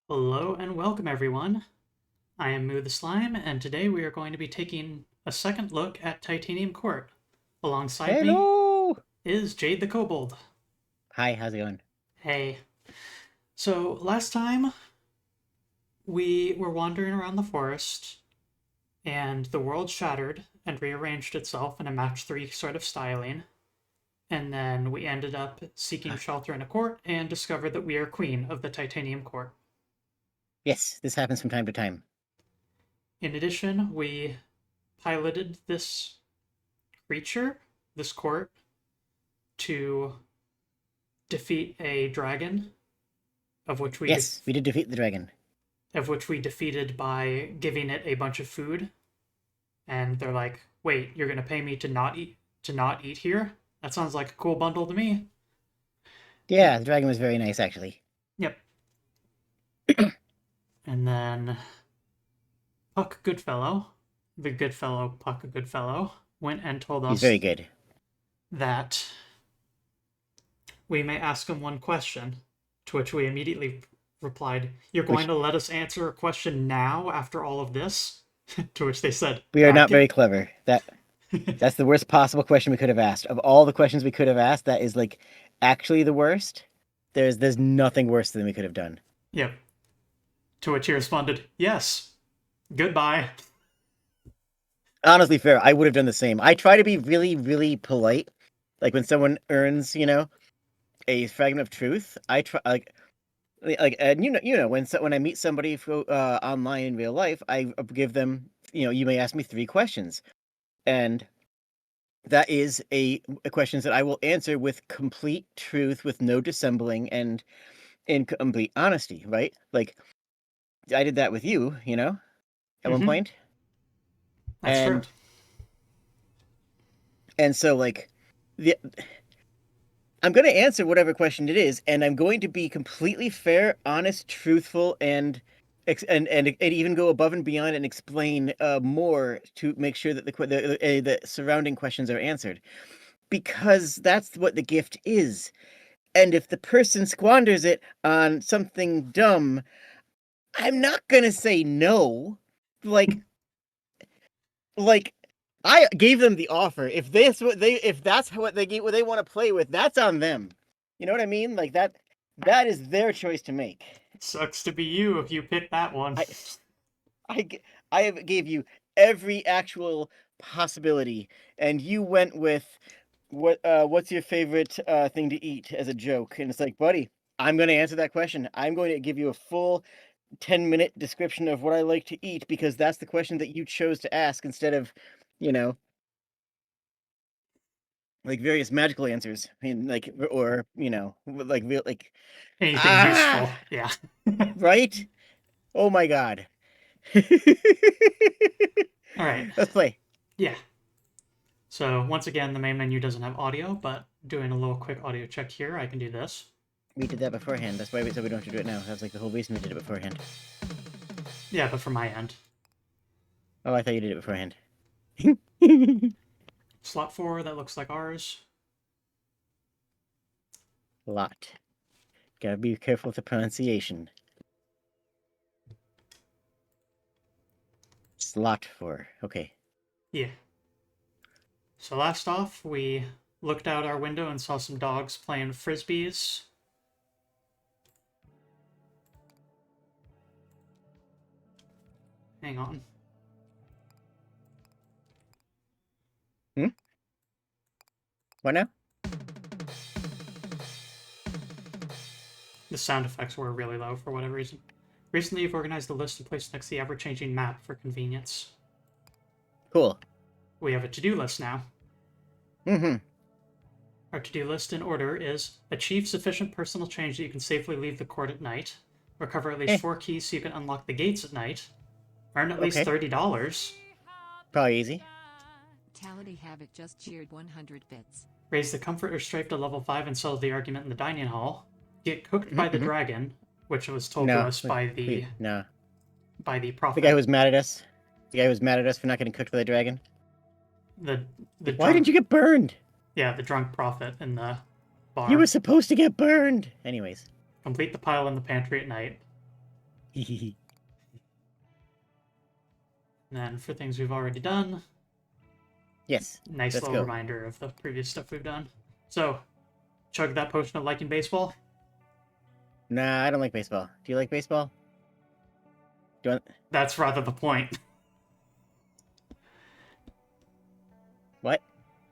Hello and welcome, everyone. I am Moo the Slime, and today we are going to be taking a second look at Titanium Court. Alongside me Hello. is Jade the Kobold. Hi, how's it going? Hey. So, last time we were wandering around the forest, and the world shattered and rearranged itself in a match 3 sort of styling. And then we ended up seeking shelter in a court and discovered that we are queen of the Titanium Court. Yes, this happens from time to time. In addition, we piloted this creature, this court, to defeat a dragon, of which we Yes, we did defeat the dragon. defeated by giving it a bunch of food. And they're like, "Wait, you're gonna pay me to not eat here? That sounds like a cool bundle to me." Yeah, the dragon was very nice, actually. Yep. And then Puck Goodfellow, the Goodfellow Puck Goodfellow, went and told He's very us good. that we may ask him one question, to which we immediately replied, "You're going Which to let us answer a question now after all of this?" To which they said, we are not very clever. That's the worst possible question we could have asked. Of all the questions we could have asked, that is like actually the worst. There's nothing worse than we could have done. Yep. To which he responded, "Yes. Goodbye." Honestly, fair. I would have done the same. I try to be really, really polite. Like when someone earns, a fragment of truth, I try and when I meet somebody online in real life, I give them, you may ask me 3 questions, and that is a questions that I will answer with complete truth, with no dissembling, and in complete honesty, right? Like I did that with you, at one Mm-hmm. point, That's true. and so like the I'm going to answer whatever question it is, and I'm going to be completely fair, honest, truthful, and even go above and beyond and explain more to make sure that the surrounding questions are answered, because that's what the gift is. And if the person squanders it on something dumb, I'm not gonna say no. Like, like I gave them the offer. If that's what they want to play with, that's on them. You know what I mean? Like that is their choice to make. Sucks to be you if you pick that one. I I I gave you every actual possibility, and you went with what's your favorite thing to eat as a joke, and it's like, buddy, I'm going to answer that question. I'm going to give you a full 10-minute description of what I like to eat, because that's the question that you chose to ask, instead of, you know, like various magical answers. I mean, like, or, like real, like, Anything ah, useful. Yeah. right? Oh my God. All right. Let's play. Yeah. So once again, the main menu doesn't have audio, but doing a little quick audio check here, I can do this. We did that beforehand. That's why we said we don't have to do it now. That's like the whole reason we did it beforehand. Yeah, but from my end. Oh, I thought you did it beforehand. Slot 4, that looks like ours. Lot. Gotta be careful with the pronunciation. Slot 4. Okay. Yeah. So last off, we looked out our window and saw some dogs playing frisbees. Hang on. Hmm? What now? The sound effects were really low for whatever reason. Recently, you've organized a list and placed next to the ever-changing map for convenience. Cool. We have a to-do list now. Mm-hmm. Our to-do list in order is achieve sufficient personal change that you can safely leave the court at night, recover at least Eh, 4 keys so you can unlock the gates at night, earn at least okay. $30, Probably easy. Vitality Havoc just cheered 100 bits. raise the comfort or strife to level 5 and settle the argument in the dining hall, get cooked Mm-hmm, by the mm-hmm. dragon, which was told to No. us by the No. The guy prophet. who was mad at us. The guy who was mad at us for not getting cooked by the dragon. The the Like, why didn't drunk you get burned? the drunk prophet in the You were bar. supposed to get burned. Anyways. Complete the pile in the pantry at night. And then for things we've already done, Yes. nice Let's little go. reminder of the previous stuff we've done. So, chug that potion of liking baseball. Nah, I don't like baseball. Do you like baseball? Do you want... That's rather the point. What?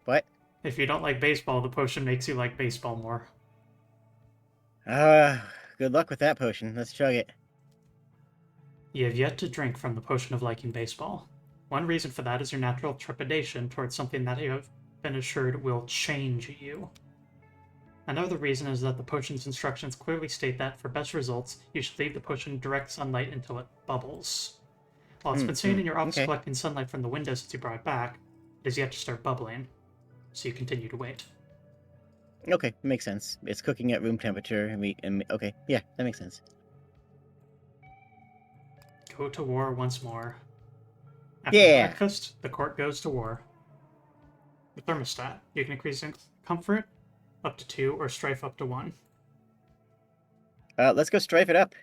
What? If you don't like baseball, the potion makes you like baseball more. Good luck with that potion. Let's chug it. You have yet to drink from the potion of liking baseball. One reason for that is your natural trepidation towards something that you have been assured will change you. Another reason is that the potion's instructions clearly state that, for best results, you should leave the potion in direct sunlight until it bubbles. While it's been sitting in your office okay. collecting sunlight from the window since you brought it back, it has yet to start bubbling, so you continue to wait. Okay, makes sense. It's cooking at room temperature, okay, yeah, that makes sense. Go to war once more. After Yeah! breakfast, the court goes to war. The thermostat. You can increase in comfort up to 2 or strife up to 1. Let's go strife it up.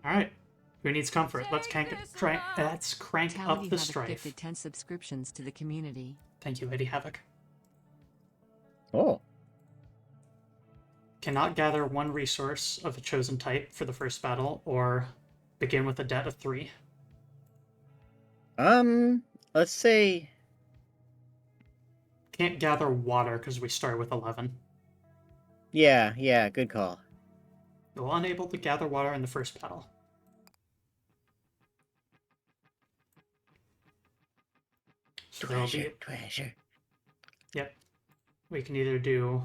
Alright. Who needs comfort? Let's crank Vitality up the Havoc strife. gifted 10 subscriptions to the community. Thank you, Lady Havoc. Oh. Cannot gather one resource of a chosen type for the first battle, or begin with a debt of 3. Let's say... Can't gather water because we start with 11. Yeah, good call. You're unable to gather water in the first battle. So Treasure. Yep. We can either do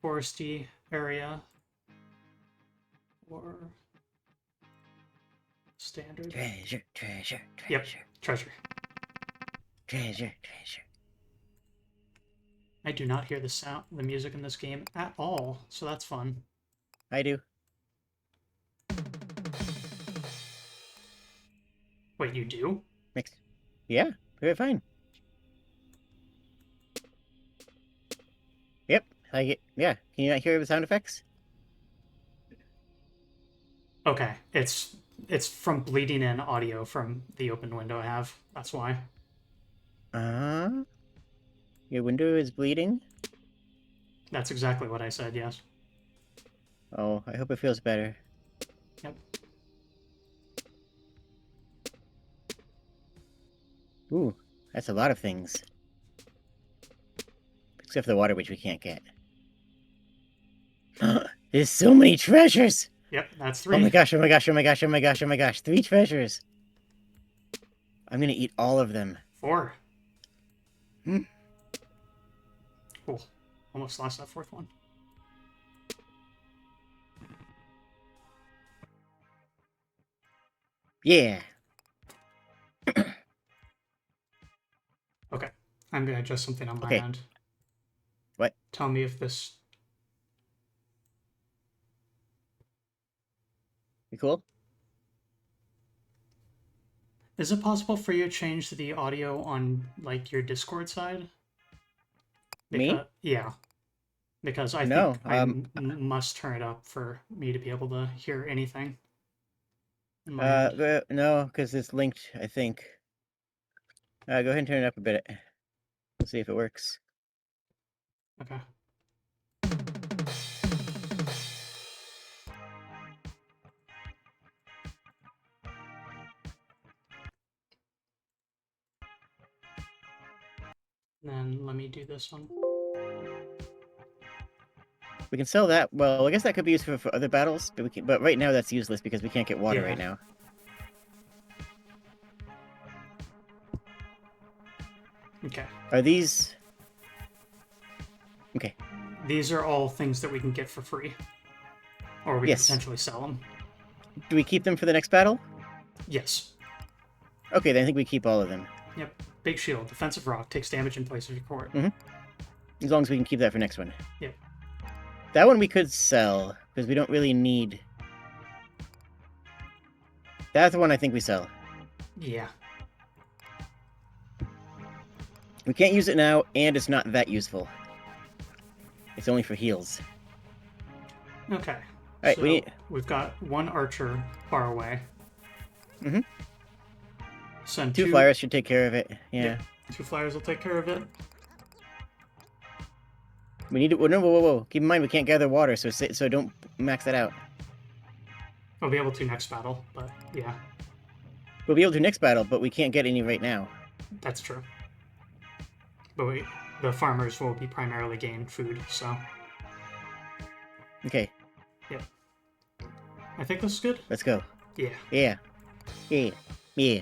foresty area or standard. Treasure. Yep, treasure. Treasure. I do not hear the music in this game at all, so that's fun. I do. Wait, you do? Mix. Yeah, very fine. Yep, like it. Yeah, can you not hear the sound effects? Okay, it's from bleeding in audio from the open window I have. That's why. Your window is bleeding? That's exactly what I said, yes. Oh, I hope it feels better. Yep. Ooh, that's a lot of things. Except for the water, which we can't get. There's so many treasures! Yep, that's 3. Oh my gosh. 3 treasures! I'm gonna eat all of them. 4. Hmm. Cool. Almost lost that 4th one. Yeah. Okay. I'm gonna adjust something on my Okay. end. What? Tell me if this... You cool? Is it possible for you to change the audio on, like, your Discord side? Me? Yeah. Because I No, think I must turn it up for me to be able to hear anything. in my end. No, because it's linked, I think. Go ahead and turn it up a bit. Let's see if it works. Okay. Then let me do this one. We can sell that. Well, I guess that could be used for other battles, but right now that's useless because we can't get water Yeah. right now. Okay. Are these... Okay. These are all things that we can get for free. Or we Yes. can potentially sell them. Do we keep them for the next battle? Yes. Okay, then I think we keep all of them. Yep. Big shield, defensive rock, takes damage in place of your court. As long as we can keep that for next one. Yep. That one we could sell, because we don't really need... That's the one I think we sell. Yeah. We can't use it now, and it's not that useful. It's only for heals. Okay. Alright, So we need... we've got one archer far away. Mhm. Send Two flyers should take care of it. Yeah. Yep. 2 flyers will take care of it. We need to. Whoa, no, whoa. Keep in mind we can't gather water, so don't max that out. We'll be able to next battle, but yeah, We'll be able to next battle, but we can't get any right now. that's true. But the farmers will be primarily gaining food, so Okay, I think this is good. let's go. Yeah. Yeah. Yeah. Yeah.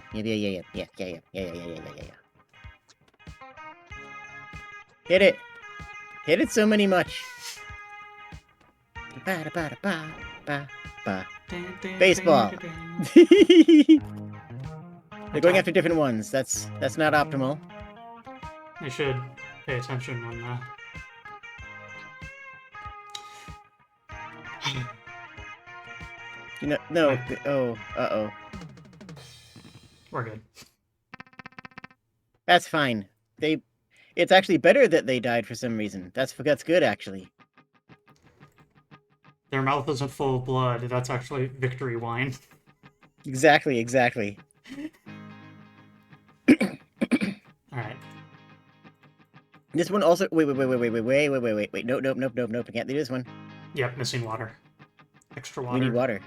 Hit it. Hit it so many much. Baseball. They're going after different ones. That's not optimal. They should pay attention when You know, no. Right. Oh, uh-oh. we're good. That's fine. It's actually better that they died for some reason. That's good, actually. Their mouth isn't full of blood. That's actually victory wine. Exactly. Alright. This one also. Wait. Nope. I can't do this one. Yep, missing water. Extra water. We need water.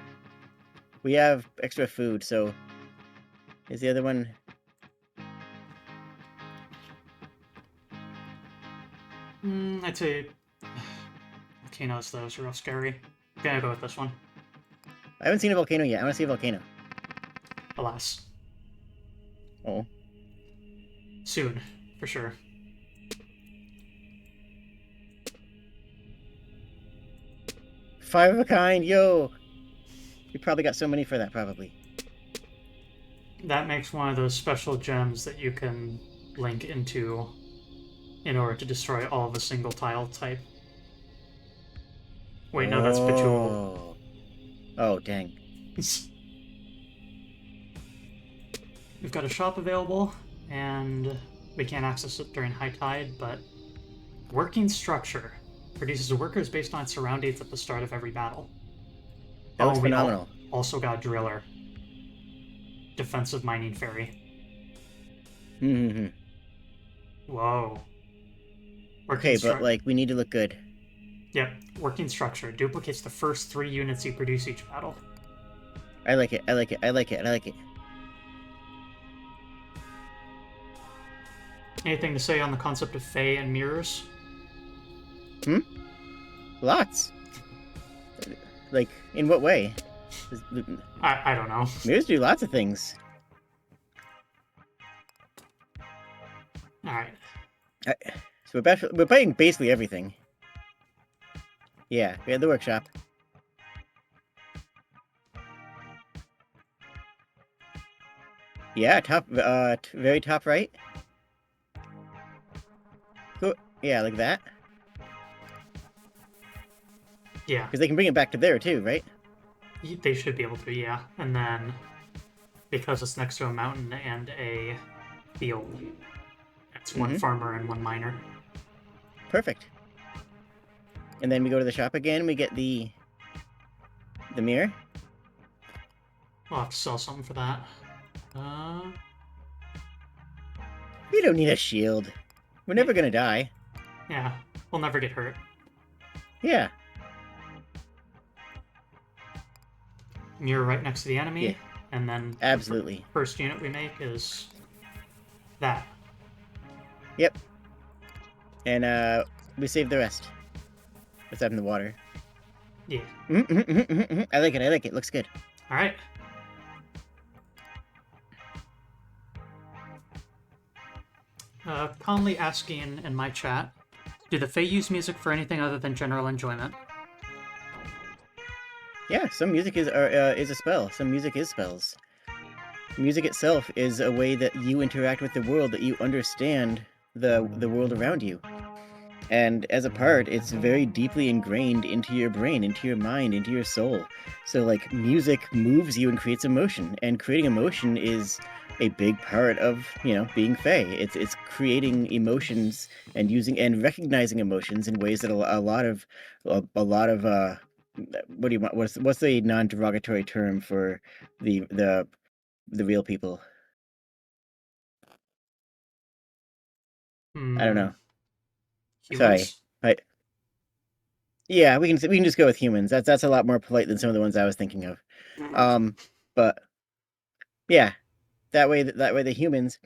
We have extra food, so. Is the other one. I'd say volcanoes, though, is real scary. Gonna go with this one. I haven't seen a volcano yet. I want to see a volcano. Alas. Oh. Soon, for sure. Five of a kind, yo! We probably got so many for that, probably. That makes one of those special gems that you can link into in order to destroy all of a single tile type. Wait, no, that's Bejeweled. Oh, dang. We've got a shop available, and we can't access it during high tide, but working structure produces workers based on surroundings at the start of every battle. That looks phenomenal. Also got driller. Defensive mining ferry. Mm-hmm. Whoa. Okay, but, like, we need to look good. Yep. Working structure duplicates the first 3 units you produce each battle. I like it. Anything to say on the concept of Fae and mirrors? Lots. Like, in what way? I don't know. Mirrors do lots of things. Alright. So we're playing basically everything. Yeah, we had the workshop. Yeah, top, very top right. Cool. Yeah, like that. Yeah. Because they can bring it back to there too, right? They should be able to, yeah. And then, because it's next to a mountain and a field, it's one farmer and one miner. Perfect. And then we go to the shop again, we get the mirror. We'll have to sell something for that. We don't need a shield. We're never gonna die. Yeah, we'll never get hurt. Yeah. Mirror right next to the enemy, Yeah. and then Absolutely. the first unit we make is that. Yep. And we save the rest. Let's have in the water. Yeah. I like it. Looks good. All right. Conley asking in my chat, do the Fae use music for anything other than general enjoyment? Yeah, some music is a spell. Some music is spells. Music itself is a way that you interact with the world, that you understand the world around you. And as a part, it's very deeply ingrained into your brain, into your mind, into your soul. So, like, music moves you and creates emotion. And creating emotion is a big part of, being Fae. It's creating emotions and using and recognizing emotions in ways that a lot of what do you want? What's the non-derogatory term for the the real people. I don't Hmm. know. Sorry. Humans? Yeah, we can just go with humans. That's a lot more polite than some of the ones I was thinking of. Um, but yeah, that way the humans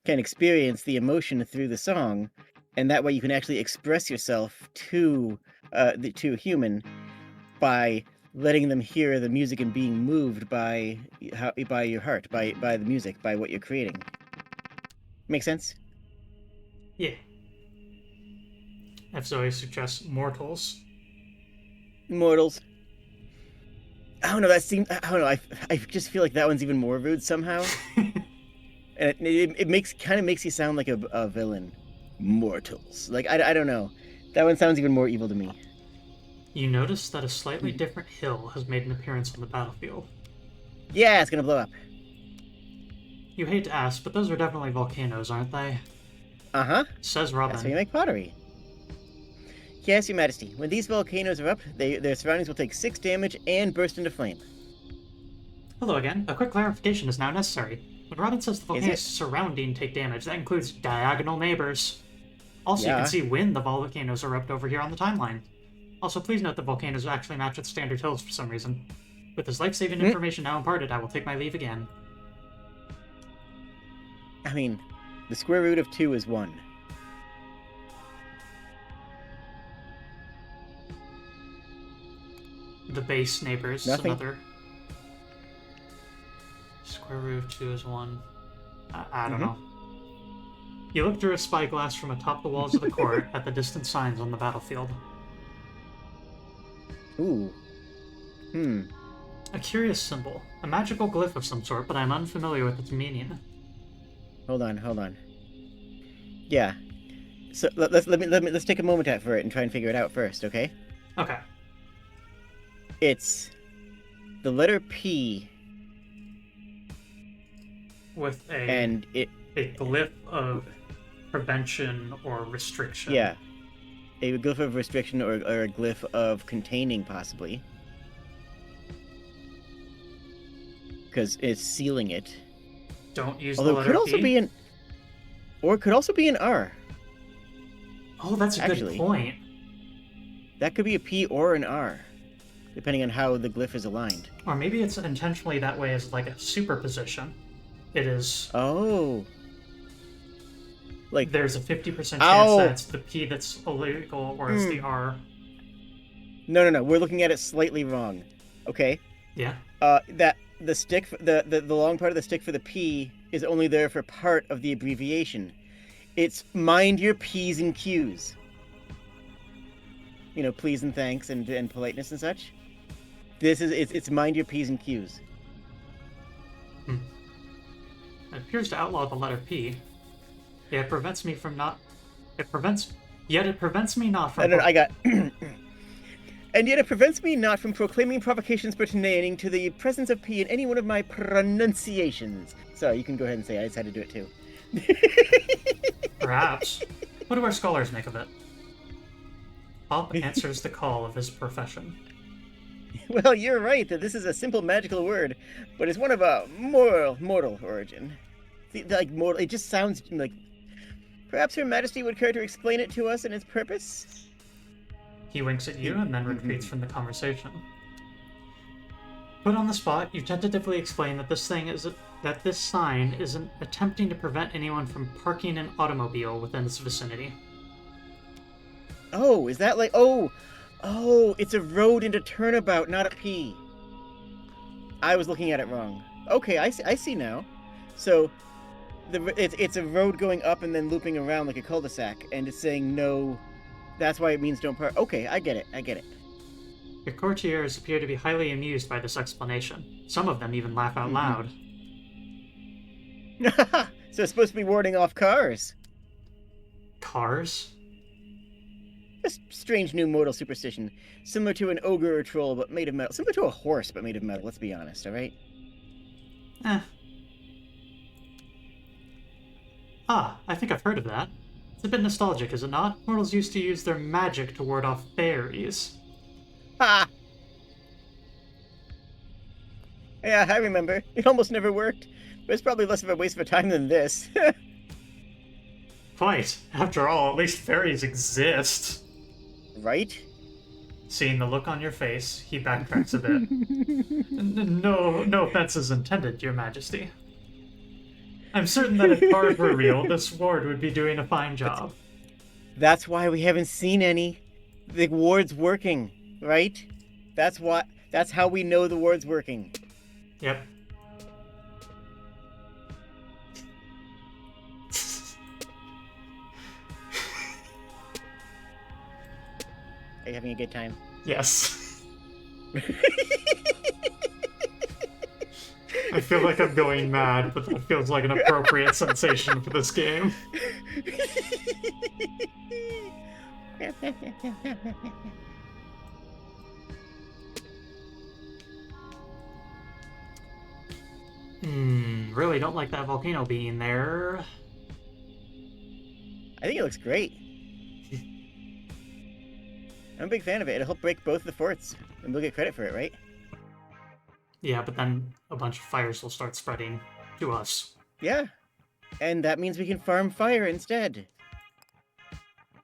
can experience the emotion through the song, and that way you can actually express yourself to a human by letting them hear the music and being moved by your heart, by the music, by what you're creating. Make sense? Yeah. If Zoe suggests mortals. Mortals. I don't know. I don't know. I just feel like that one's even more rude somehow, and it makes kind of makes you sound like a villain. Mortals. Like I don't know. That one sounds even more evil to me. You notice that a slightly different hill has made an appearance on the battlefield. Yeah, it's gonna blow up. You hate to ask, but those are definitely volcanoes, aren't they? Uh-huh. Says That's how you Robin. make pottery. Yes, Your Majesty. When these volcanoes are up, their surroundings will take 6 damage and burst into flame. Hello again. A quick clarification is now necessary. When Robin says the Is volcanoes it? surrounding take damage, that includes diagonal neighbors. Also, you can Yeah. see when the volcanoes erupt over here on the timeline. Also, please note that volcanoes actually match with standard hills for some reason. With this life-saving Hmm. information now imparted, I will take my leave again. I mean, the square root of 2 is 1. The base neighbors is Nothing. another. Square root of 2 is 1. I don't Mm-hmm. know. You look through a spyglass from atop the walls of the court at the distant signs on the battlefield. Ooh. Hmm. A curious symbol. A magical glyph of some sort, but I'm unfamiliar with its meaning. Hold on. Yeah. So let's take a moment out for it and try and figure it out first, okay? Okay. It's the letter P, With and a glyph of prevention or restriction. yeah, a glyph of restriction or a glyph of containing, possibly, because it's sealing it. Don't use the Although it could letter also P. be or it could also be an R. Oh, that's a good Actually, point. that could be a P or an R, depending on how the glyph is aligned. Or maybe it's intentionally that way as like a superposition. It is. Oh, like, There's a 50% chance that ow! it's the P that's illegal or it's the R. No. We're looking at it slightly wrong. Okay. Yeah. That the stick, the long part of the stick for the P is only there for part of the abbreviation. It's mind your P's and Q's. You know, please and thanks and politeness and such. It's mind your P's and Q's. It appears to outlaw the letter P. Yet it prevents me from not. It prevents. Yet it prevents me not from. I got. And yet it prevents me not from proclaiming provocations pertaining to the presence of P in any one of my pronunciations. Sorry, you can go ahead and say it. I just had to do it too. Perhaps. What do our scholars make of it? Bob answers the call of his profession. Well, you're right that this is a simple magical word, but it's one of a mortal origin. Like mortal, it just sounds like. Perhaps Her Majesty would care to explain it to us and its purpose? He winks at you and then retreats from the conversation. Put on the spot, you tentatively explain that this sign isn't attempting to prevent anyone from parking an automobile within its vicinity. Oh, is that like it's a road and a turnabout, not a P. I was looking at it wrong. Okay, I see now. So it's a road going up and then looping around like a cul-de-sac, and it's saying no. That's why it means don't park. Okay, I get it. Your courtiers appear to be highly amused by this explanation. Some of them even laugh out loud. So it's supposed to be warding off cars. Cars? A strange new mortal superstition, similar to an ogre or troll but made of metal. Similar to a horse but made of metal, let's be honest, alright? I think I've heard of that. It's a bit nostalgic, is it not? Mortals used to use their magic to ward off fairies. Ha! Yeah, I remember. It almost never worked. But it's probably less of a waste of time than this. Quite. After all, at least fairies exist. Right? Seeing the look on your face, he backtracks a bit. No offense is intended, Your Majesty. I'm certain that if card were real, this ward would be doing a fine job. That's why we haven't seen any. The ward's working, right? That's how we know the ward's working. Yep. Are you having a good time? Yes. I feel like I'm going mad, but that feels like an appropriate sensation for this game. Really don't like that volcano being there. I think it looks great. I'm a big fan of it. It'll help break both the forts, and we'll get credit for it, right? Yeah, but then a bunch of fires will start spreading to us. Yeah. And that means we can farm fire instead.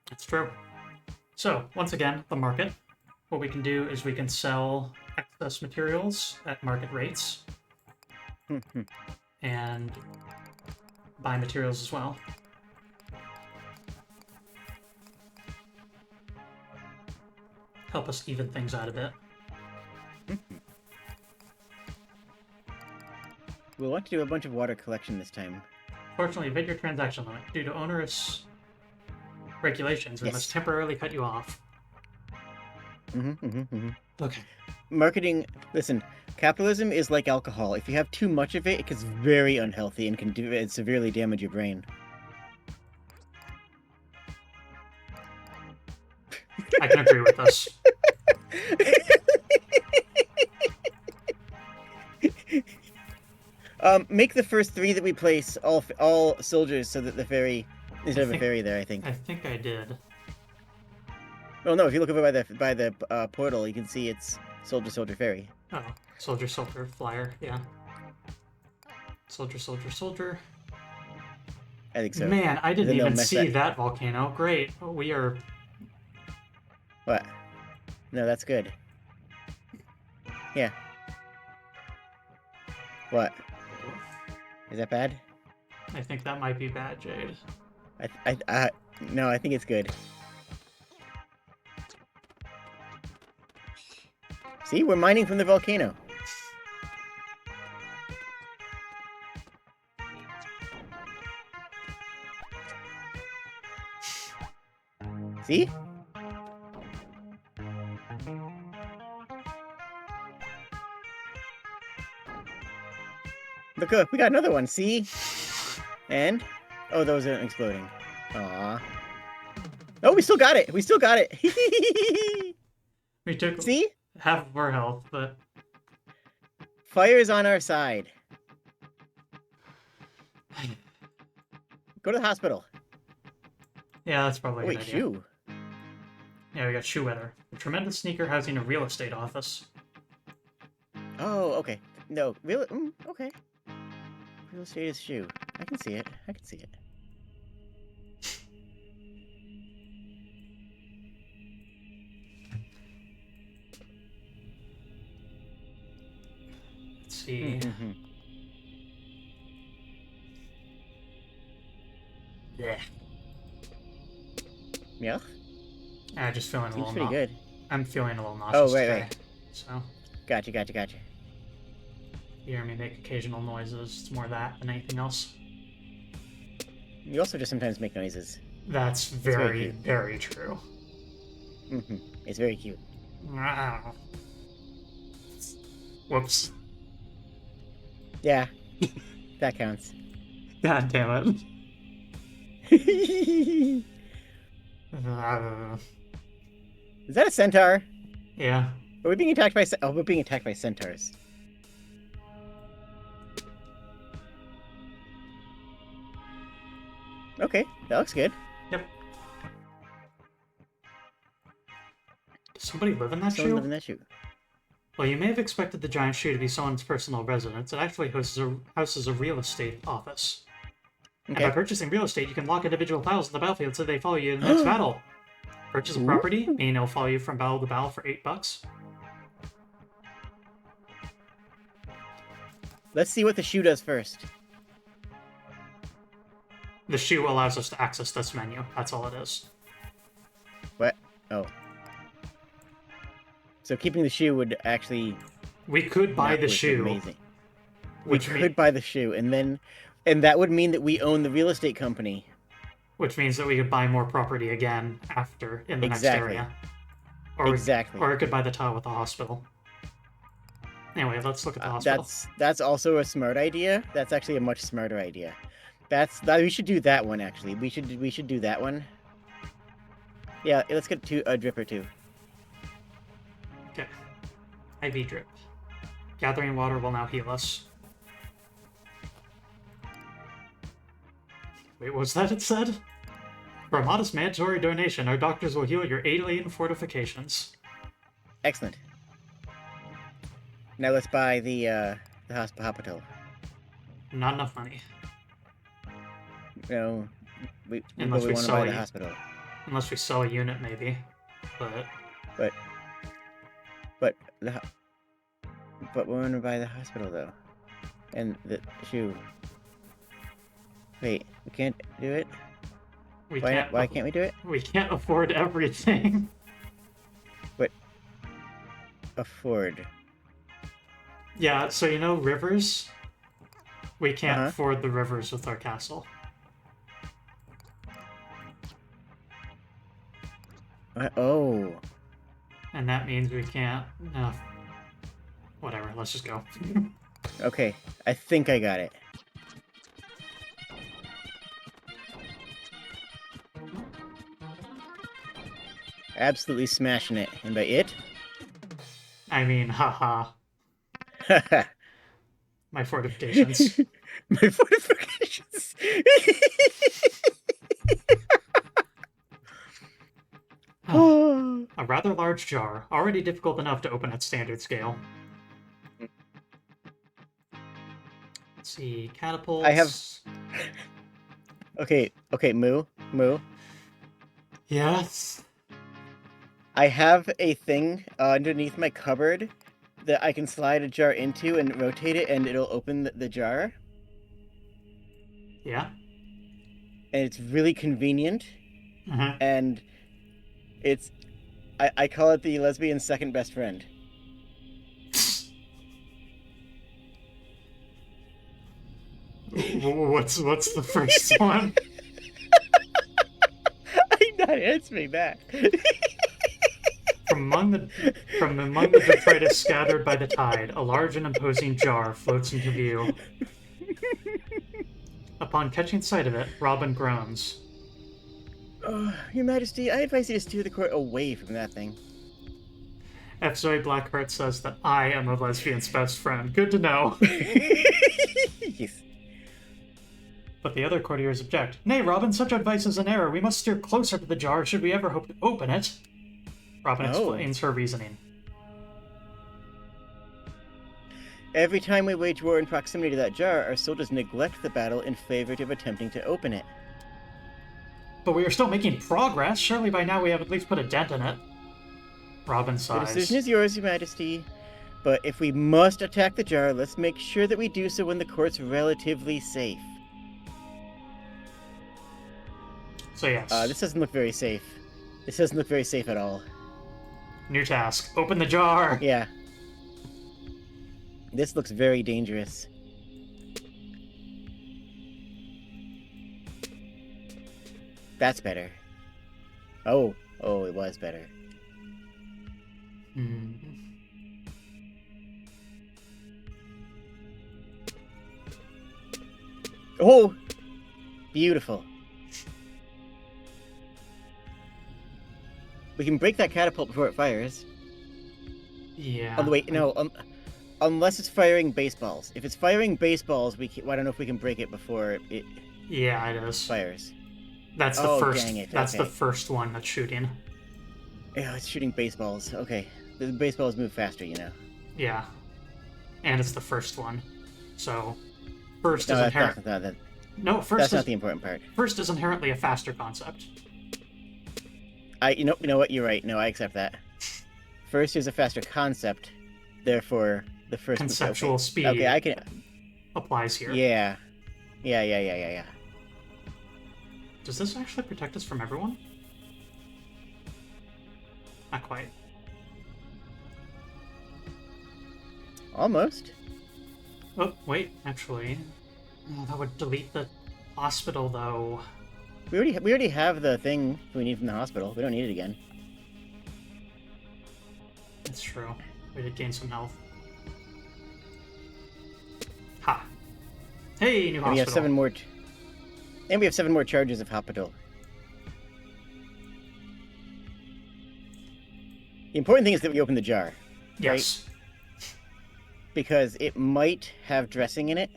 That's true. So, once again, the market. What we can do is we can sell excess materials at market rates and buy materials as well. Help us even things out a bit. We'll want to do a bunch of water collection this time. Fortunately, evade your transaction limit. Due to onerous regulations, we must temporarily cut you off. Okay. Marketing, listen, capitalism is like alcohol. If you have too much of it, it gets very unhealthy and can severely damage your brain. I can agree with this. Make the first 3 that we place all soldiers so that the ferry instead of a ferry there. I think. I think I did. Oh no! If you look over by the portal, you can see it's soldier ferry. Oh, soldier flyer. Yeah. Soldier. I think so. Man, I didn't even see that volcano. Great. We are. What? No, that's good. Yeah. What? Is that bad? I think that might be bad, Jade. No, I think it's good. See, we're mining from the volcano. See? Look, we got another one, see? And? Oh, those aren't exploding. Aww. Oh, we still got it! We still got it! We took see? half of our health, but... Fire is on our side. Go to the hospital. Yeah, that's probably a good wait, idea. shoe. Yeah, we got shoe weather. A tremendous sneaker housing a real estate office. Oh, okay. No, really? Okay. Real estate is shoe. I can see it. Let's see. Yeah. Yeah? I'm just feeling Seems a little pretty good. I'm feeling a little nauseous today. Right. So. Gotcha. You hear me make occasional noises. It's more that than anything else. You also just sometimes make noises. That's very, very true. It's very cute. Whoops. Yeah. That counts. God damn it. Is that a centaur? Yeah. Are we being attacked by we're being attacked by centaurs. Okay, that looks good. Yep. Does somebody live in that Someone shoe? live in that shoe. Well, you may have expected the giant shoe to be someone's personal residence. It actually houses a real estate office. And by Okay. purchasing real estate, you can lock individual tiles in the battlefield so they follow you in the next battle. Purchase a property, meaning it'll follow you from battle to battle for $8. Let's see what the shoe does first. The shoe allows us to access this menu. That's all it is. What? Oh. So keeping the shoe would actually We could buy not the work shoe. amazing. We Which could buy the shoe, and that would mean that we own the real estate company. Which means that we could buy more property again after in the Exactly. next area. Or Exactly. Or we could buy the tile with the hospital. Anyway, let's look at the hospital. That's also a smart idea. That's actually a much smarter idea. We should do that one actually. We should do that one. Yeah, let's get a drip or two. Okay. IV drip. Gathering water will now heal us. Wait, what was that it said? For a modest mandatory donation, our doctors will heal your alien fortifications. Excellent. Now let's buy the hospital. Not enough money. No, we Unless we want to sell buy the it. hospital. Unless we sell a unit, maybe. But But we want to buy the hospital though, and the shoe. Wait, we can't do it. we Why can't. Why can't we do it? We can't afford everything. Afford. Yeah, so you know rivers? We can't Uh-huh. afford the rivers with our castle. Oh. And that means we can't... No. Whatever, let's just go. Okay, I think I got it. Absolutely smashing it. And by it? I mean, haha. My fortifications. My fortifications. Oh. A rather large jar, already difficult enough to open at standard scale. Let's see, catapults. I have- Okay, Moo. Yes. I have a thing underneath my cupboard that I can slide a jar into and rotate it, and it'll open the jar. Yeah. And it's really convenient, Uh-huh. and I call it the lesbian second best friend. What's the first one? I'm not answering that. From among the detritus scattered by the tide, a large and imposing jar floats into view. Upon catching sight of it, Robin groans. Your Majesty, I advise you to steer the court away from that thing. F. Zoe Blackheart says that I am a lesbian's best friend. Good to know. Yes. But the other courtiers object. Nay, Robin, such advice is an error. We must steer closer to the jar should we ever hope to open it. Robin explains her reasoning. Every time we wage war in proximity to that jar, our soldiers neglect the battle in favor of attempting to open it. But we are still making progress. Surely by now we have at least put a dent in it. Robin The sighs. decision is yours, Your Majesty. But if we must attack the jar, let's make sure that we do so when the court's relatively safe. So yes. This doesn't look very safe. This doesn't look very safe at all. New task. Open the jar! Yeah. This looks very dangerous. That's better. Oh, it was better. Hmm. Oh! Beautiful. We can break that catapult before it fires. Yeah. Oh, wait, no. Unless it's firing baseballs. If it's firing baseballs, I don't know if we can break it before it Yeah, it is. fires. That's the Oh, first. dang it, That's the okay. first one that's shooting. Yeah, it's shooting baseballs. Okay. The baseballs move faster, you know. Yeah, and it's the first one. So, first No, is that's inherent. not that. No, That's not the important part. first is inherently a faster concept. You know what? You're right. No, I accept that. First is a faster concept, therefore the first. Conceptual Okay. speed Okay, I can. applies here. Yeah. Yeah. Does this actually protect us from everyone? Not quite. Almost. Oh, wait, actually. That would delete the hospital, though. We already have the thing we need from the hospital. We don't need it again. That's true. We did gain some health. Ha. Hey, new And hospital. we have 7 more. And we have 7 more charges of hospital. The important thing is that we open the jar. Yes. Right? Because it might have dressing in it.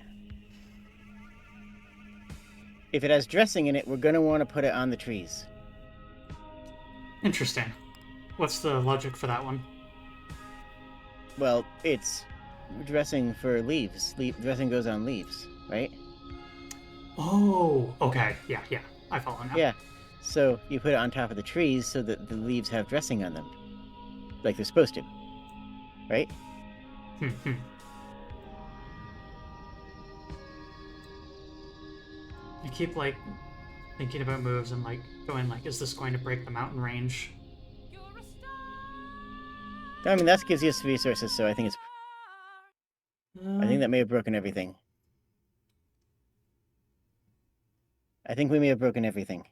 If it has dressing in it, we're going to want to put it on the trees. Interesting. What's the logic for that one? Well, it's dressing for leaves. Dressing goes on leaves, right? Oh, okay. Yeah. I follow now. Yeah. So you put it on top of the trees so that the leaves have dressing on them. Like they're supposed to. Right? I keep, thinking about moves and, going, is this going to break the mountain range? I mean, that gives us resources, so I think I think that may have broken everything. I think we may have broken everything.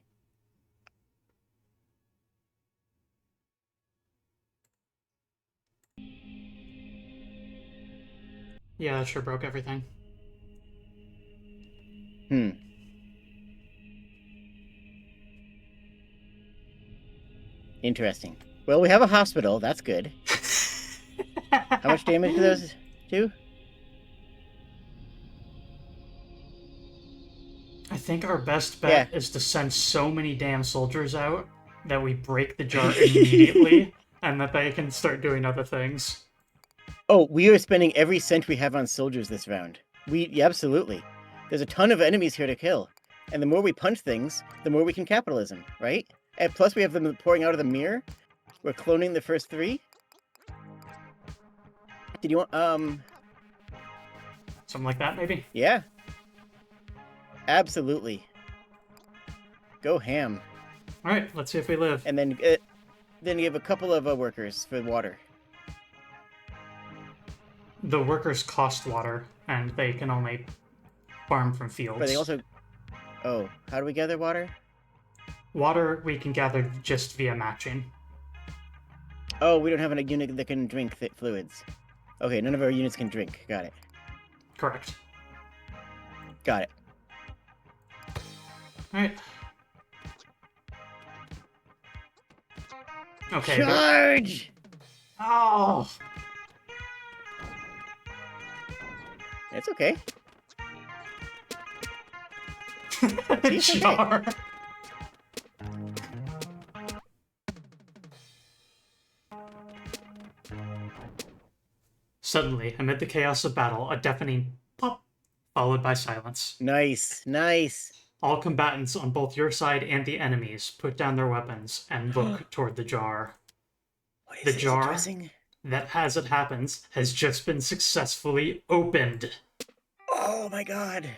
Yeah, that sure broke everything. Interesting. Well, we have a hospital. That's good. How much damage do those do? I think our best bet is to send so many damn soldiers out that we break the jar immediately and that they can start doing other things. Oh, we are spending every cent we have on soldiers this round. Yeah, absolutely. There's a ton of enemies here to kill. And the more we punch things, the more we can capitalism, right? And plus we have them pouring out of the mirror. We're cloning the first 3. Did you want, Something like that, maybe? Yeah. Absolutely. Go ham. Alright, let's see if we live. And then give a couple of workers for water. The workers cost water, and they can only farm from fields. But they also... Oh, how do we gather water? Water we can gather just via matching. Oh, we don't have a unit that can drink fluids. Okay, none of our units can drink. Got it. Correct. Got it. Alright. Okay. Charge! Oh! It's okay. The jar. Suddenly, amid the chaos of battle, a deafening pop, followed by silence. Nice. All combatants on both your side and the enemy's put down their weapons and look toward the jar. What is The it? jar Dressing? that, as it happens, has just been successfully opened. Oh my god.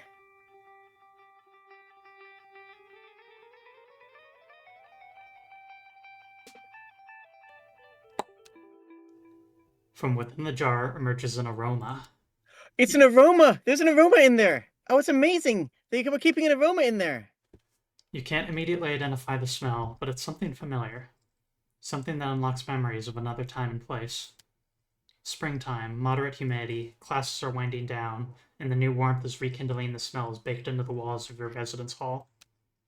From within the jar emerges an aroma. It's an aroma! There's an aroma in there! Oh, it's amazing! They were keeping an aroma in there! You can't immediately identify the smell, but it's something familiar. Something that unlocks memories of another time and place. Springtime, moderate humidity, classes are winding down, and the new warmth is rekindling the smells baked into the walls of your residence hall.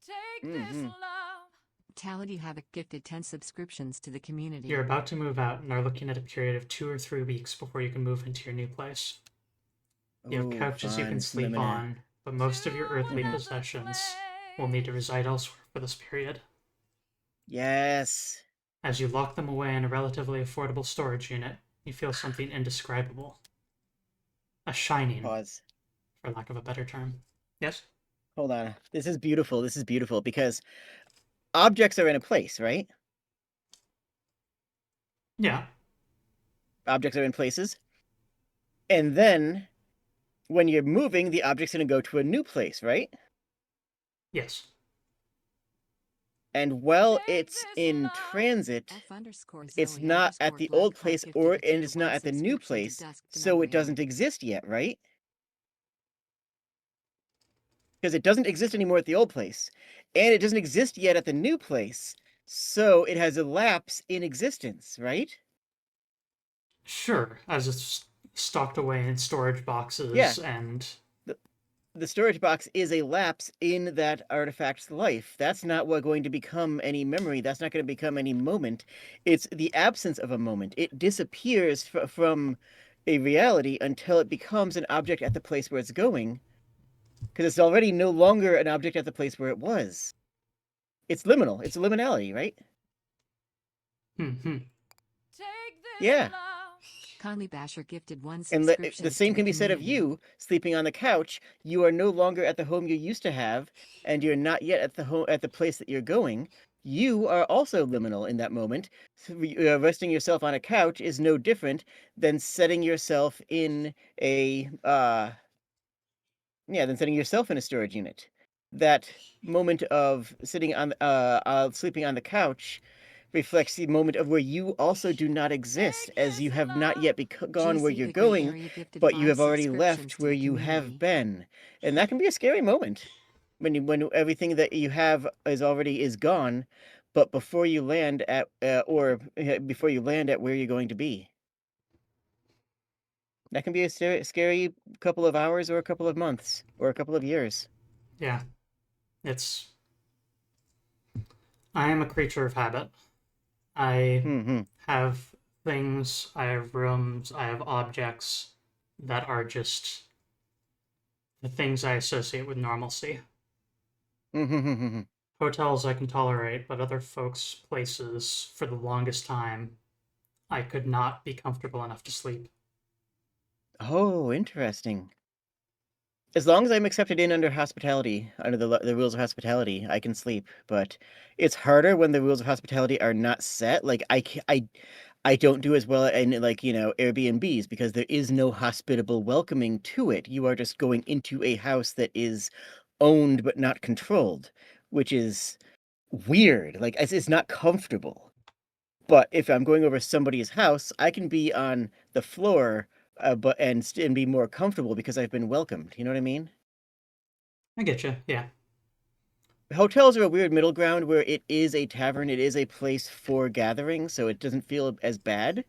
Take this love. Tality Havoc gifted 10 subscriptions to the community. You're about to move out and are looking at a period of 2 or 3 weeks before you can move into your new place. You have couches you can sleep on, but most of your earthly possessions will need to reside elsewhere for this period. Yes. As you lock them away in a relatively affordable storage unit, You feel something indescribable. A shining, Pause. for lack of a better term. Yes? Hold on. This is beautiful. This is beautiful because objects are in a place, right? Yeah. Objects are in places. And then when you're moving, the object's going to go to a new place, right? Yes. And while it's in transit, it's not at the old place and it's not at the new place, so it doesn't exist yet, right? Because it doesn't exist anymore at the old place, and it doesn't exist yet at the new place, so it has a lapse in existence, right? Sure. As it's stocked away in storage Yeah, boxes and. the storage box is a lapse in that artifact's life. That's not what going to become any memory. That's not going to become any moment. It's the absence of a moment. It disappears from a reality until it becomes an object at the place where it's going, because it's already no longer an object at the place where it was. It's liminal. It's a liminality, right? Hmm. Yeah. Conley Basher gifted 1 And subscription the same to can the be said of community. you sleeping on the couch. You are no longer at the home you used to have, and you're not yet at the place that you're going. You are also liminal in that moment. Resting yourself on a couch is no different than setting yourself in a than setting yourself in a storage unit. That moment of sitting on sleeping on the couch reflects the moment of where you also do not exist, as you have not yet gone where GC you're the Gray going, Area gifted but you 5 have already subscriptions left to where the you have community. been, and that can be a scary moment when everything that you have is gone, but before you land at before you land at where you're going to be. That can be a scary couple of hours or a couple of months or a couple of years. Yeah. It's. I am a creature of habit. I Hmm. have things, I have rooms, I have objects that are just the things I associate with normalcy. Hmm. Hotels I can tolerate, but other folks' places, for the longest time, I could not be comfortable enough to sleep. Oh, interesting. As long as I'm accepted in under hospitality, under the rules of hospitality, I can sleep. But it's harder when the rules of hospitality are not set. Like I don't do as well in like Airbnbs because there is no hospitable welcoming to it. You are just going into a house that is owned but not controlled, which is weird. Like it's not comfortable. But if I'm going over somebody's house, I can be on the floor, and be more comfortable because I've been welcomed. You know what I mean? I get you, yeah. Hotels are a weird middle ground where it is a tavern, it is a place for gathering, so it doesn't feel as bad.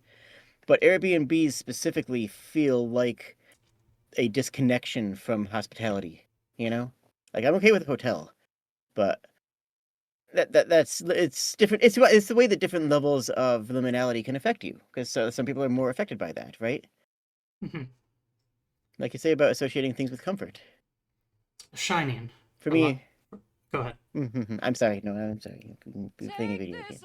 But Airbnbs specifically feel like a disconnection from hospitality. You know, like I'm okay with a hotel, but that's it's different. It's the way that different levels of liminality can affect you, because some people are more affected by that, right? Hmm. Like you say about associating things with comfort. Shining. For For lo- me, Go ahead. I'm sorry. No, I'm sorry. I'm playing a video game.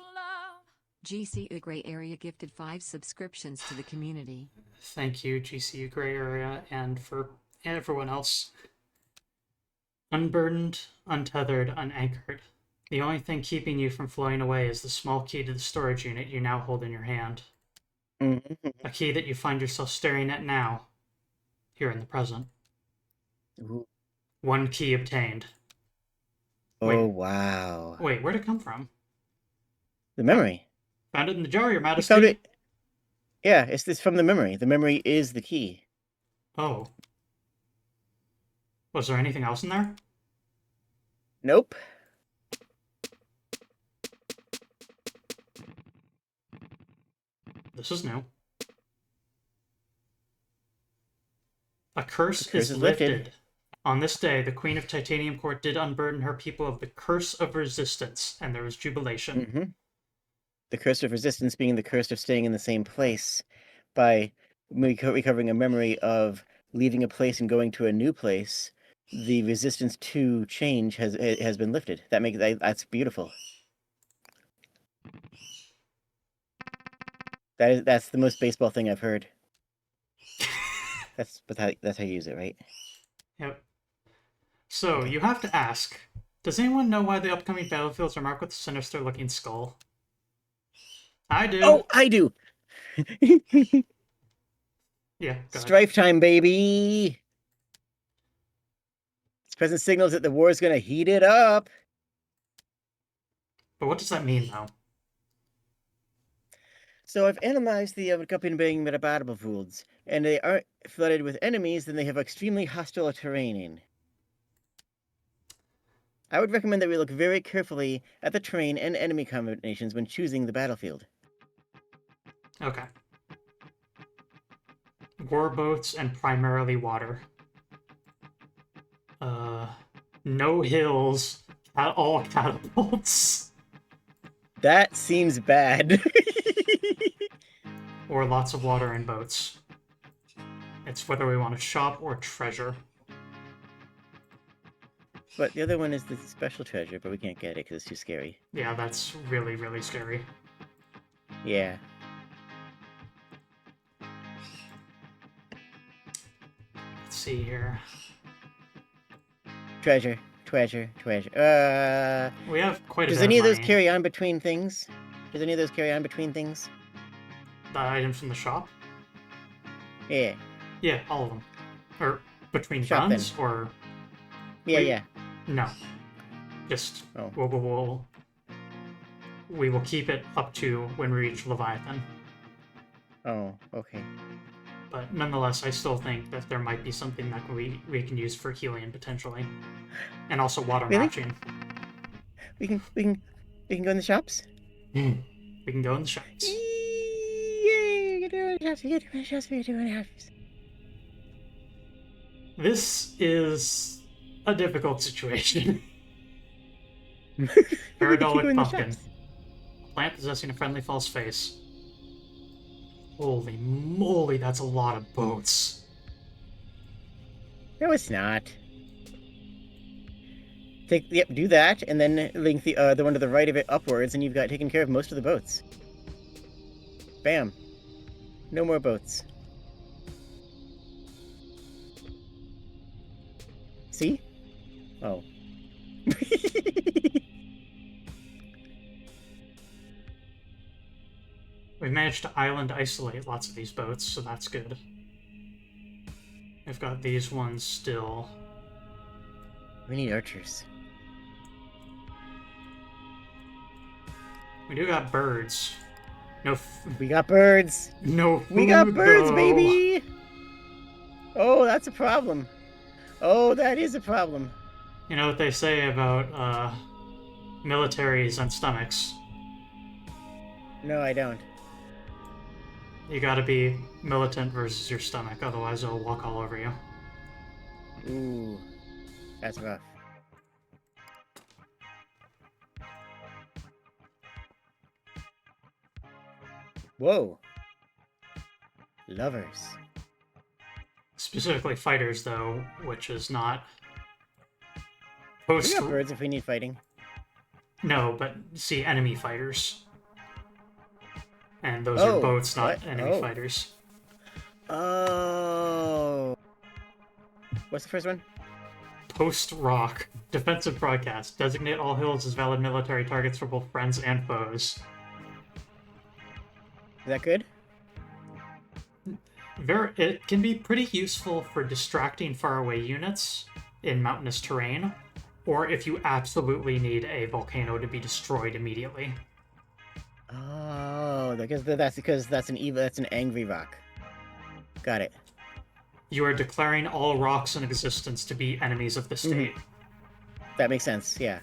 GC the Gray Area gifted 5 subscriptions to the community. Thank you, GCU Gray Area, and everyone else. Unburdened, untethered, unanchored. The only thing keeping you from floating away is the small key to the storage unit you now hold in your hand. Mhm. A key that you find yourself staring at now, here in the present. Ooh. One key obtained. Oh, Wait, wow. where'd it come from? The memory. Found it in the jar, Your You found Majesty. it. Yeah, it's this from the memory. The memory is the key. Oh, was there anything else in there? Nope. This is new. A The curse curse is is lifted. lifted. On this day, the Queen of Titanium Court did unburden her people of the curse of resistance, and there was jubilation. Hmm. The curse of resistance being the curse of staying in the same place by recovering a memory of leaving a place and going to a new place. The resistance to change has been lifted. That's beautiful. That's the most baseball thing I've heard. That's how you use it, right? Yep. So, Okay. you have to ask, does anyone know why the upcoming battlefields are marked with a sinister-looking skull? I do. Oh, I do. Yeah, go ahead. Strife time, baby. Its present signals that the war is gonna heat it up. But what does that mean, though? So I've analyzed the accompanying battlefields, and they aren't flooded with enemies, then they have extremely hostile terrain. I would recommend that we look very carefully at the terrain and enemy combinations when choosing the battlefield. Okay. War boats and primarily water. No hills, all catapults. That seems bad. Or lots of water and boats. It's whether we want to shop or treasure. But the other one is the special treasure, but we can't get it because it's too scary. Yeah, that's really, really scary. Yeah. Let's see here. Treasure. We have quite a Does bit any of of those money. carry on between things? Does any of those carry on between things? The items from the shop? Yeah. Yeah, all of them. Or between Shopping. runs, or Yeah, Wait. yeah. no. Just Oh. we will keep it up to when we reach Leviathan. Oh, okay. But nonetheless, I still think that there might be something that we can use for healing potentially, and also water Really? matching. We can go in the shops? We can go in the shops. Yay! We can do it in the shops. We can do it in the shops. We can do it in the shops. This is a difficult situation. We can go Paradolic in the pumpkin. shops. Plant possessing a friendly false face. Holy moly, that's a lot of boats. No, it's not. Do that, and then link the one to the right of it upwards, and you've got taken care of most of the boats. Bam. No more boats. See? Oh. We've managed to island isolate lots of these boats, so that's good. I've got these ones still. We need archers. We do got birds. We got birds. No food, We got birds, though. baby. Oh, that's a problem. Oh, that is a problem. You know what they say about militaries and stomachs? No, I don't. You gotta be militant versus your stomach, otherwise it'll walk all over you. Ooh, that's rough. Whoa. Lovers. Specifically fighters, though, which is not We post. got birds if we need fighting. No, but see, enemy fighters. And those are boats, not what? enemy Oh. fighters. Oh. What's the first one? Post rock. Defensive broadcast. Designate all hills as valid military targets for both friends and foes. Is that good? It can be pretty useful for distracting faraway units in mountainous terrain, or if you absolutely need a volcano to be destroyed immediately. Oh, because that's an angry rock. Got it. You are declaring all rocks in existence to be enemies of the state. That makes sense. Yeah.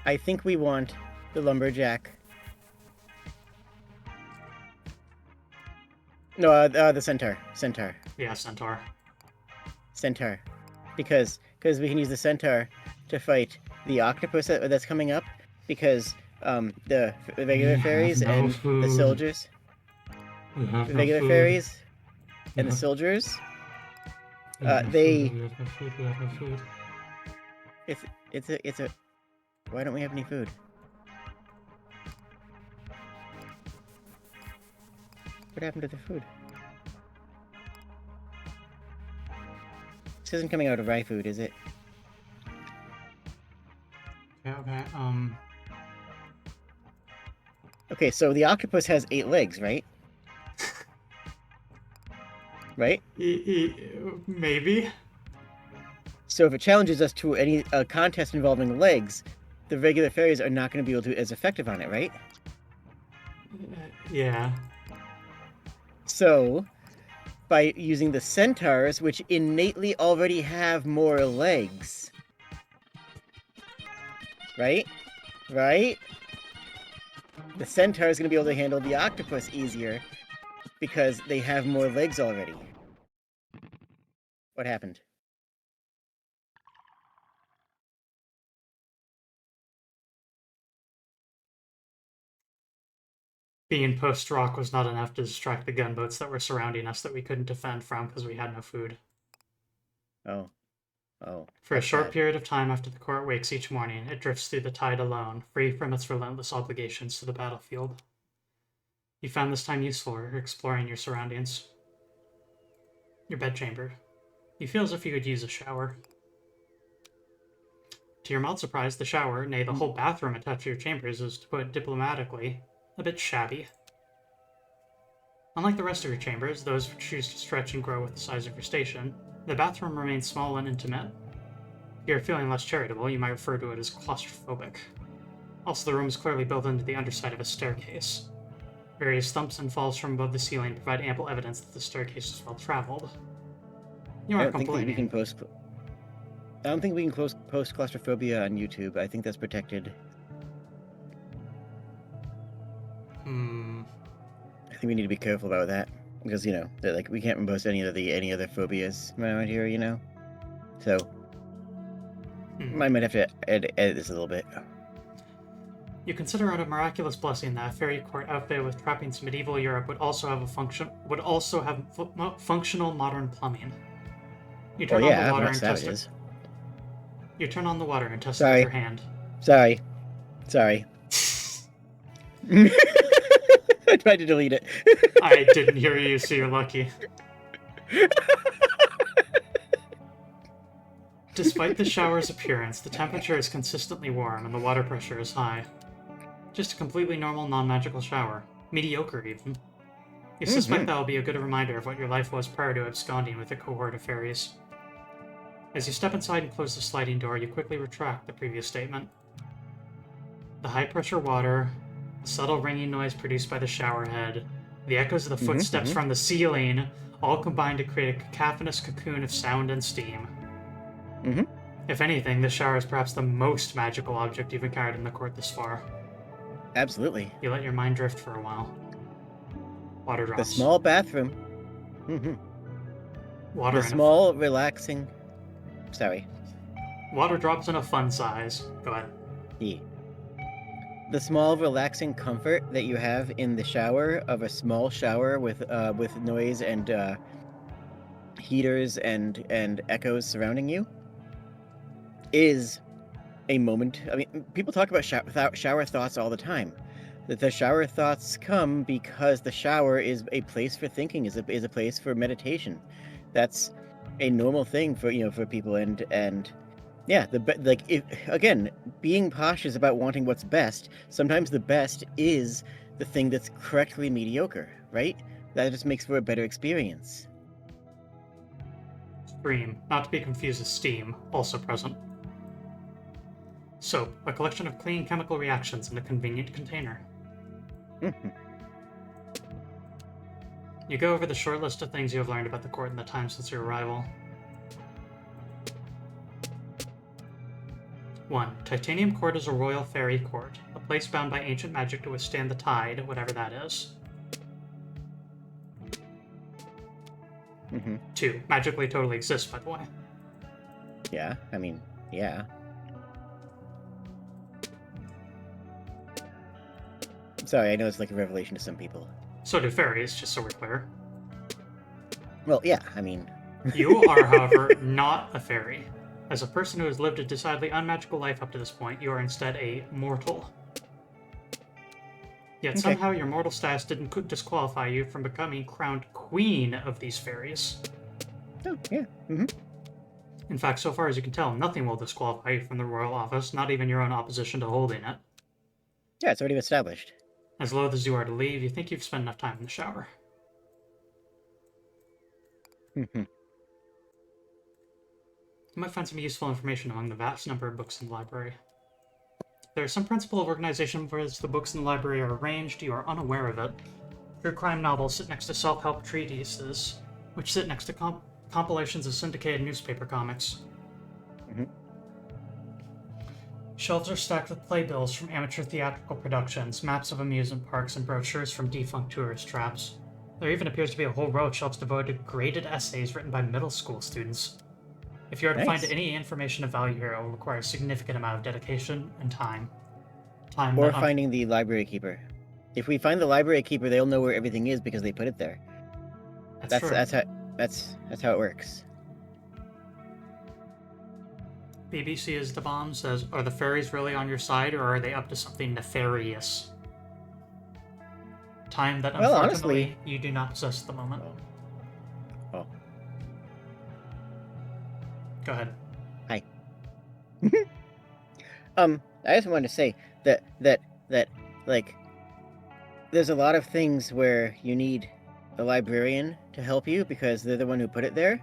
I think we want the lumberjack. No, the centaur. Yeah, centaur. Because we can use the centaur to fight the octopus that's coming up. Because the regular fairies and the soldiers, the regular fairies and the soldiers, they. It's a. Why don't we have any food? What happened to the food? This isn't coming out of iFood, is it? Okay. Okay, so the octopus has 8 legs, right? Right? Maybe. So if it challenges us to any contest involving legs, the regular fairies are not going to be able to be as effective on it, right? Yeah. So, by using the centaurs, which innately already have more legs, right? Right? The centaur is going to be able to handle the octopus easier because they have more legs already. What happened? Being post-rock was not enough to distract the gunboats that were surrounding us that we couldn't defend from because we had no food. Oh. Oh. For a short bad. period of time after the court wakes each morning, it drifts through the tide alone, free from its relentless obligations to the battlefield. You found this time useful exploring your surroundings. Your bedchamber. You feel as if you could use a shower. To your mild surprise, the shower, nay, the whole bathroom attached to your chambers, is, to put it diplomatically, a bit shabby. Unlike the rest of your chambers, those which choose to stretch and grow with the size of your station, the bathroom remains small and intimate. If you're feeling less charitable, you might refer to it as claustrophobic. Also, the room is clearly built into the underside of a staircase. Various thumps and falls from above the ceiling provide ample evidence that the staircase is well traveled. You I aren't don't think that we complaining. can post. I don't think we can post claustrophobia on YouTube. I think that's protected. I think we need to be careful about that because like we can't post any other phobias around here. So I might have to edit this a little bit. You consider it a miraculous blessing that a fairy court outfitted with trappings medieval Europe would also have functional modern plumbing. You turn Well, on the yeah, water we're not and test it. savages. You turn on the water and test it with your hand. Sorry. I tried to delete it. I didn't hear you, so you're lucky. Despite the shower's appearance, the temperature is consistently warm and the water pressure is high. Just a completely normal, non-magical shower. Mediocre, even. You suspect that will be a good reminder of what your life was prior to absconding with a cohort of fairies. As you step inside and close the sliding door, you quickly retract the previous statement. The high-pressure water, the subtle ringing noise produced by the shower head, the echoes of the footsteps from the ceiling, all combine to create a cacophonous cocoon of sound and steam. If anything, the shower is perhaps the most magical object you've encountered in the court this far. Absolutely. You let your mind drift for a while. Water drops. The small bathroom. Water The small, relaxing. Sorry. Water drops in a fun size. Go ahead. Yeah. The small, relaxing comfort that you have in the shower of a small shower with noise and heaters and echoes surrounding you is a moment. I mean, people talk about shower thoughts all the time. That the shower thoughts come because the shower is a place for thinking, is a place for meditation. That's a normal thing for people, and yeah, again, being cautious about wanting what's best. Sometimes the best is the thing that's correctly mediocre, right? That just makes for a better experience. Stream, not to be confused with steam, also present. Soap, a collection of clean chemical reactions in a convenient container. You go over the short list of things you have learned about the court in the time since your arrival. 1. Titanium Court is a royal fairy court, a place bound by ancient magic to withstand the tide, whatever that is. 2. Magically totally exists, by the way. Yeah, I mean, yeah. Sorry, I know it's like a revelation to some people. So do fairies, just so we're clear. Well, yeah, I mean... You are, however, not a fairy. As a person who has lived a decidedly unmagical life up to this point, you are instead a mortal. Yet Okay. somehow your mortal status didn't disqualify you from becoming crowned queen of these fairies. Oh, yeah. Mm-hmm. In fact, so far as you can tell, nothing will disqualify you from the royal office, not even your own opposition to holding it. Yeah, it's already established. As loath as you are to leave, you think you've spent enough time in the shower. Mm-hmm. You might find some useful information among the vast number of books in the library. There is some principle of organization whereas the books in the library are arranged, you are unaware of it. True crime novels sit next to self-help treatises, which sit next to compilations of syndicated newspaper comics. Mm-hmm. Shelves are stacked with playbills from amateur theatrical productions, maps of amusement parks, and brochures from defunct tourist traps. There even appears to be a whole row of shelves devoted to graded essays written by middle school students. If you are to find Nice. any information of value here, it will require a significant amount of dedication and time. Or finding the library keeper. If we find the library keeper, they'll know where everything is because they put it there. That's true. That's how it works. BBC is the bomb says, are the fairies really on your side, or are they up to something nefarious? Time that Well, unfortunately honestly, you do not possess at the moment. Oh. Go ahead. Hi. I just wanted to say that like there's a lot of things where you need a librarian to help you because they're the one who put it there.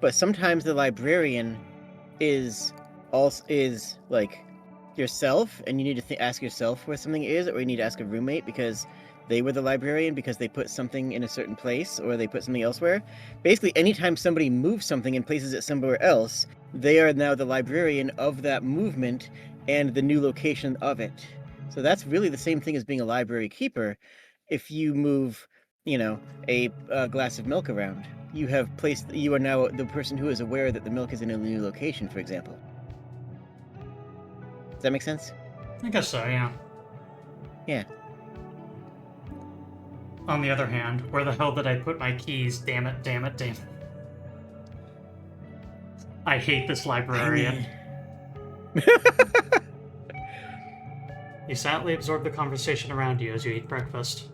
But sometimes the librarian is like yourself, and you need to ask yourself where something is, or you need to ask a roommate because they were the librarian because they put something in a certain place or they put something elsewhere. Basically, anytime somebody moves something and places it somewhere else, they are now the librarian of that movement and the new location of it. So that's really the same thing as being a library keeper. If you move, a glass of milk around, you are now the person who is aware that the milk is in a new location, for example. Does that make sense? I guess so, yeah. Yeah. On the other hand, where the hell did I put my keys? Damn it, damn it, damn it. I hate this librarian. You silently absorb the conversation around you as you eat breakfast.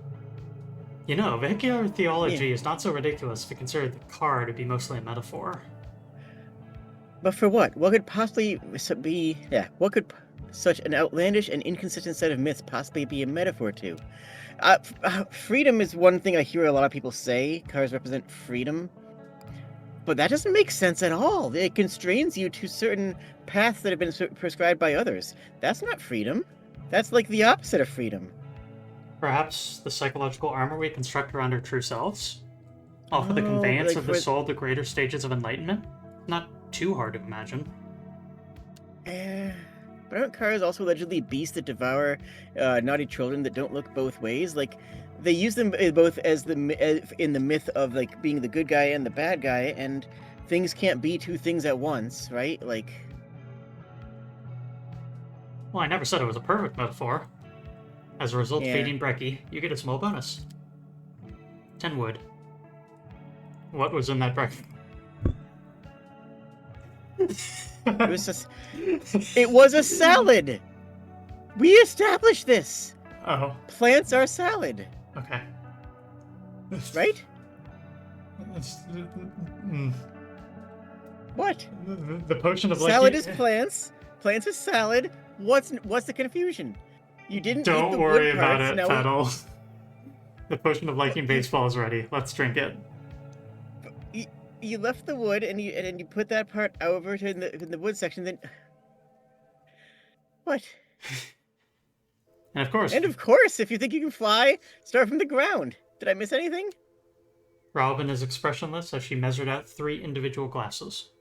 You know, vehicular theology is not so ridiculous if you consider the car to be mostly a metaphor. But for what? What could possibly be... Yeah, what could such an outlandish and inconsistent set of myths possibly be a metaphor to? Freedom is one thing I hear a lot of people say. Cars represent freedom. But that doesn't make sense at all. It constrains you to certain paths that have been prescribed by others. That's not freedom. That's like the opposite of freedom. Perhaps the psychological armor we construct around our true selves? All for the conveyance like of the soul to greater stages of enlightenment? Not too hard to imagine. But aren't cars also allegedly beasts that devour naughty children that don't look both ways? Like, they use them both as in the myth of like being the good guy and the bad guy, and things can't be two things at once, right? Like... Well, I never said it was a perfect metaphor. As a result of feeding Brecky, you get a small bonus. 10 wood. What was in that breakfast? It was a salad! We established this! Oh. Plants are salad. Okay. Right? What? The potion of salad is plants. Plants is salad. What's the confusion? You didn't eat the worry wood about parts, it, Petal. The potion of liking baseball is ready. Let's drink it. You left the wood and you put that part over to in the wood section. Then what? And of course, if you think you can fly, start from the ground. Did I miss anything? Robin is expressionless as she measured out 3 individual glasses.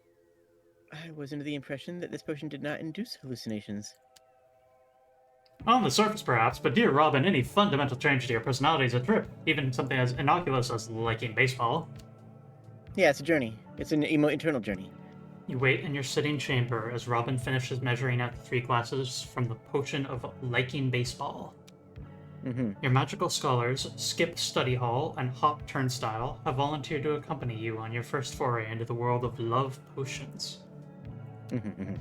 I was under the impression that this potion did not induce hallucinations. On the surface, perhaps, but dear Robin, any fundamental change to your personality is a trip. Even something as innocuous as liking baseball. Yeah, it's a journey. It's an internal journey. You wait in your sitting chamber as Robin finishes measuring out the 3 glasses from the potion of liking baseball. Mm-hmm. Your magical scholars, Skip Study Hall and Hop Turnstile, have volunteered to accompany you on your first foray into the world of love potions. Mm-hmm, mm-hmm.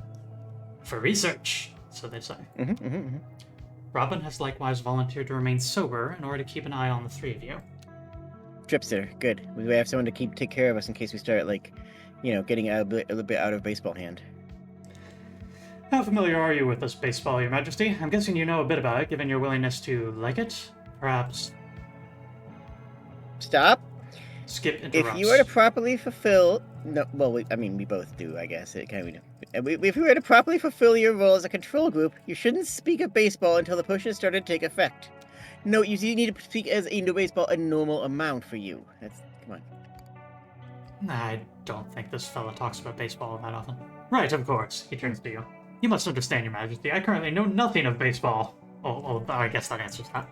For research, so they say. Mm-hmm, mm-hmm. Robin has likewise volunteered to remain sober in order to keep an eye on the three of you. Tripster, good. We have someone to take care of us in case we start, like, getting a little bit out of baseball hand. How familiar are you with this baseball, Your Majesty? I'm guessing you know a bit about it, given your willingness to like it. Perhaps Stop. Skip interrupts. If you were to properly fulfill... No, well, we both do, I guess. It kind of... If you were to properly fulfill your role as a control group, you shouldn't speak of baseball until the pushes started to take effect. No, you need to speak as into baseball a normal amount for you. Come on. I don't think this fella talks about baseball that often. Right, of course. He turns to you. You must understand, Your Majesty. I currently know nothing of baseball. Oh, I guess that answers that.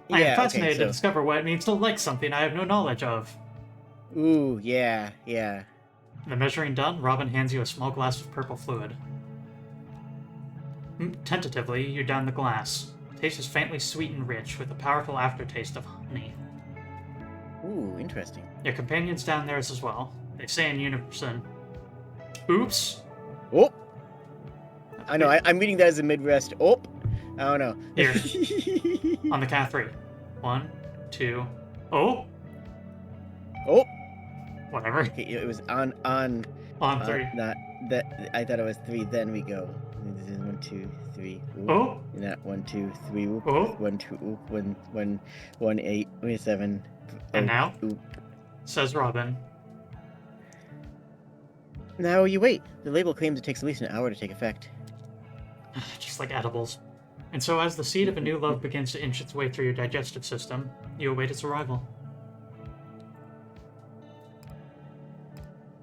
I am fascinated to discover what it means to like something I have no knowledge of. Ooh, yeah. The measuring done, Robin hands you a small glass of purple fluid. Tentatively, you down the glass. Taste is faintly sweet and rich, with a powerful aftertaste of honey. Ooh, interesting. Your companions down theirs as well. They say in unison, "Oops." Oh! I know, I'm reading that as a mid-rest. Oh! I don't know. Here. On the count of 3. 1, 2... Oh! Oh! Whatever. Okay, it was on... On 3. Not that... I thought it was 3, then we go. This is 1, 2, 3. Oop. Oh! Not 1, 2, 3. Oop. Oh! 1, 2, oop. 1, 8, 7. And now? Oop. Says Robin. Now you wait. The label claims it takes at least an hour to take effect. Just like edibles. And so as the seed of a new love begins to inch its way through your digestive system, you await its arrival.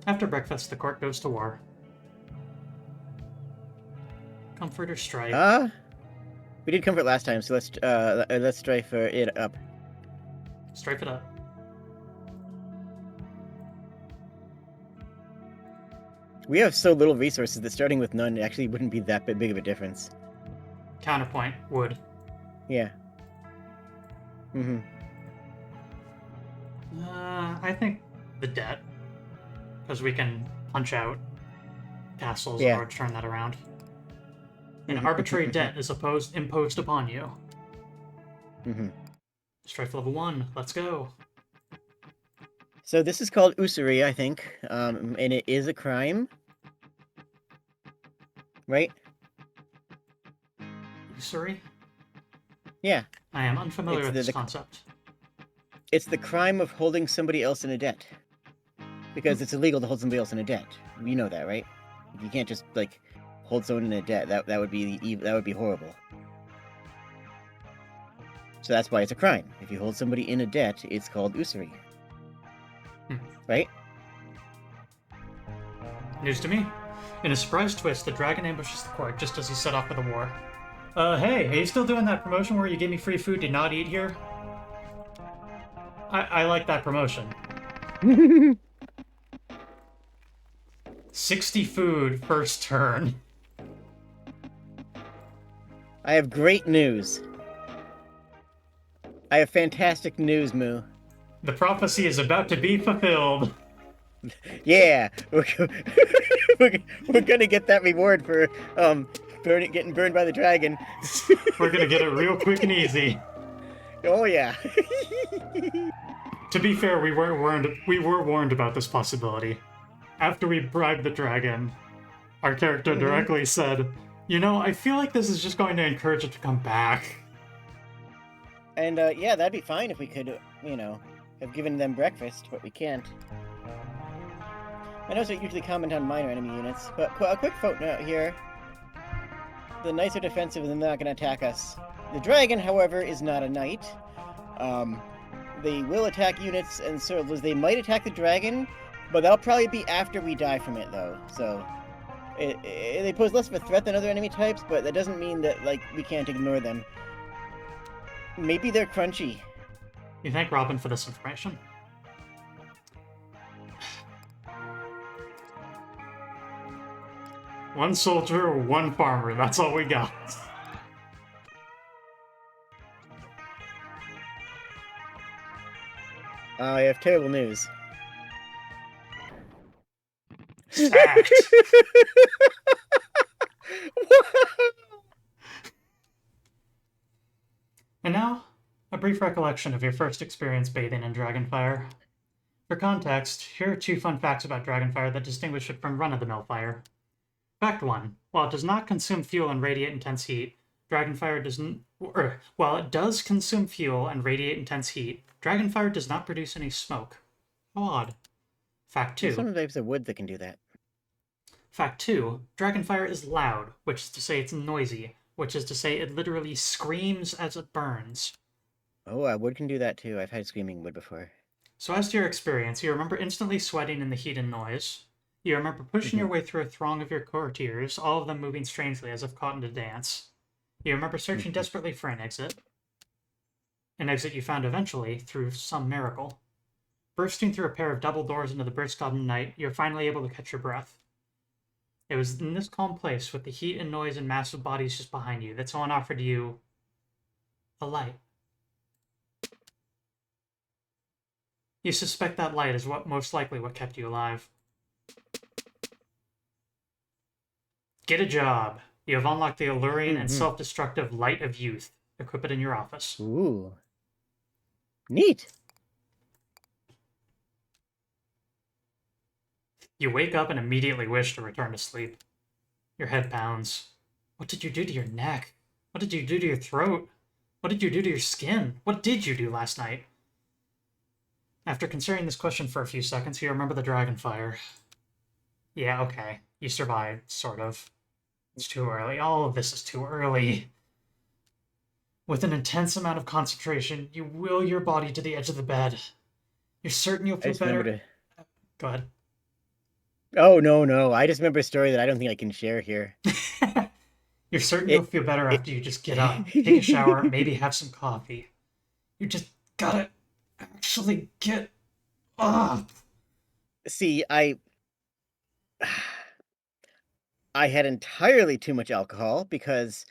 After breakfast, the court goes to war. Comfort or strife? We did comfort last time, so let's strive for it up. Strife it up. We have so little resources that starting with none actually wouldn't be that big of a difference. Counterpoint, wood. Yeah. Mm-hmm. I think the debt. Because we can punch out castles in order to turn that around. An arbitrary debt is imposed upon you. Mm-hmm. Strife level 1, let's go. So this is called usury, I think, and it is a crime, right? Usury? Yeah. I am unfamiliar with this concept. It's the crime of holding somebody else in a debt. Because it's illegal to hold somebody else in a debt. You know that, right? You can't just, like, hold someone in a debt. That would be horrible. So that's why it's a crime. If you hold somebody in a debt, it's called usury. Right? News to me. In a surprise twist, the dragon ambushes the court just as he set off for the war. Hey, are you still doing that promotion where you give me free food to not eat here? I like that promotion. 60 food first turn. I have great news. I have fantastic news, Moo. The prophecy is about to be fulfilled. Yeah, we're gonna get that reward for getting burned by the dragon. We're gonna get it real quick and easy. Oh yeah. To be fair, we were warned about this possibility. After we bribed the dragon, our character directly said, "You know, I feel like this is just going to encourage it to come back." And yeah, that'd be fine if we could, have given them breakfast, but we can't. I know don't usually comment on minor enemy units, but a quick footnote here. The knights are defensive and they're not going to attack us. The dragon, however, is not a knight. They will attack units and soldiers. They might attack the dragon, but that'll probably be after we die from it, though. So, they pose less of a threat than other enemy types, but that doesn't mean that, we can't ignore them. Maybe they're crunchy. You thank Robin for this information. One soldier, one farmer. That's all we got. I have terrible news. Sacked. And now, a brief recollection of your first experience bathing in Dragonfire. For context, here are 2 fun facts about Dragonfire that distinguish it from run-of-the-mill fire. Fact 1. While it does not consume fuel and radiate intense heat, Dragonfire doesn't. While it does consume fuel and radiate intense heat, Dragonfire does not produce any smoke. How odd. Fact 2. There's some types of wood that can do that. Fact 2. Dragonfire is loud, which is to say it's noisy, which is to say it literally screams as it burns. Oh, wood can do that too. I've had screaming wood before. So as to your experience, you remember instantly sweating in the heat and noise. You remember pushing your way through a throng of your courtiers, all of them moving strangely as if caught in a dance. You remember searching desperately for an exit you found eventually through some miracle. Bursting through a pair of double doors into the brisk autumn night, you're finally able to catch your breath. It was in this calm place, with the heat and noise and massive bodies just behind you, that someone offered you a light. You suspect that light is most likely what kept you alive. Get a job. You have unlocked the alluring and self-destructive Light of Youth. Equip it in your office. Ooh. Neat. You wake up and immediately wish to return to sleep. Your head pounds. What did you do to your neck? What did you do to your throat? What did you do to your skin? What did you do last night? After considering this question for a few seconds, you remember the Dragonfire. Yeah, okay. You survived, sort of. It's too early. All of this is too early. With an intense amount of concentration, you will your body to the edge of the bed. You're certain you'll feel better. Go ahead. Oh, no. I just remember a story that I don't think I can share here. You're certain you'll feel better after you just get up, take a shower, maybe have some coffee. You just gotta actually get up. See, I had entirely too much alcohol because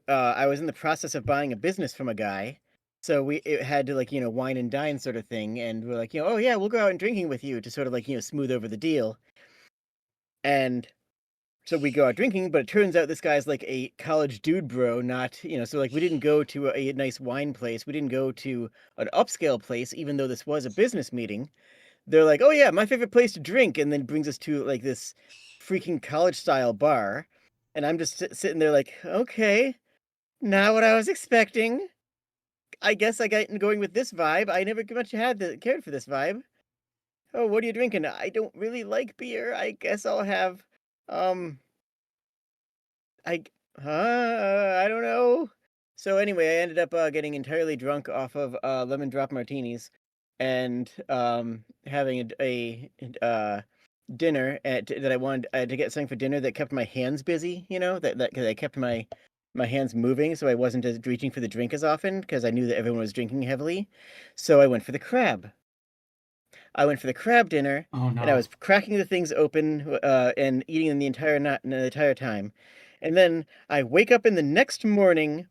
I was in the process of buying a business from a guy. So it had to wine and dine sort of thing. And we're like, oh yeah, we'll go out and drinking with you to sort of smooth over the deal. And so we go out drinking, but it turns out this guy's like a college dude bro, not, so we didn't go to a nice wine place. We didn't go to an upscale place, even though this was a business meeting. They're like, oh yeah, my favorite place to drink. And then brings us to like this freaking college style bar. And I'm just sitting there like, okay, not what I was expecting. I guess I got going with this vibe. I never much cared for this vibe. Oh, what are you drinking? I don't really like beer. I guess I'll have, I don't know. So anyway, I ended up getting entirely drunk off of lemon drop martinis, and having a dinner that I wanted to get something for dinner that kept my hands busy. That kept my hands moving, so I wasn't reaching for the drink as often because I knew that everyone was drinking heavily. So I went for the crab. I went for the crab dinner, Oh no. and I was cracking the things open and eating them the entire time. And then I wake up in the next morning,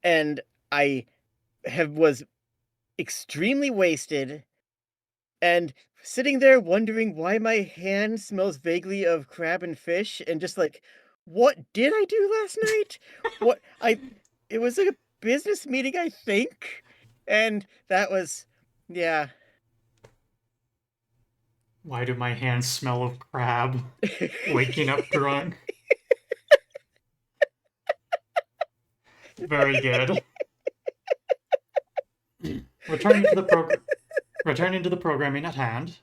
and I was extremely wasted, and sitting there wondering why my hand smells vaguely of crab and fish, and just like, what did I do last night? It was like a business meeting, I think, and that was, yeah. Why do my hands smell of crab? Waking up drunk. Very good. Returning to the programming at hand.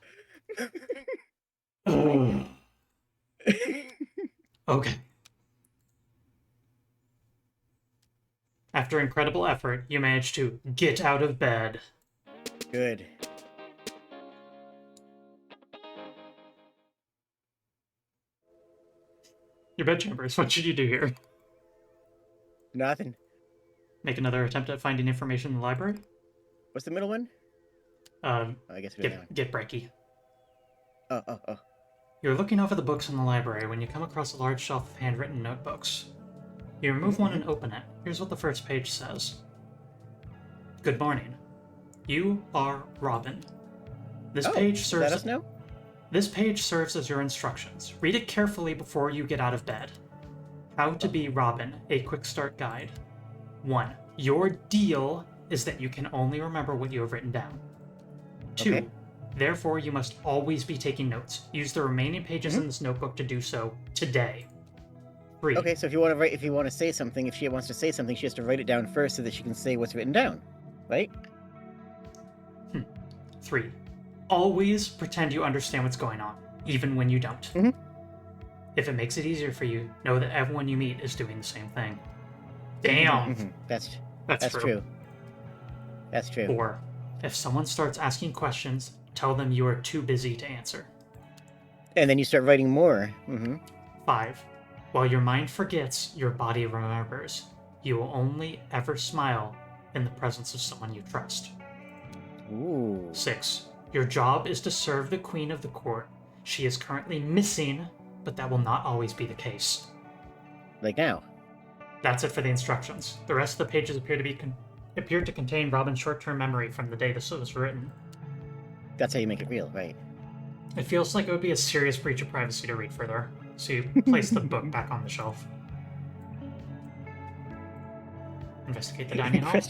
Okay. After incredible effort, you manage to get out of bed. Good. Your bedchambers, what should you do here? Nothing. Make another attempt at finding information in the library? What's the middle one? I guess we get breaky. Oh. You're looking over the books in the library when you come across a large shelf of handwritten notebooks. You remove one and open it. Here's what the first page says. Good morning. You are Robin. This page serves. Let us know. This page serves as your instructions. Read it carefully before you get out of bed. How to be Robin, a quick start guide. 1. Your deal is that you can only remember what you have written down. 2. Okay. Therefore, you must always be taking notes. Use the remaining pages in this notebook to do so today. 3. Okay, so if you want to say something, if she wants to say something, she has to write it down first so that she can say what's written down, right? 3. Always pretend you understand what's going on, even when you don't. If it makes it easier for you, know that everyone you meet is doing the same thing. Damn! That's That's true. That's true. 4. If someone starts asking questions, tell them you are too busy to answer. And then you start writing more. 5. While your mind forgets, your body remembers. You will only ever smile in the presence of someone you trust. Ooh. 6. Your job is to serve the queen of the court. She is currently missing, but that will not always be the case. Like now. That's it for the instructions. The rest of the pages appear to contain Robin's short-term memory from the day this was written. That's how you make it real, right? It feels like it would be a serious breach of privacy to read further, so you place the book back on the shelf. Investigate the dining hall.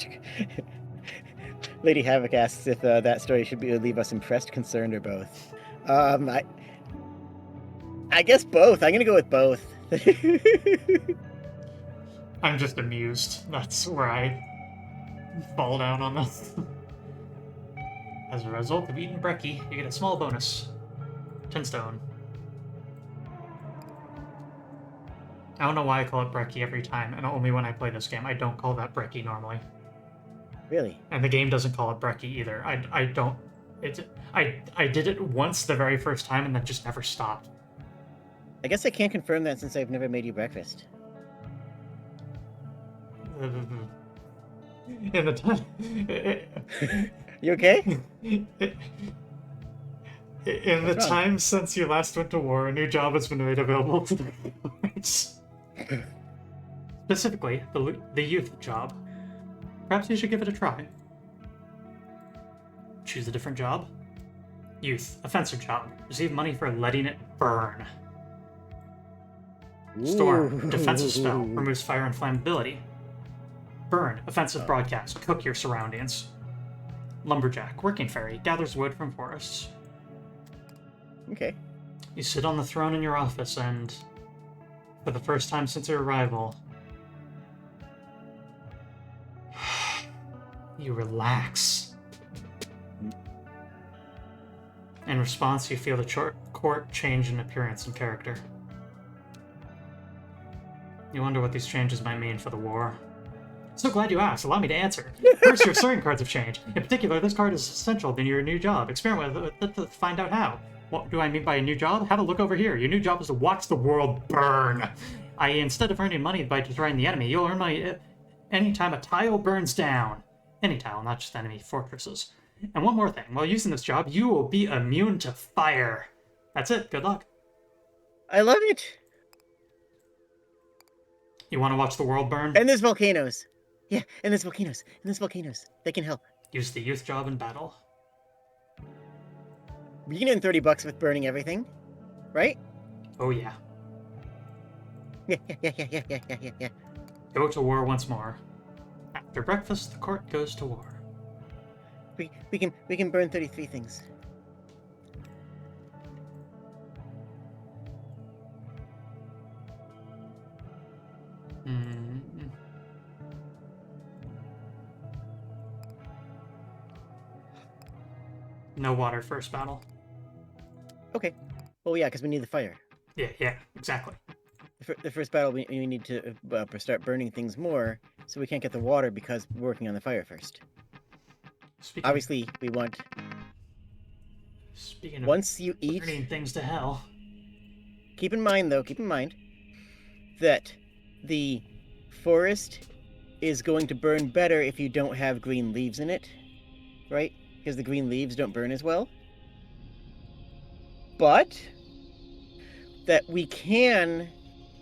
Lady Havoc asks if that story should leave us impressed, concerned, or both. I guess both. I'm gonna go with both. I'm just amused. That's where I fall down on this. As a result of eating brekkie, you get a small bonus. 10 stone. I don't know why I call it brekkie every time, and only when I play this game. I don't call that brekkie normally. Really? And the game doesn't call it brekkie either. I don't... I did it once the very first time, and then just never stopped. I guess I can't confirm that since I've never made you breakfast. In the time... You okay? In the time since you last went to war, a new job has been made available to the guards. Specifically, the youth job. Perhaps you should give it a try. Choose a different job. Youth, offensive job. Receive money for letting it burn. Storm, defensive spell. Removes fire and flammability. Burn, offensive broadcast. Cook your surroundings. Lumberjack, working fairy. Gathers wood from forests. Okay. You sit on the throne in your office and, for the first time since your arrival, you relax. In response, you feel the court change in appearance and character. You wonder what these changes might mean for the war. So glad you asked. Allow me to answer. First, your stirring cards have changed. In particular, this card is essential in your new job. Experiment with it to find out how. What do I mean by a new job? Have a look over here. Your new job is to watch the world burn. Instead of earning money by destroying the enemy, you'll earn money anytime a tile burns down. Any tile, not just enemy fortresses. And one more thing. While using this job, you will be immune to fire. That's it. Good luck. I love it. You want to watch the world burn? And there's volcanoes. Yeah, and there's volcanoes. And there's volcanoes. They can help. Use the youth job in battle. You can earn $30 with burning everything, right? Oh yeah. Yeah. Go to war once more. After breakfast, the court goes to war. We can burn 33 things. No water first battle. Okay. Well, yeah, because we need the fire. Yeah, exactly. The first battle, we need to start burning things more, so we can't get the water because we're working on the fire first. Obviously, we want... Speaking of once you eat... burning things to hell. Keep in mind, that the forest is going to burn better if you don't have green leaves in it, right? Because the green leaves don't burn as well. But that we can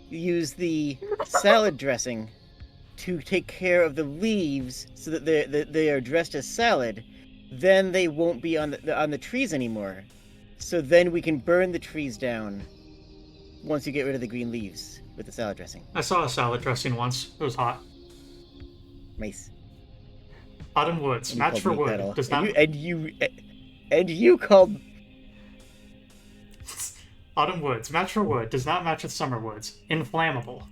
use the salad dressing to take care of the leaves so that they are dressed as salad. Then they won't be on the trees anymore. So then we can burn the trees down once you get rid of the green leaves with the salad dressing. I saw a salad dressing once. It was hot. Nice. Autumn woods. And you Match called for me wood. cattle. Does not. And you called. Autumn woods. Match for wood. Does not match with summer woods. Inflammable.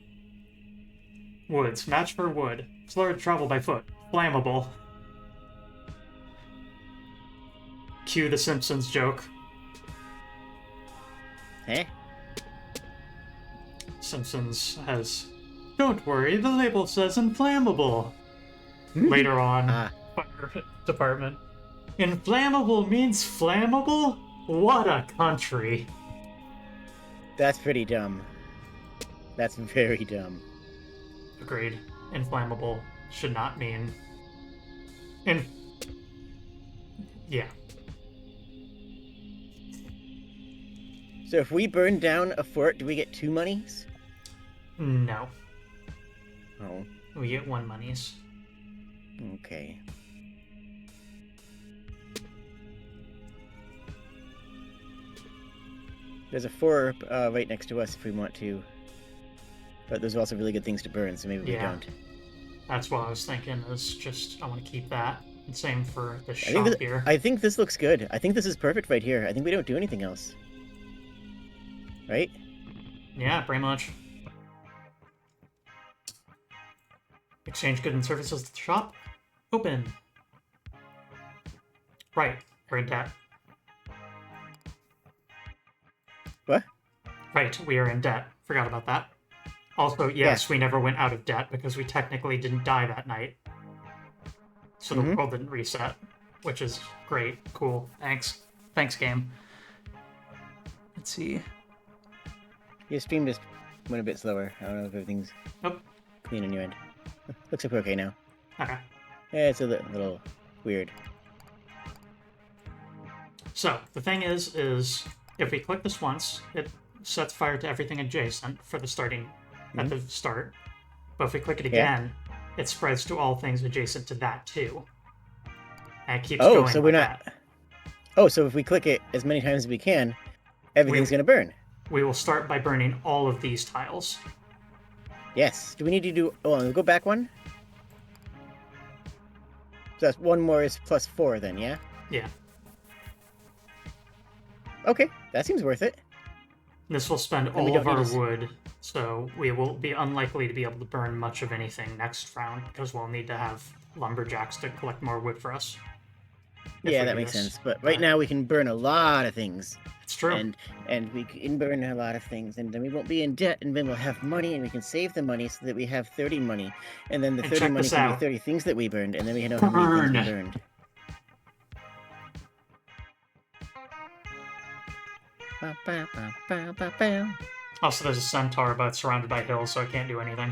Woods. Match for wood. Slower to travel by foot. Flammable. Cue the Simpsons joke. Eh? Simpsons has. Don't worry, the label says inflammable. Later on, Ah. fire department. Inflammable means flammable? What a country. That's pretty dumb. That's very dumb. Agreed. Inflammable should not mean. In. Yeah. So if we burn down a fort, do we get 2 monies? No. Oh, We get 1 monies. okay. There's a 4 right next to us if we want to. But those are also really good things to burn, so maybe we Yeah. don't. That's what I was thinking, is just, I want to keep that. And same for the I shop think, here. I think this looks good. I think this is perfect right here. I think we don't do anything else. Right? Yeah, pretty much. Exchange goods and services at the shop. Open. Right, we're in debt. What? Right, we are in debt. Forgot about that. Also, yes, we never went out of debt because we technically didn't die that night. So the world didn't reset, which is great. Cool. Thanks. Thanks, game. Let's see. Your stream just went a bit slower. I don't know if everything's clean on your end. Looks like we're okay now. Okay. Yeah, it's a little weird. So, the thing is if we click this once, it sets fire to everything adjacent for the starting at the start. But if we click it again, it spreads to all things adjacent to that too. And it keeps going so like we're not. that. Oh, so if we click it as many times as we can, everything's gonna burn. We will start by burning all of these tiles. Yes. Do we need to do? Oh, go back one. So that's 1 more is plus 4 then, yeah? Yeah. Okay, that seems worth it. This will spend we all of don't our need to wood, so we will be unlikely to be able to burn much of anything next round, because we'll need to have lumberjacks to collect more wood for us. Yeah, that makes sense. But right now we can burn a lot of things. It's true. And we can burn a lot of things, and then we won't be in debt, and then we'll have money, and we can save the money so that we have 30 money. And then the 30 check money this can be out. 30 things that we burned, and then we know how many things we burned. Ba, ba, ba, ba, ba, ba. Also, there's a centaur, but it's surrounded by hills, so it can't do anything.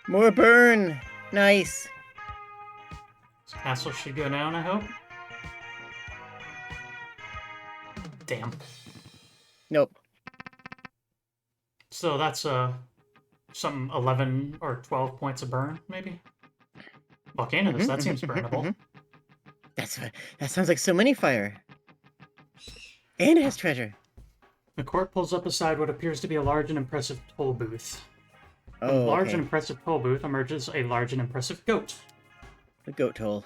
More burn! Nice! This castle should go down, I hope. Damn. Nope. So that's some 11 or 12 points of burn, maybe? Volcanoes, that seems burnable. That sounds like so many fire. And it has treasure. The court pulls up beside what appears to be a large and impressive toll booth. From Oh, the large okay. and impressive toll booth emerges a large and impressive goat. The goat toll.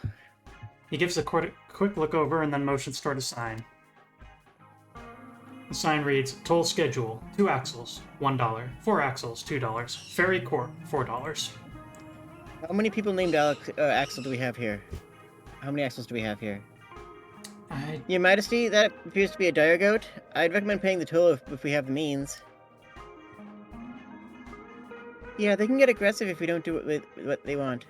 He gives the court a quick look over and then motions toward a sign. The sign reads, Toll schedule, 2 axles, $1. 4 axles, $2. Ferry court, $4. How many people named Axel do we have here? How many axles do we have here? Your Majesty, that appears to be a dire goat. I'd recommend paying the toll if we have the means. Yeah, they can get aggressive if we don't do it with what they want.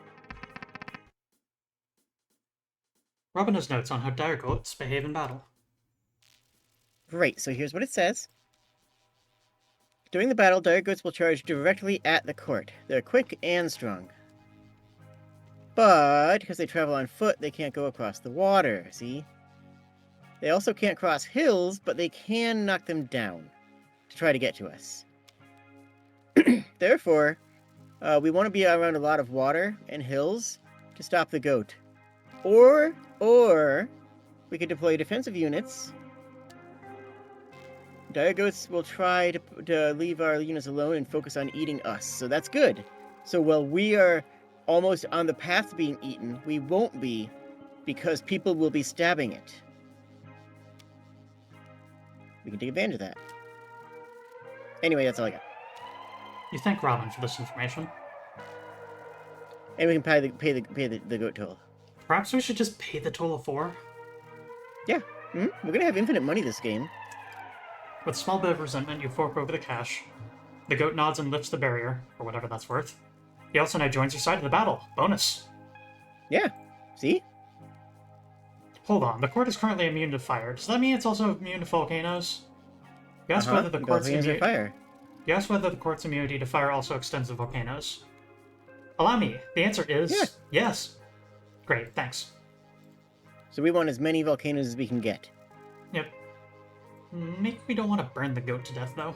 Robin has notes on how dire goats behave in battle. Right, so here's what it says. During the battle, dire goats will charge directly at the court. They're quick and strong. But, because they travel on foot, they can't go across the water, see? They also can't cross hills, but they can knock them down to try to get to us. Therefore, we want to be around a lot of water and hills to stop the goat. Or we could deploy defensive units dire goats will try to leave our units alone and focus on eating us, so that's good. So while we are almost on the path to being eaten, we won't be, because people will be stabbing it. We can take advantage of that. Anyway, that's all I got. You thank Robin for this information. And we can pay the goat toll. Perhaps we should just pay the toll of 4? Yeah, we're gonna have infinite money this game. With a small bit of resentment, you fork over the cash. The goat nods and lifts the barrier, or whatever that's worth. He also now joins your side in the battle. Bonus. Yeah, see? Hold on, the court is currently immune to fire. Does that mean it's also immune to volcanoes? You asked whether the court's fire. You asked whether the court's immunity to fire also extends to volcanoes. Allow me. The answer is yes. Great, thanks. So we want as many volcanoes as we can get. Yep. Maybe we don't want to burn the goat to death, though.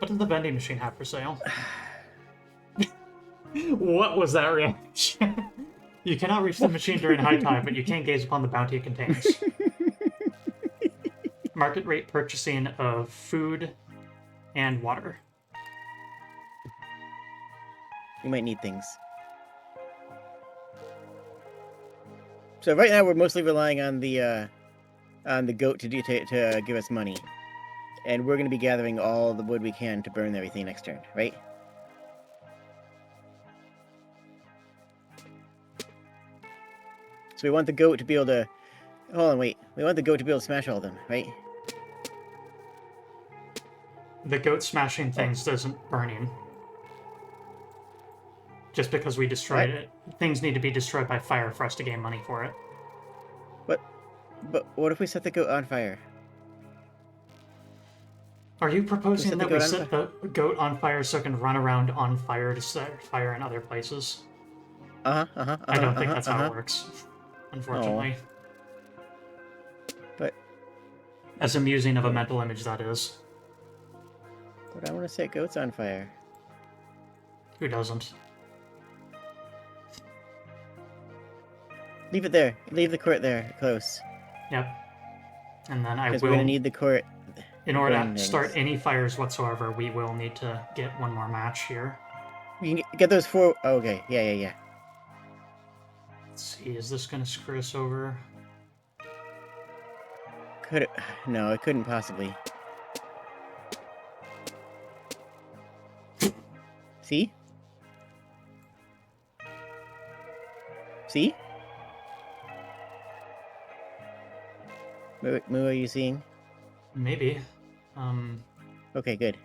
What does the vending machine have for sale? What was that reaction? You cannot reach the machine during high tide, but you can gaze upon the bounty it contains. Market rate purchasing of food and water. We might need things. So right now we're mostly relying on the goat to give us money, and we're going to be gathering all the wood we can to burn everything next turn, right? So we want the goat to be able to... Hold on, wait. We want the goat to be able to smash all of them, right? The goat smashing things isn't burning. Just because we destroyed it. Things need to be destroyed by fire for us to gain money for it. But what if we set the goat on fire? Are you proposing that we set the goat on fire so it can run around on fire to set fire in other places? I don't think that's how it works, unfortunately. Oh. But... As amusing of a mental image that is. But I want to set goats on fire. Who doesn't? Leave it there. Leave the court there, close. Yep. And then I will... Because we're going to need the court. In order to start any fires whatsoever, we will need to get one more match here. We can get those 4... Oh, okay. Yeah. Let's see, is this going to screw us over? Could it... No, it couldn't possibly. See? See? Moo, are you seeing? Maybe. Okay, good.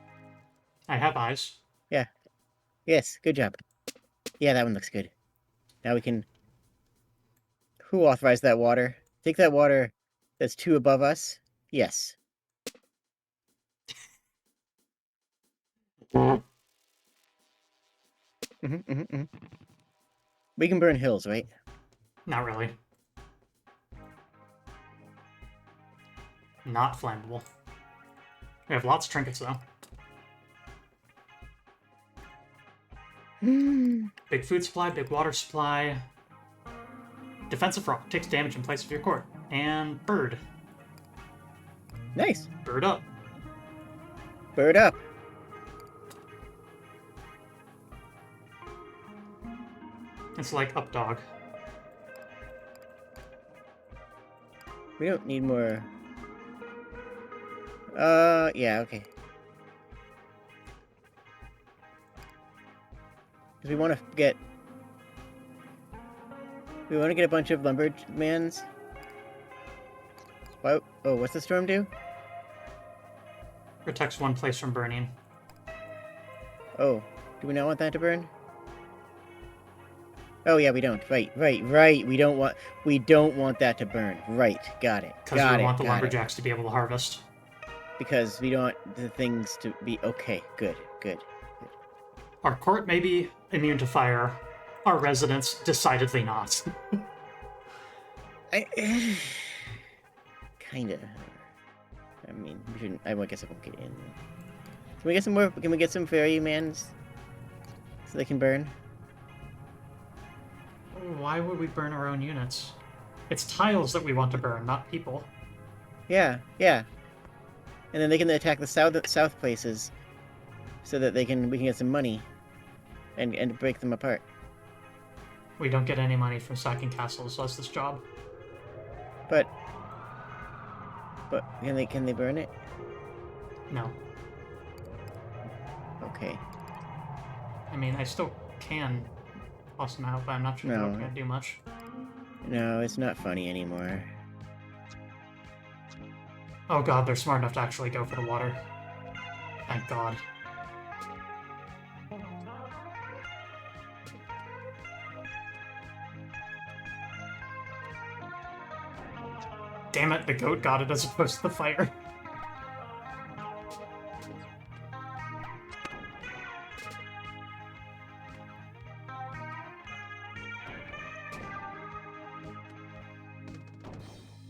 I have eyes. Yeah. Yes, good job. Yeah, that one looks good. Now we can... Who authorized that water? Take that water that's 2 above us? Yes. We can burn hills, right? Not really. Not flammable. We have lots of trinkets, though. Big food supply, big water supply. Defensive rock takes damage in place of your court. And bird. Nice. Bird up. Bird up. It's like up dog. We don't need more... yeah, okay. Because we want to get... We want to get a bunch of lumbermans. What? Oh, what's the storm do? Protects one place from burning. Oh, do we not want that to burn? Oh yeah, we don't. Right. We don't want that to burn. Right. Got it. Because we want the lumberjacks to be able to harvest. Because we don't want the things to be okay. Good. Our court may be immune to fire. Our residents decidedly not. Kinda. I mean, we shouldn't. I guess I won't get in. Can we get some more? Can we get some fairy mans so they can burn? Why would we burn our own units? It's tiles that we want to burn, not people. Yeah. and then they can attack the south places, so that we can get some money, and break them apart. We don't get any money from sacking castles, so that's this job. But can they burn it? No. Okay. I mean, I still can toss them out, but I'm not sure they're No. going to do much. No, it's not funny anymore. Oh god, they're smart enough to actually go for the water. Thank god. Damn it, the goat got it as opposed to the fire.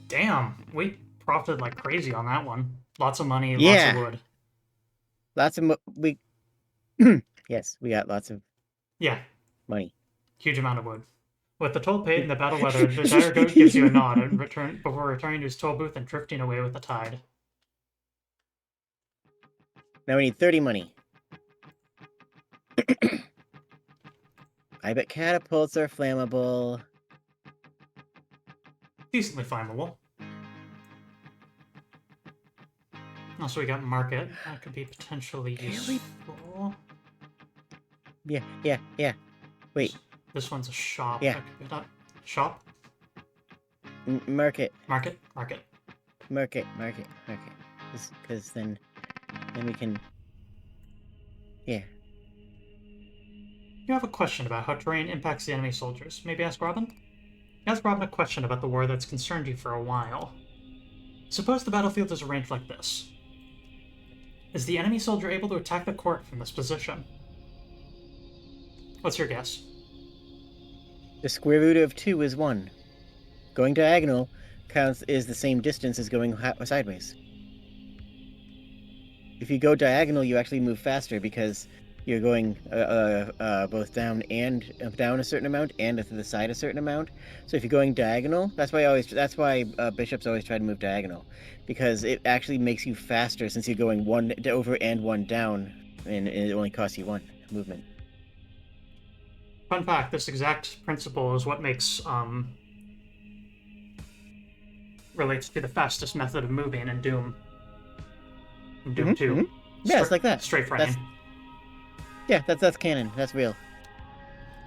Damn, we profited like crazy on that one. Lots of money, lots of wood. Lots of we. Yes, we got lots of Yeah, money. huge amount of wood. With the toll paid and the battle weathered, the dire goat gives you a nod and before returning to his toll booth and drifting away with the tide. Now we need 30 money. I bet catapults are flammable. Decently flammable. Also, we got market. That could be potentially useful. Yeah. Wait. This one's a shop. Yeah. That could be that. Shop? Market. Market? Because then we can. Yeah. You have a question about how terrain impacts the enemy soldiers. Maybe ask Robin? Ask Robin a question about the war that's concerned you for a while. Suppose the battlefield is arranged like this. Is the enemy soldier able to attack the court from this position? What's your guess? The square root of 2 is 1. Going diagonal is the same distance as going sideways. If you go diagonal, you actually move faster because you're going both down a certain amount and to the side a certain amount. So if you're going diagonal, that's why bishops always try to move diagonal, because it actually makes you faster since you're going 1 over and 1 down, and it only costs you 1 movement. Fun fact, this exact principle is what makes, relates to the fastest method of moving in Doom. In Doom 2. Mm-hmm. Yeah, it's like that. Straight framing. That's canon. That's real.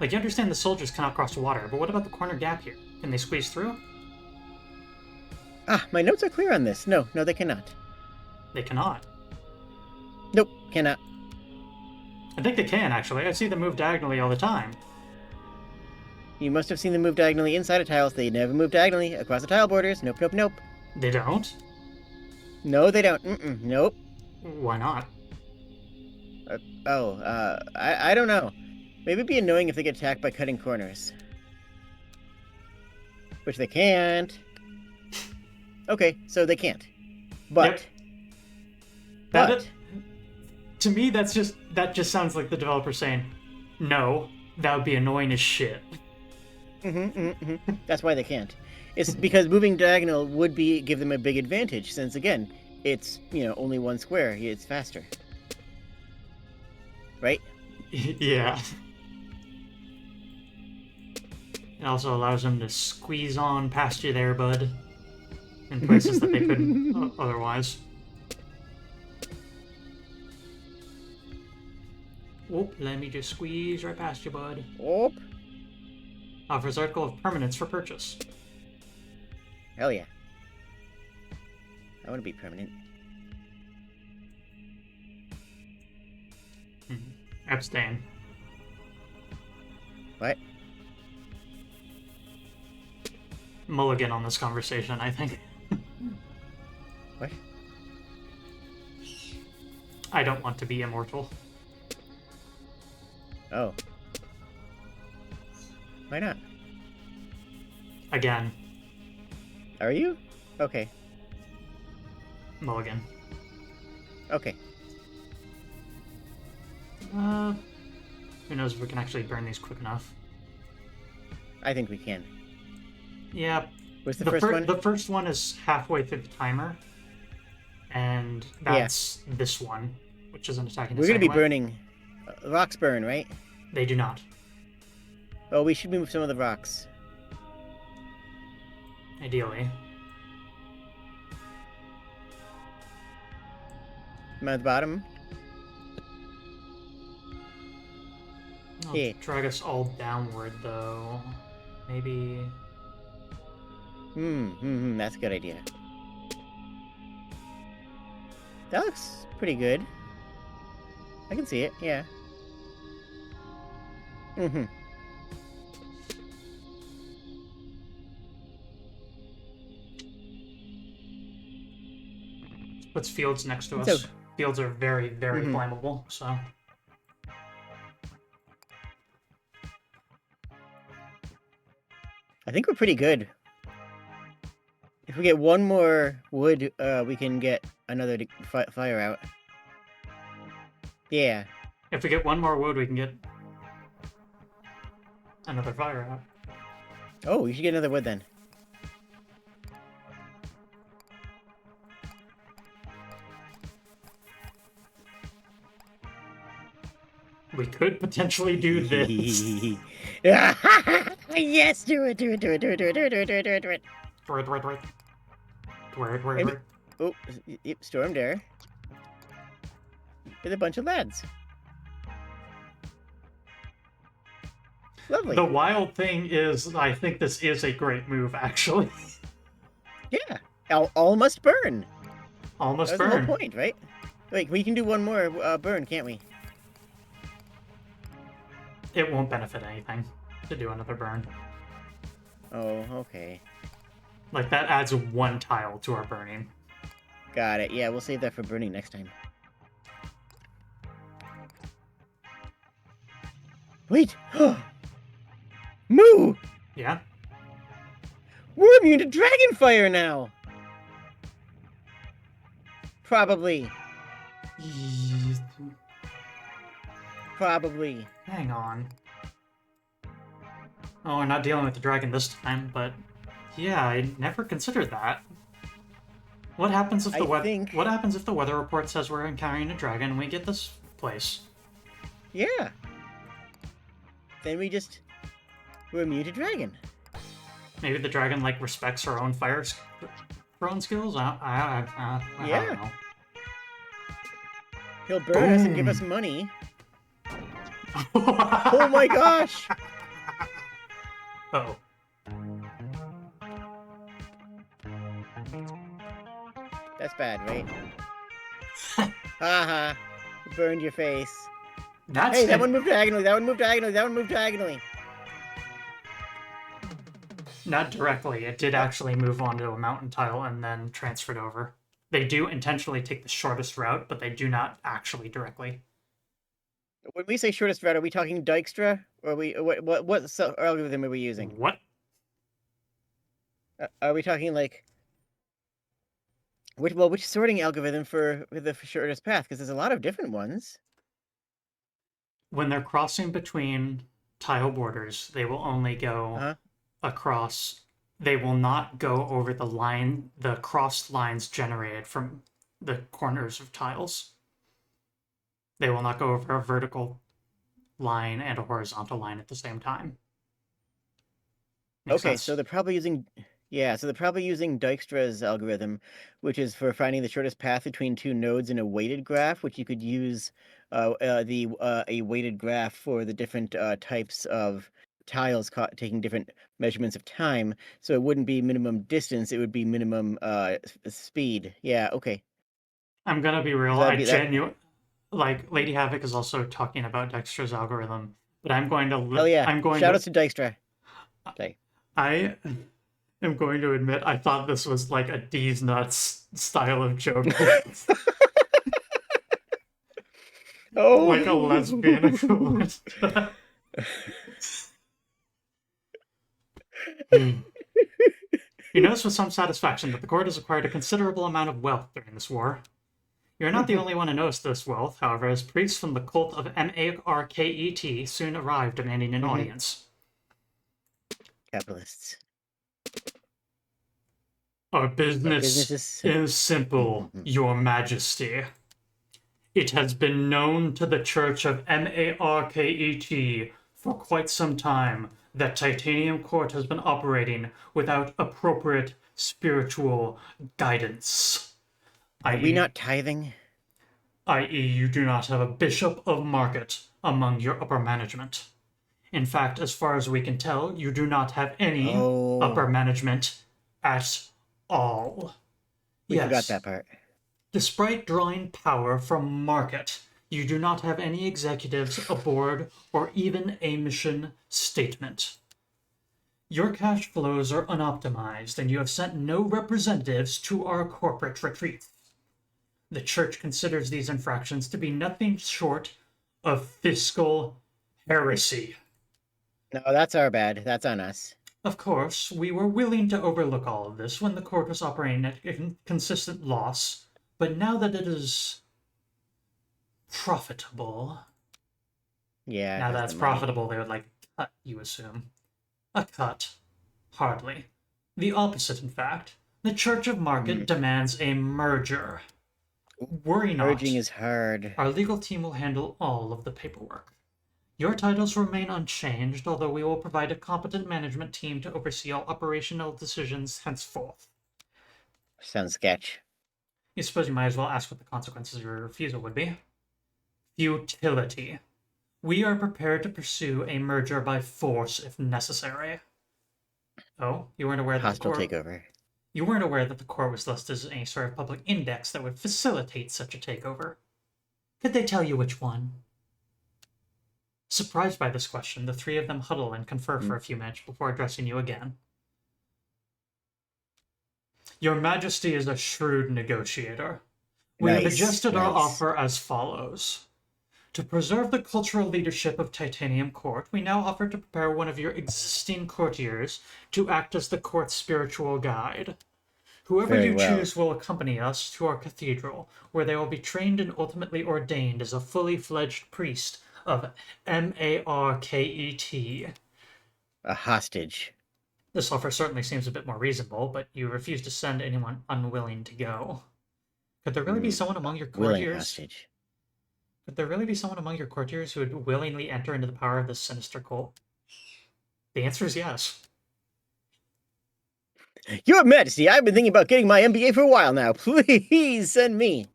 Like, you understand the soldiers cannot cross the water, but what about the corner gap here? Can they squeeze through? My notes are clear on this. No, they cannot. They cannot. Nope, cannot. I think they can, actually. I see them move diagonally all the time. You must have seen them move diagonally inside of tiles. They never move diagonally across the tile borders. Nope. They don't? No, they don't. Nope. Why not? I don't know. Maybe it'd be annoying if they get attacked by cutting corners. Which they can't. Okay, so they can't. But... Yep. To me, that just sounds like the developer saying, no, that would be annoying as shit. That's why they can't. It's because moving diagonal would give them a big advantage, since again, it's, only 1 square. It's faster. Right? Yeah. It also allows them to squeeze on past you there, bud. In places that they couldn't otherwise. Oop, let me just squeeze right past you, bud. Oop. Offers article of permanence for purchase. Hell yeah. I want to be permanent. Abstain. What? Mulligan on this conversation, I think. What? I don't want to be immortal. Oh. Why not? Again. Are you? Okay. Mulligan. Okay. Who knows if we can actually burn these quick enough. I think we can. Yeah. What's the first one? The first one is halfway through the timer. and Yeah. that's this one, which isn't attacking We're us gonna be anyway. burning. Rocks burn, right? They do not. Oh, we should move some of the rocks. Ideally. Am I at the bottom? I'll Yeah. drag us all downward, though. Maybe... That's a good idea. That looks pretty good. I can see it, yeah. Mm-hmm. Puts fields next to So, us. Fields are very, very flammable, so... I think we're pretty good. If we get one more wood, we can get another fire out. Yeah. If we get one more wood, we can get another fire out. Oh, we should get another wood then. We could potentially do this. Yes, do it, do it, do it, do it, do it, do it, do it, do it, do it, do it. Oh, yep, stormed air. With a bunch of lads. Lovely. The wild thing is, I think this is a great move, actually. Yeah, all must burn. All must That was the burn. whole point, right? Wait, we can do one more burn, can't we? It won't benefit anything to do another burn. Oh, okay. Like, that adds one tile to our burning. Got it. Yeah, we'll save that for burning next time. Wait! Moo! Yeah? We're immune to dragon fire now! Probably. Probably. Hang on. Oh, we're not dealing with the dragon this time, but... Yeah, I never considered that. What happens if the What happens if the weather report says we're encountering a dragon and we get this place? Yeah. Then we're immune to dragon. Maybe the dragon, like, respects her own thrown skills? I don't know. He'll burn us and give us money. Oh my gosh! Uh-oh. That's bad, right? Haha. Burned your face. That's Hey, that one moved diagonally, that one moved diagonally, that one moved diagonally. Not directly. It did actually move onto a mountain tile and then transferred over. They do intentionally take the shortest route, but they do not actually directly. When we say shortest route, are we talking Dijkstra? Or what algorithm are we using? What? Are we talking like which sorting algorithm for the shortest path? Because there's a lot of different ones. When they're crossing between tile borders, they will only go across. They will not go over the crossed lines generated from the corners of tiles. They will not go over a vertical line and a horizontal line at the same time. Makes sense? So they're probably using Dijkstra's algorithm, which is for finding the shortest path between two nodes in a weighted graph, which you could use a weighted graph for the different types of tiles taking different measurements of time. So it wouldn't be minimum distance; it would be minimum speed. Yeah. Okay. I'm gonna be real. Like, Lady Havoc is also talking about Dijkstra's algorithm, but I'm going to. Oh yeah! Shout out to Dijkstra. Okay. I am going to admit I thought this was like a D's nuts style of joke. Oh, like a lesbian equivalent. You notice with some satisfaction that the court has acquired a considerable amount of wealth during this war. You're not the only one to notice this wealth, however, as priests from the cult of Market soon arrived demanding an audience. Capitalists. Our Business business is is simple, Your Majesty. It has been known to the Church of Market for quite some time that Titanium Court has been operating without appropriate spiritual guidance, Are we i.e., not tithing? i.e., you do not have a bishop of market among your upper management. In fact, as far as we can tell, you do not have any upper Oh, management at all. we forgot Yes, that part. despite drawing power from market, you do not have any executives, a board, or even a mission statement. Your cash flows are unoptimized, and you have sent no representatives to our corporate retreat. The church considers these infractions to be nothing short of fiscal heresy. No, that's our bad. That's on us. Of course, we were willing to overlook all of this when the court was operating at consistent loss, but now that it is profitable, Yeah, now because that the it's money. profitable, they would like cut, you assume. A cut? Hardly. The opposite, in fact. The Church of Market Mm. demands a merger. Worry Merging not. is hard. Our legal team will handle all of the paperwork. Your titles remain unchanged, although we will provide a competent management team to oversee all operational decisions henceforth. Sounds sketch. I suppose you might as well ask what the consequences of your refusal would be. Futility. We are prepared to pursue a merger by force if necessary. Oh, you weren't aware that the Hostile court takeover. you weren't aware that the court was listed as any sort of public index that would facilitate such a takeover. Could they tell you which one? Surprised by this question, the three of them huddle and confer for a few minutes before addressing you again. Your Majesty is a shrewd negotiator. We have Nice, adjusted our nice. offer as follows. To preserve the cultural leadership of Titanium Court, we now offer to prepare one of your existing courtiers to act as the court's spiritual guide. Whoever Very you well. choose will accompany us to our cathedral, where they will be trained and ultimately ordained as a fully fledged priest of Market. A hostage. This offer certainly seems a bit more reasonable, but you refuse to send anyone unwilling to go. Could there really be someone among your Willing courtiers? hostage. Could there really be someone among your courtiers who would willingly enter into the power of this sinister cult? The answer is yes. Your Majesty, I've been thinking about getting my MBA for a while now. Please send me.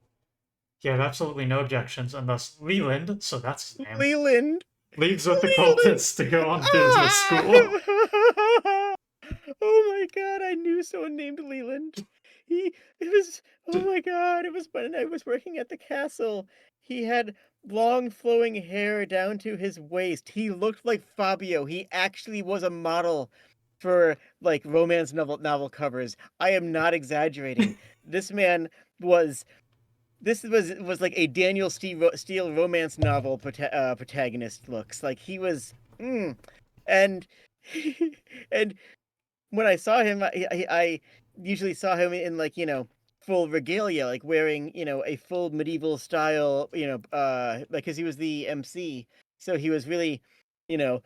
You have absolutely no objections, and thus Leland, so that's his name, Leland. leaves with the Leland. cultists to go on business school. Ah! Oh my god, I knew someone named Leland. Oh my god, it was when I was working at the castle. He had long flowing hair down to his waist. He looked like Fabio. He actually was a model for like romance novel covers. I am not exaggerating. This man was this was like a Daniel Steele romance novel protagonist looks. Like he was and and when I saw him, I usually saw him in like full regalia, like wearing a full medieval style, like because he was the MC, so he was really, you know,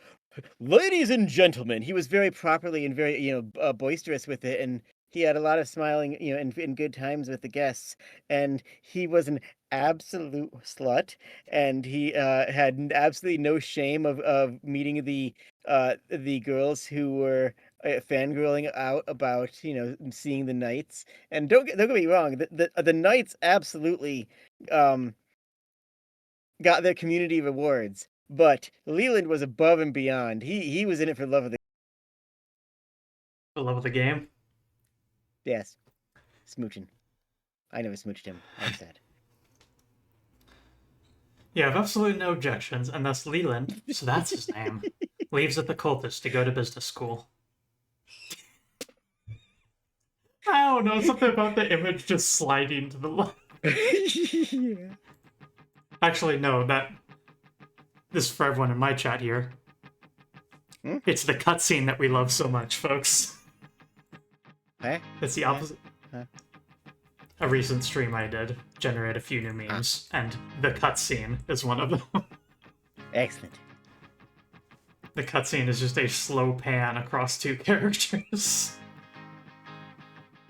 ladies and gentlemen. He was very properly and very boisterous with it, and he had a lot of smiling, in good times with the guests, and he was an absolute slut, and he had absolutely no shame of meeting the girls who were fangirling out about seeing the knights. And don't get me wrong, the knights absolutely um got their community rewards, but Leland was above and beyond. He was in it for love of the The love of the game. yes, smooching. I never smooched him. I'm sad. You have absolutely no objections, and thus Leland, so that's his name, leaves with the cultists to go to business school. I don't know, something about the image just sliding to the left. Yeah. Actually, no, this is for everyone in my chat here. Hmm? It's the cutscene that we love so much, folks. Huh? It's the opposite. Huh? A recent stream I did generated a few new memes, and the cutscene is one of them. Excellent. The cutscene is just a slow pan across two characters.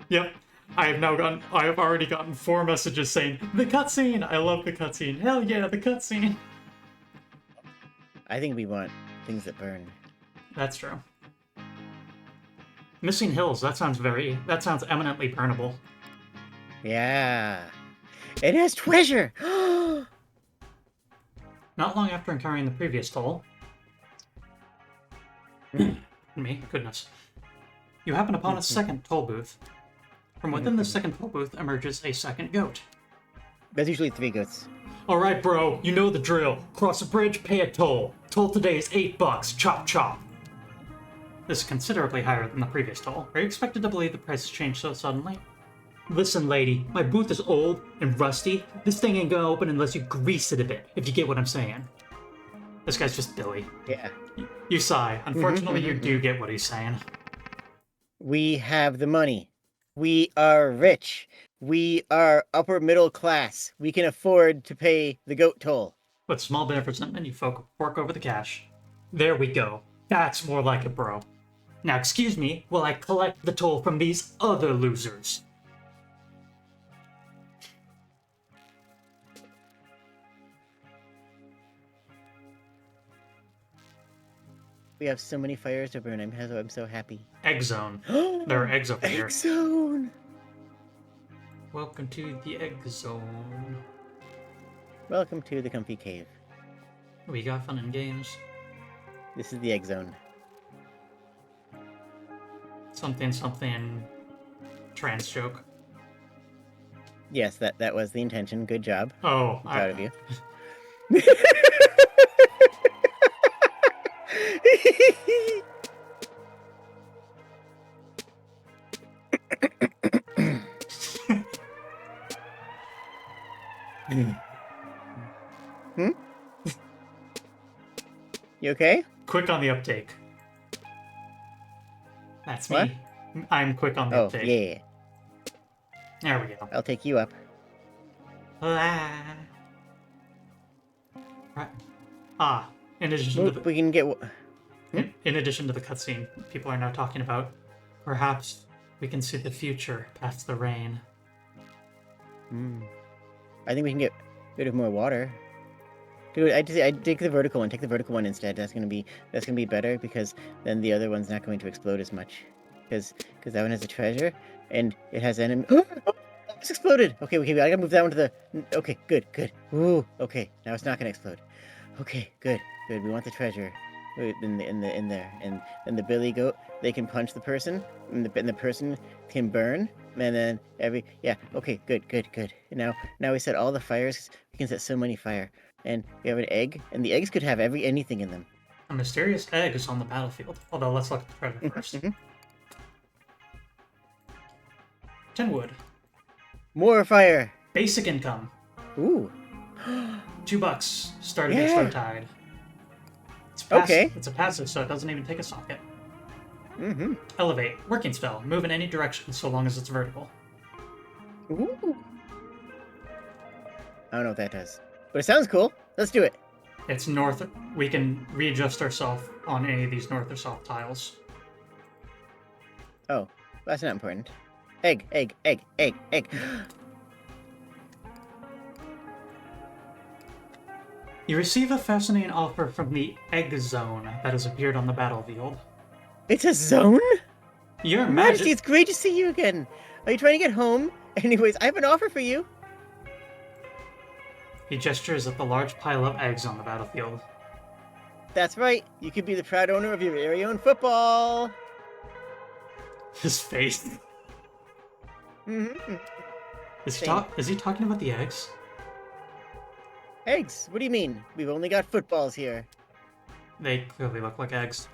Yep. I have already gotten 4 messages saying, the cutscene! I love the cutscene. Hell yeah, the cutscene! I think we want things that burn. That's true. Missing Hills, that sounds eminently burnable. Yeah. It has treasure! Not long after encountering the previous toll, me, goodness, you happen upon a second toll booth. From within the second toll booth emerges a second goat. There's usually 3 goats. Alright, bro, you know the drill. Cross a bridge, pay a toll. Toll today is $8. Chop chop. This is considerably higher than the previous toll. Are you expected to believe the price has changed so suddenly? Listen, lady, my booth is old and rusty. This thing ain't gonna open unless you grease it a bit, if you get what I'm saying. This guy's just Billy. Yeah. You sigh. Unfortunately, you do get what he's saying. We have the money. We are rich. We are upper middle class. We can afford to pay the goat toll. With small bit of resentment, you fork over the cash. There we go. That's more like it, bro. Now, excuse me while I collect the toll from these other losers. We have so many fires to burn. I'm so happy. Egg zone. There are eggs over here. Egg zone! Welcome to the egg zone. Welcome to the comfy cave. We got fun and games. This is the egg zone. Something, something. Trans joke. Yes, that was the intention. Good job. Oh, Proud of you. Hmm? You okay? Quick on the uptake. That's What? me. I'm quick on the Oh, uptake. yeah. There we go. I'll take you up. Ah. Right. Ah. In addition to the We can get... in addition to the cutscene, people are now talking about perhaps we can see the future past the rain. I think we can get rid of more water. Dude, I'd take the vertical one. Take the vertical one instead. That's gonna be better because then the other one's not going to explode as much. Because that one has a treasure and it has enemy. It's exploded. Okay, I gotta move that one to the. Okay, good. Ooh, okay. Now it's not gonna explode. Okay, good. We want the treasure in there, and then the billy goat. They can punch the person, and the person can burn, and then Okay, good. And now we set all the fires. We can set so many fire, and we have an egg, and the eggs could have anything in them. A mysterious egg is on the battlefield. Although let's look at the treasure first. 10 wood. More fire. Basic income. Ooh. $2. Start Yeah. against low tide. Okay. It's a passive, so it doesn't even take a socket. Mm-hmm. Elevate. Working spell. Move in any direction so long as it's vertical. Ooh. I don't know what that does, but it sounds cool. Let's do it. It's north. We can readjust ourselves on any of these north or south tiles. Oh, that's not important. Egg. You receive a fascinating offer from the Egg Zone that has appeared on the battlefield. It's a zone? Your Majesty, it's great to see you again. Are you trying to get home? Anyways, I have an offer for you. He gestures at the large pile of eggs on the battlefield. That's right. You could be the proud owner of your very own football. His face. Mm-hmm. Is he talking about the eggs? Eggs? What do you mean? We've only got footballs here. They clearly look like eggs.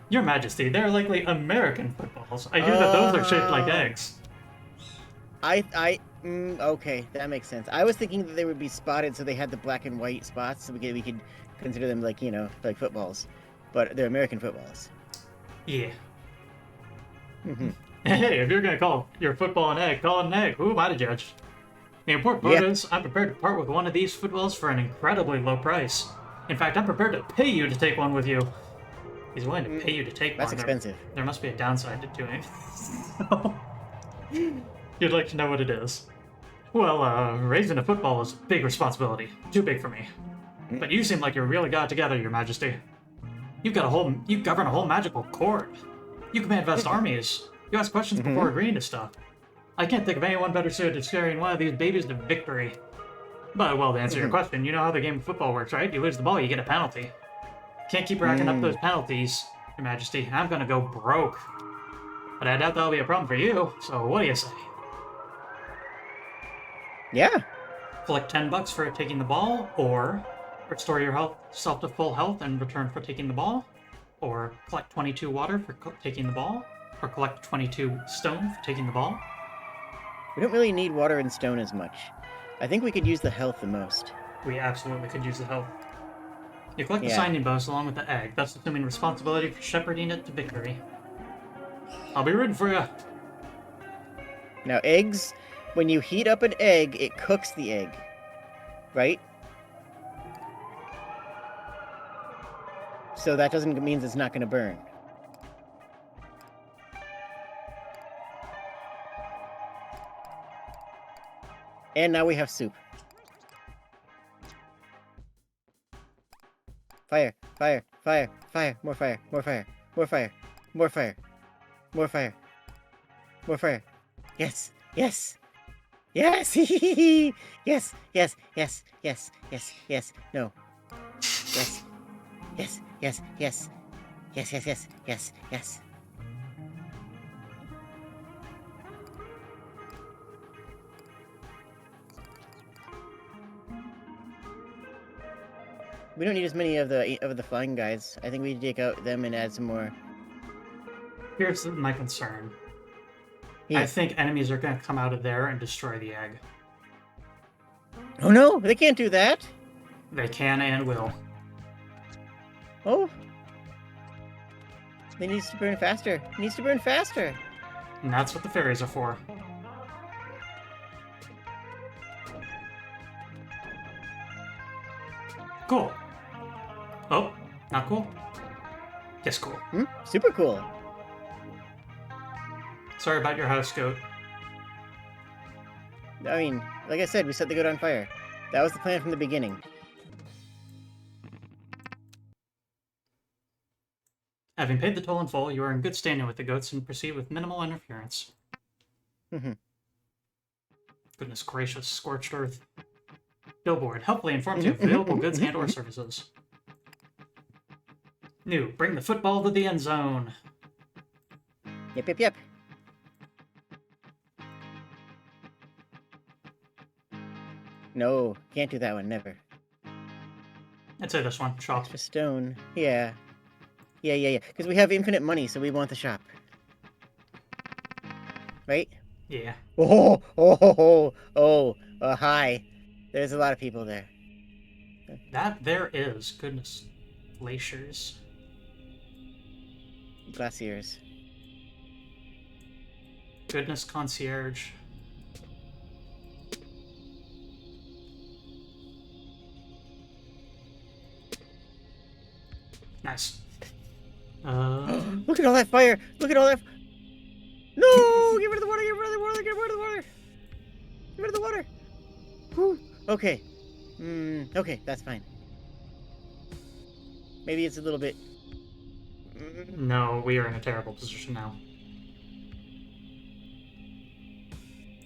Your Majesty, they're likely American footballs. I hear that those are shaped like eggs. Okay, that makes sense. I was thinking that they would be spotted so they had the black and white spots so we could consider them like, like footballs. But they're American footballs. Yeah. Mm-hmm. Hey, if you're gonna call your football an egg, call it an egg. Who am I to judge? The important part is, I'm prepared to part with one of these footballs for an incredibly low price. In fact, I'm prepared to pay you to take one with you. He's willing to pay you to take That's one. expensive. There must be a downside to doing it. You'd like to know what it is? Well, raising a football is a big responsibility. Too big for me. But you seem like you really got it together, Your Majesty. You govern a whole magical court. You command vast armies. You ask questions before agreeing to stuff. I can't think of anyone better suited to steering one of these babies to victory. But, well, to answer your question, you know how the game of football works, right? You lose the ball, you get a penalty. Can't keep racking up those penalties, Your Majesty. I'm gonna go broke. But I doubt that'll be a problem for you, so what do you say? Yeah. Collect $10 for taking the ball, or restore yourself to full health in return for taking the ball, or collect 22 water for taking the ball, or collect 22 stone for taking the ball. We don't really need water and stone as much. I think we could use the health the most. We absolutely could use the help. You collect the Yeah. signing bonus along with the egg, thus assuming responsibility for shepherding it to victory. I'll be rooting for you. Now, eggs, when you heat up an egg, it cooks the egg. Right? So that doesn't mean it's not going to burn. And now we have soup. Fire, fire, fire, fire, more fire, more fire, more fire, more fire, more fire, more fire. Yes, yes, yes, yes, yes, yes, yes, yes, yes, no. Yes, yes, yes, yes, yes, yes, yes, yes, yes. We don't need as many of the flying guys. I think we need to take out them and add some more. Here's my concern. Yeah. I think enemies are going to come out of there and destroy the egg. Oh no, they can't do that. They can and will. Oh. It needs to burn faster. It needs to burn faster. And that's what the fairies are for. Cool. Oh, not cool? Yes, cool. Super cool. Sorry about your house, goat. I mean, like I said, we set the goat on fire. That was the plan from the beginning. Having paid the toll in full, you are in good standing with the goats and proceed with minimal interference. Goodness gracious, scorched earth. Billboard helpfully informs you of available goods and or services. New, bring the football to the end zone. Yep, yep, yep. No, can't do that one, never. I'd say this one, shop. Extra stone. Yeah. Yeah. Because we have infinite money, so we want the shop. Right? Yeah. Hi. There's a lot of people there. That there is. Goodness. Glaciers. Glaciers. Goodness concierge. Nice. Look at all that fire! Look at all that... No! Get rid of the water! Get rid of the water! Get rid of the water! Get rid of the water! Whew. Okay. Okay, that's fine. Maybe it's a little bit... No, we are in a terrible position now.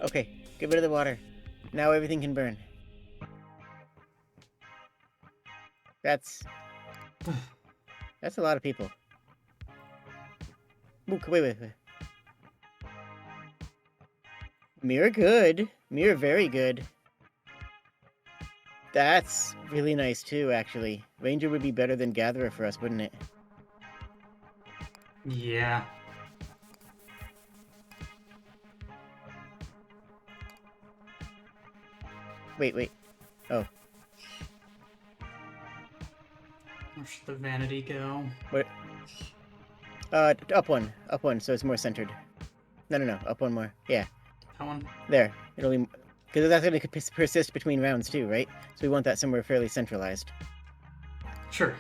Okay, get rid of the water. Now everything can burn. That's a lot of people. Ooh, wait. Mirror good. Mirror very good. That's really nice too, actually. Ranger would be better than Gatherer for us, wouldn't it? Yeah. Wait. Oh. Where should the vanity go? Where? Up one, so it's more centered. No, up one more. Yeah, That one? there. It'll be... Because that's going to persist between rounds too, right? So we want that somewhere fairly centralized. Sure.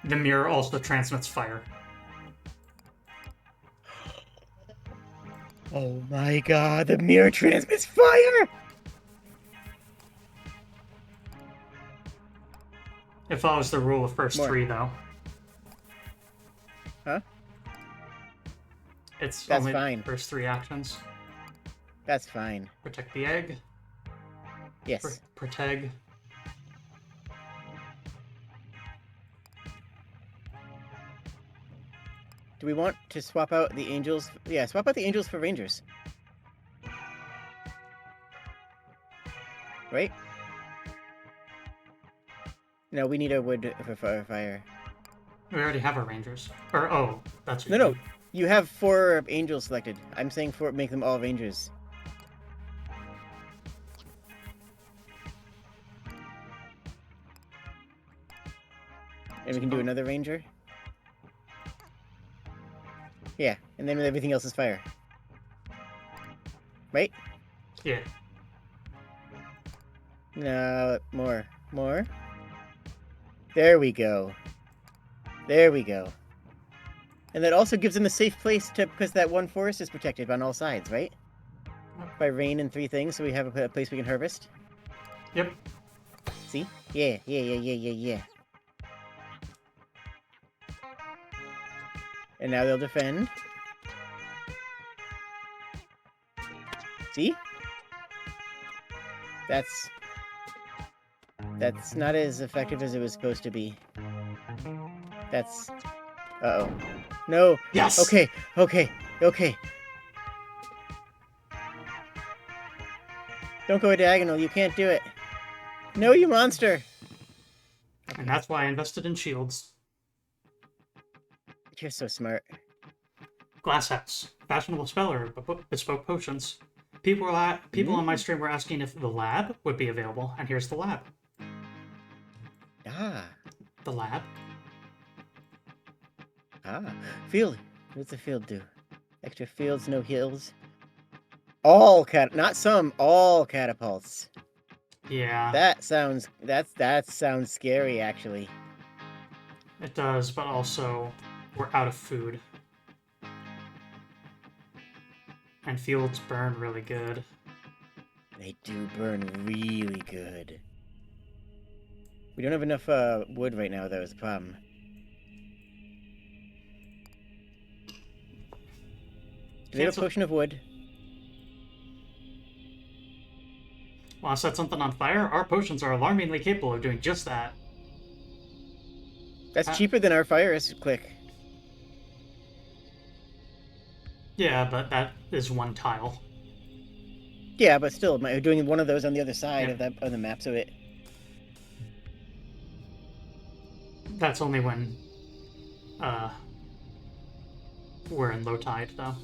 The mirror also transmits fire. Oh my god, the mirror transmits fire! It follows the rule of first More. 3, though. Huh? It's That's only fine. the first 3 actions. That's fine. Protect the egg. Yes. Proteg. Do we want to swap out the angels? Yeah, swap out the angels for rangers. Right? No, we need a wood for fire. We already have our rangers. Or, oh, that's what No, you no. mean. You have 4 angels selected. I'm saying make them all rangers. And we can do another ranger. Yeah, and then everything else is fire. Right? Yeah. No, more. More. There we go. There we go. And that also gives them a safe place to, because that one forest is protected on all sides, right? By rain and 3 things, so we have a place we can harvest. Yep. See? Yeah, yeah, yeah, yeah, yeah, yeah. And now they'll defend. See? That's not as effective as it was supposed to be. That's... Uh-oh. No! Yes! Okay, okay, okay. Don't go diagonal, you can't do it. No, you monster! And that's why I invested in shields. You're so smart. Glass hats. Fashionable speller, bespoke potions. People on my stream were asking if the lab would be available, and here's the lab. Ah. The lab. Ah. Field. What's the field do? Extra fields, no hills. All not some, all catapults. Yeah. That sounds scary actually. It does, but also we're out of food. And fields burn really good. They do burn really good. We don't have enough wood right now, though, is the problem. Do they have a potion of wood? Want to set something on fire? Our potions are alarmingly capable of doing just that. That's cheaper than our fires. Click. Yeah, but that is 1 tile. Yeah, but still, doing one of those on the other side of the map, so it... That's only when we're in low tide, though.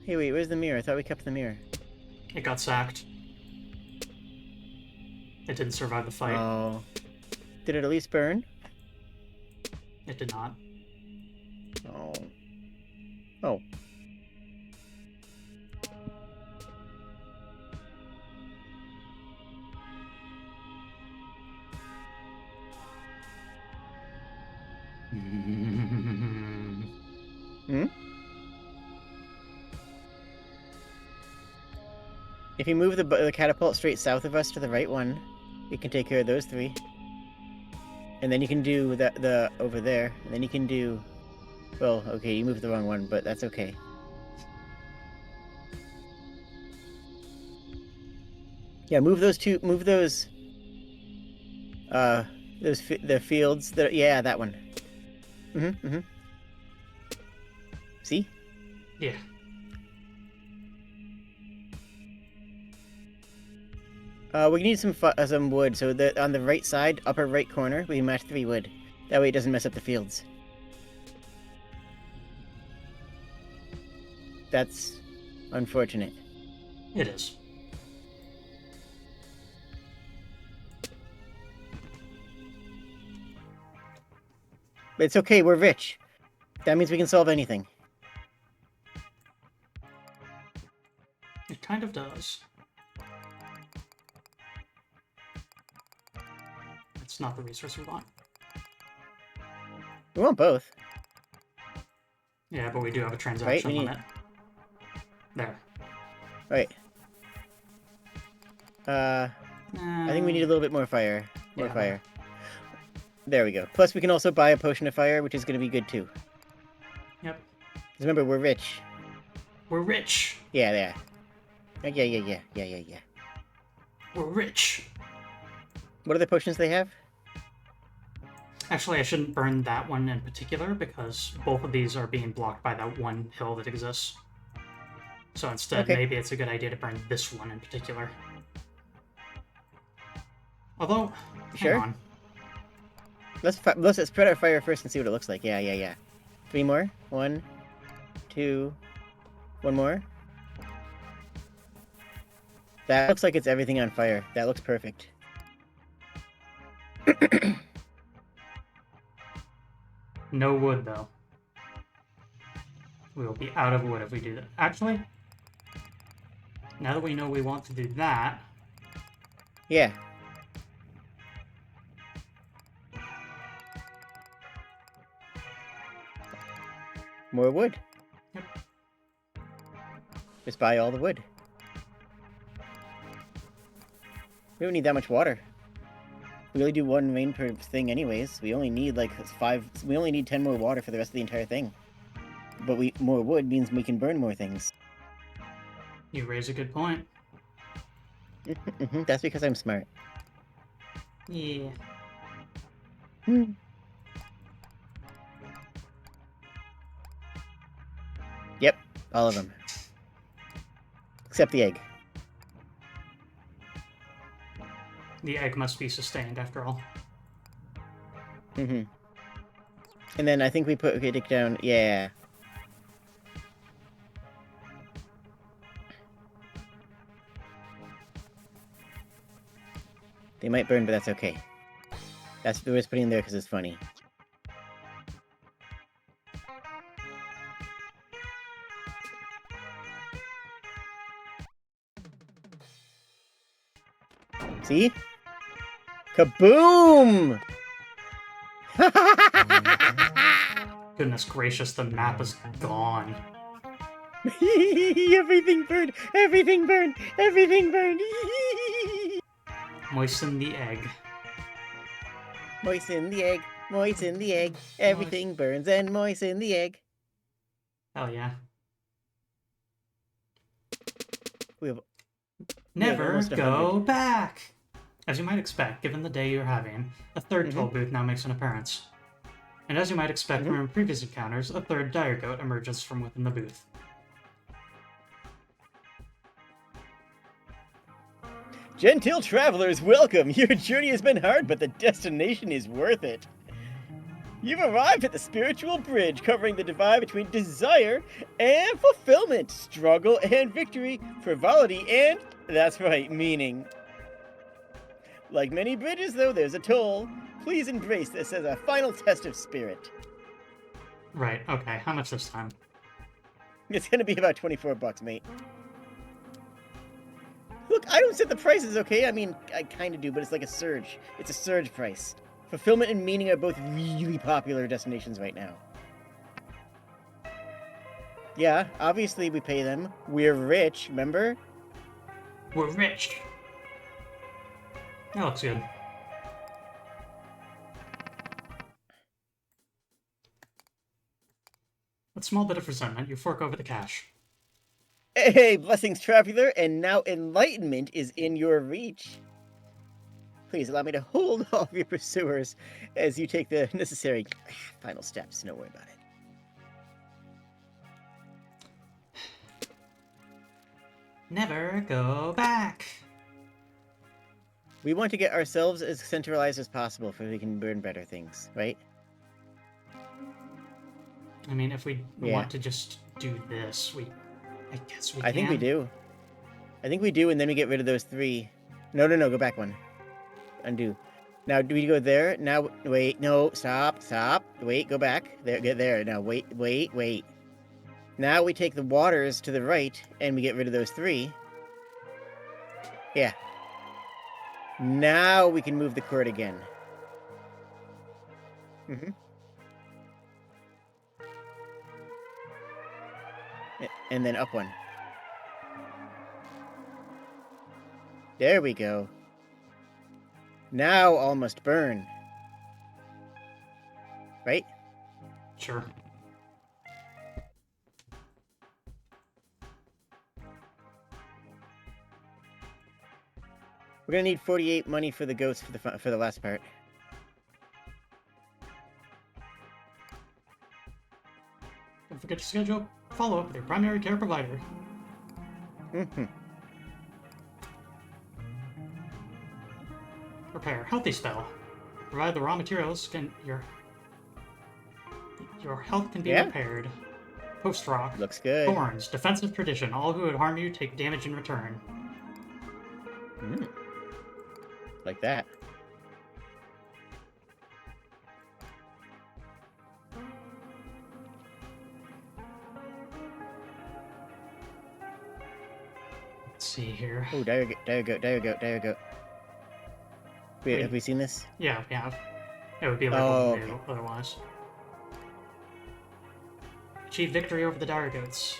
Hey, wait, where's the mirror? I thought we kept the mirror. It got sacked. It didn't survive the fight. Oh. Did it at least burn? It did not. Oh. Oh. Hmm? If you move the catapult straight south of us to the right one, you can take care of those 3. And then you can do the over there. And then you can do... Well, okay, you moved the wrong one, but that's okay. Yeah, move those 2... Move those... the fields... yeah, that one. Mm-hmm, mm-hmm. See? Yeah. We need some wood, so on the right side, upper right corner, we match 3 wood. That way it doesn't mess up the fields. That's unfortunate. It is. But it's okay, we're rich. That means we can solve anything. It kind of does. It's not the resource we want. We want both. Yeah, but we do have a transaction Right, limit. There. Right. I think we need a little bit more fire. More Yeah, fire. There we go. Plus, we can also buy a potion of fire, which is going to be good too. Yep. 'Cause remember, we're rich. We're rich. Yeah, yeah. Yeah. We're rich. What other potions they have? Actually, I shouldn't burn that one in particular because both of these are being blocked by that one hill that exists. So instead, Okay. maybe it's a good idea to burn this one in particular. Although, Sure. hang on. Let's spread our fire first and see what it looks like. Yeah. 3 more. 1, 2, 1 more. That looks like it's everything on fire. That looks perfect. No wood, though. We will be out of wood if we do that. Actually, now that we know we want to do that, Yeah. More wood. Yep. Just buy all the wood. We don't need that much water. We only do 1 rain per thing anyways. We only need like 5... We only need 10 more water for the rest of the entire thing. But more wood means we can burn more things. you raise a good point. That's because I'm smart. Yeah. Yep, all of them. Except the egg. The egg must be sustained, after all. And then I think we put Dick down. Yeah. They might burn, but that's okay. That's what we're just putting there because it's funny. See? Kaboom! Goodness gracious, the map is gone. Everything burned! Everything burned! Everything burned! Moisten the egg. Moisten the egg! Moisten the egg! Everything burns and moisten the egg! Hell yeah. We have Never almost go 100. back! As you might expect, given the day you're having, a third toll Mm-hmm. booth now makes an appearance. And as you might expect from previous encounters, a third dire goat emerges from within the booth. Gentile travelers, welcome! Your journey has been hard, but the destination is worth it. You've arrived at the spiritual bridge covering the divide between desire and fulfillment, struggle and victory, frivolity and, that's right, meaning. Like many bridges, though, there's a toll. Please embrace this as a final test of spirit. Right, okay, how much this time? It's gonna be about 24 bucks, mate. Look, I don't set the prices, okay? I mean, I kind of do, but it's like a surge. It's a surge price. Fulfillment and meaning are both really popular destinations right now. Yeah, obviously we pay them. We're rich, remember? We're rich! That looks good. With a small bit of resentment, you fork over the cash. Hey, blessings, traveler, and now enlightenment is in your reach. Please allow me to hold off your pursuers as you take the necessary final steps. Don't worry about it. Never go back! We want to get ourselves as centralized as possible so we can burn better things, right? I mean, if we Yeah. want to just do this, I guess we can. I think we do. I think we do, and then we get rid of those 3. No, go back one. Undo. Now, do we go there? Now, wait, no, stop. Wait, go back. There, get there. Now, wait. Now we take the waters to the right, and we get rid of those 3. Yeah. Now we can move the cord again. And then up one. There we go. Now all must burn. Right? Sure. We're gonna need 48 money for the goats for the last part. Don't forget to schedule follow-up with your primary care provider. Repair. Healthy spell. Provide the raw materials, your health can be Yeah. repaired. Post rock. Looks good. Thorns. Defensive tradition. All who would harm you take damage in return. Like that. Let's see here. Oh, dire goat. Wait, have we seen this? Yeah, we have. It would be like Oh, new otherwise. Achieve victory over the dire goats.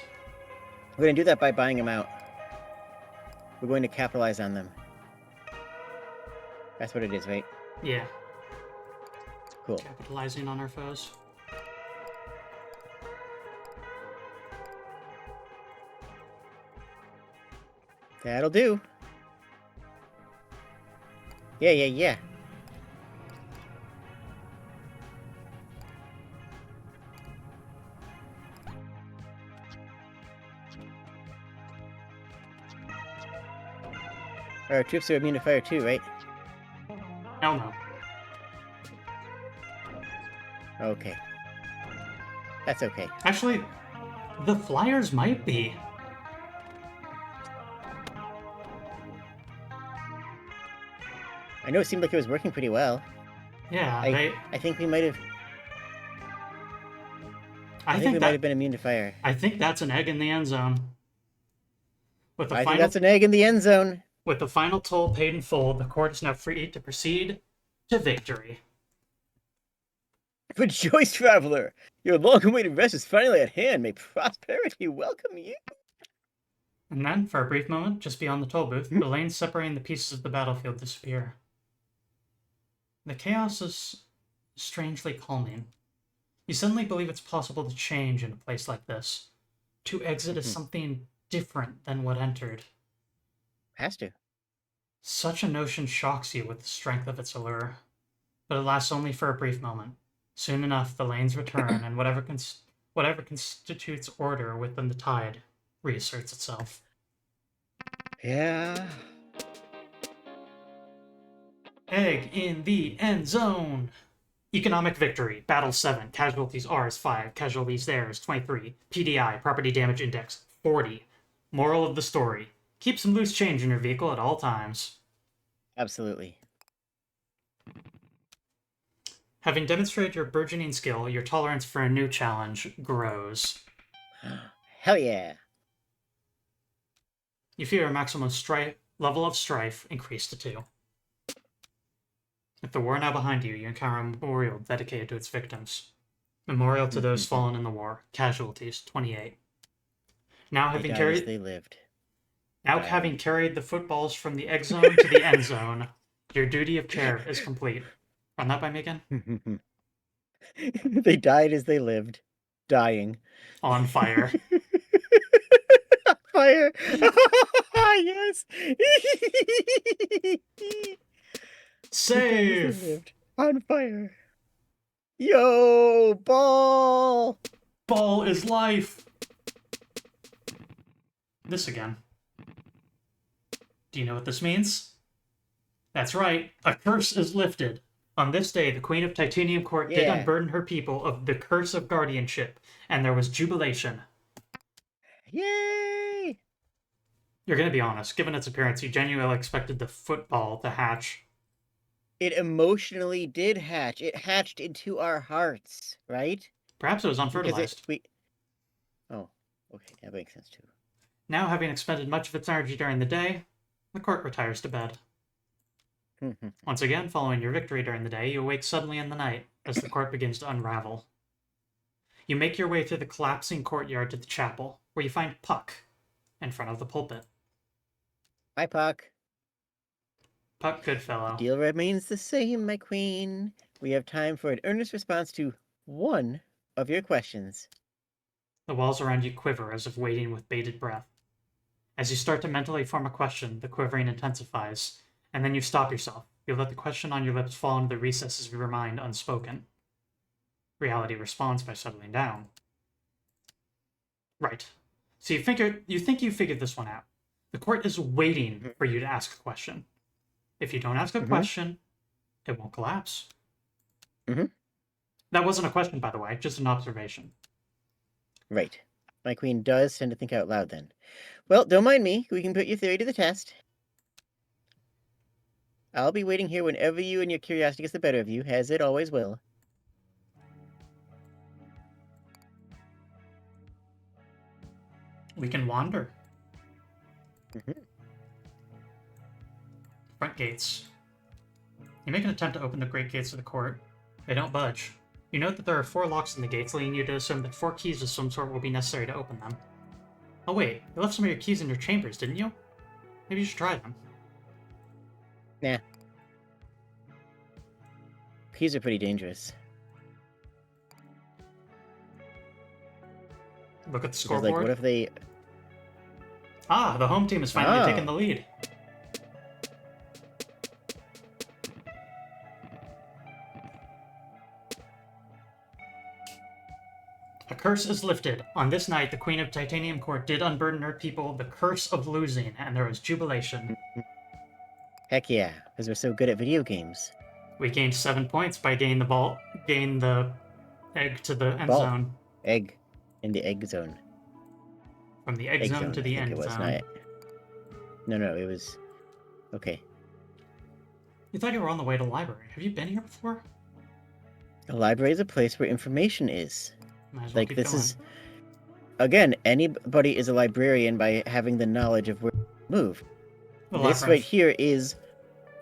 We're gonna do that by buying them out. We're going to capitalize on them. That's what it is, right? Yeah. Cool. Capitalizing on our foes. That'll do. Yeah. Our troops are immune to fire too, right? Hell no. Okay. That's okay. Actually, the flyers might be. I know it seemed like it was working pretty well. Yeah, I think we might have. I I think we might have been immune to fire. I think that's an egg in the end zone. With the I think final that's an egg in the end zone. with the final toll paid in full, the court is now free to proceed to victory. Rejoice, traveler! Your long-awaited rest is finally at hand. May prosperity welcome you. And then, for a brief moment, just beyond the toll booth, the lanes separating the pieces of the battlefield disappear. The chaos is strangely calming. You suddenly believe it's possible to change in a place like this. To exit as something different than what entered. Has to. Such a notion shocks you with the strength of its allure. But it lasts only for a brief moment. Soon enough, the lanes return, and whatever constitutes order within the tide reasserts itself. Yeah. Egg in the end zone! Economic victory. Battle 7. Casualties Rs 5. Casualties theirs 23. PDI. Property damage index 40. Moral of the story. Keep some loose change in your vehicle at all times. Absolutely. Having demonstrated your burgeoning skill, your tolerance for a new challenge grows. Hell yeah. You feel your maximum level of strife increase to 2. With the war now behind you, you encounter a memorial dedicated to its victims. Memorial to those fallen in the war. Casualties 28. Now They having died carried as they lived. having carried the footballs from the egg zone to the end zone, your duty of care is complete. Run that by me again. They died as they lived. Dying. On fire. Fire! Yes! Save! On fire. Yo, ball! Ball is life! This again. Do you know what this means? That's right, a curse is lifted. On this day, the Queen of Titanium Court did unburden her people of the curse of guardianship, and there was jubilation. Yay! You're gonna be honest, given its appearance, you genuinely expected the football to hatch. It emotionally did hatch. It hatched into our hearts, right? Perhaps it was unfertilized. Oh, okay, that makes sense too. Now, having expended much of its energy during the day, the court retires to bed. Once again, following your victory during the day, you awake suddenly in the night as the court begins to unravel. You make your way through the collapsing courtyard to the chapel, where you find Puck in front of the pulpit. Hi, Puck. Puck Goodfellow. Deal remains the same, my queen. We have time for an earnest response to one of your questions. The walls around you quiver as if waiting with bated breath. As you start to mentally form a question, the quivering intensifies, and then you stop yourself. You let the question on your lips fall into the recesses of your mind unspoken. Reality responds by settling down. Right. So you think you figured this one out. The court is waiting for you to ask a question. If you don't ask a question, it won't collapse. That wasn't a question, by the way, just an observation. Right. My queen does tend to think out loud then. Well, don't mind me. We can put your theory to the test. I'll be waiting here whenever you and your curiosity gets the better of you, as it always will. We can wander. Front gates. You make an attempt to open the great gates of the court. They don't budge. You note that there are 4 locks in the gates, leading you to assume that 4 keys of some sort will be necessary to open them. Oh wait, you left some of your keys in your chambers, didn't you? Maybe you should try them. Nah. Keys are pretty dangerous. Look at the Because, scoreboard. like, what if they... Ah, the home team is finally taking the lead. A curse is lifted. On this night, the Queen of Titanium Court did unburden her people the curse of losing, and there was jubilation. Heck yeah, because we're so good at video games. We gained 7 points by getting the egg to the end Ball. zone. Egg. In the egg zone. From the egg zone to the I think end it was, zone. No, it was... Okay. You thought you were on the way to the library. Have you been here before? A library is a place where information is. Might as well Like, keep this going. is... Again, anybody is a librarian by having the knowledge of where to move. The This labyrinth. right here is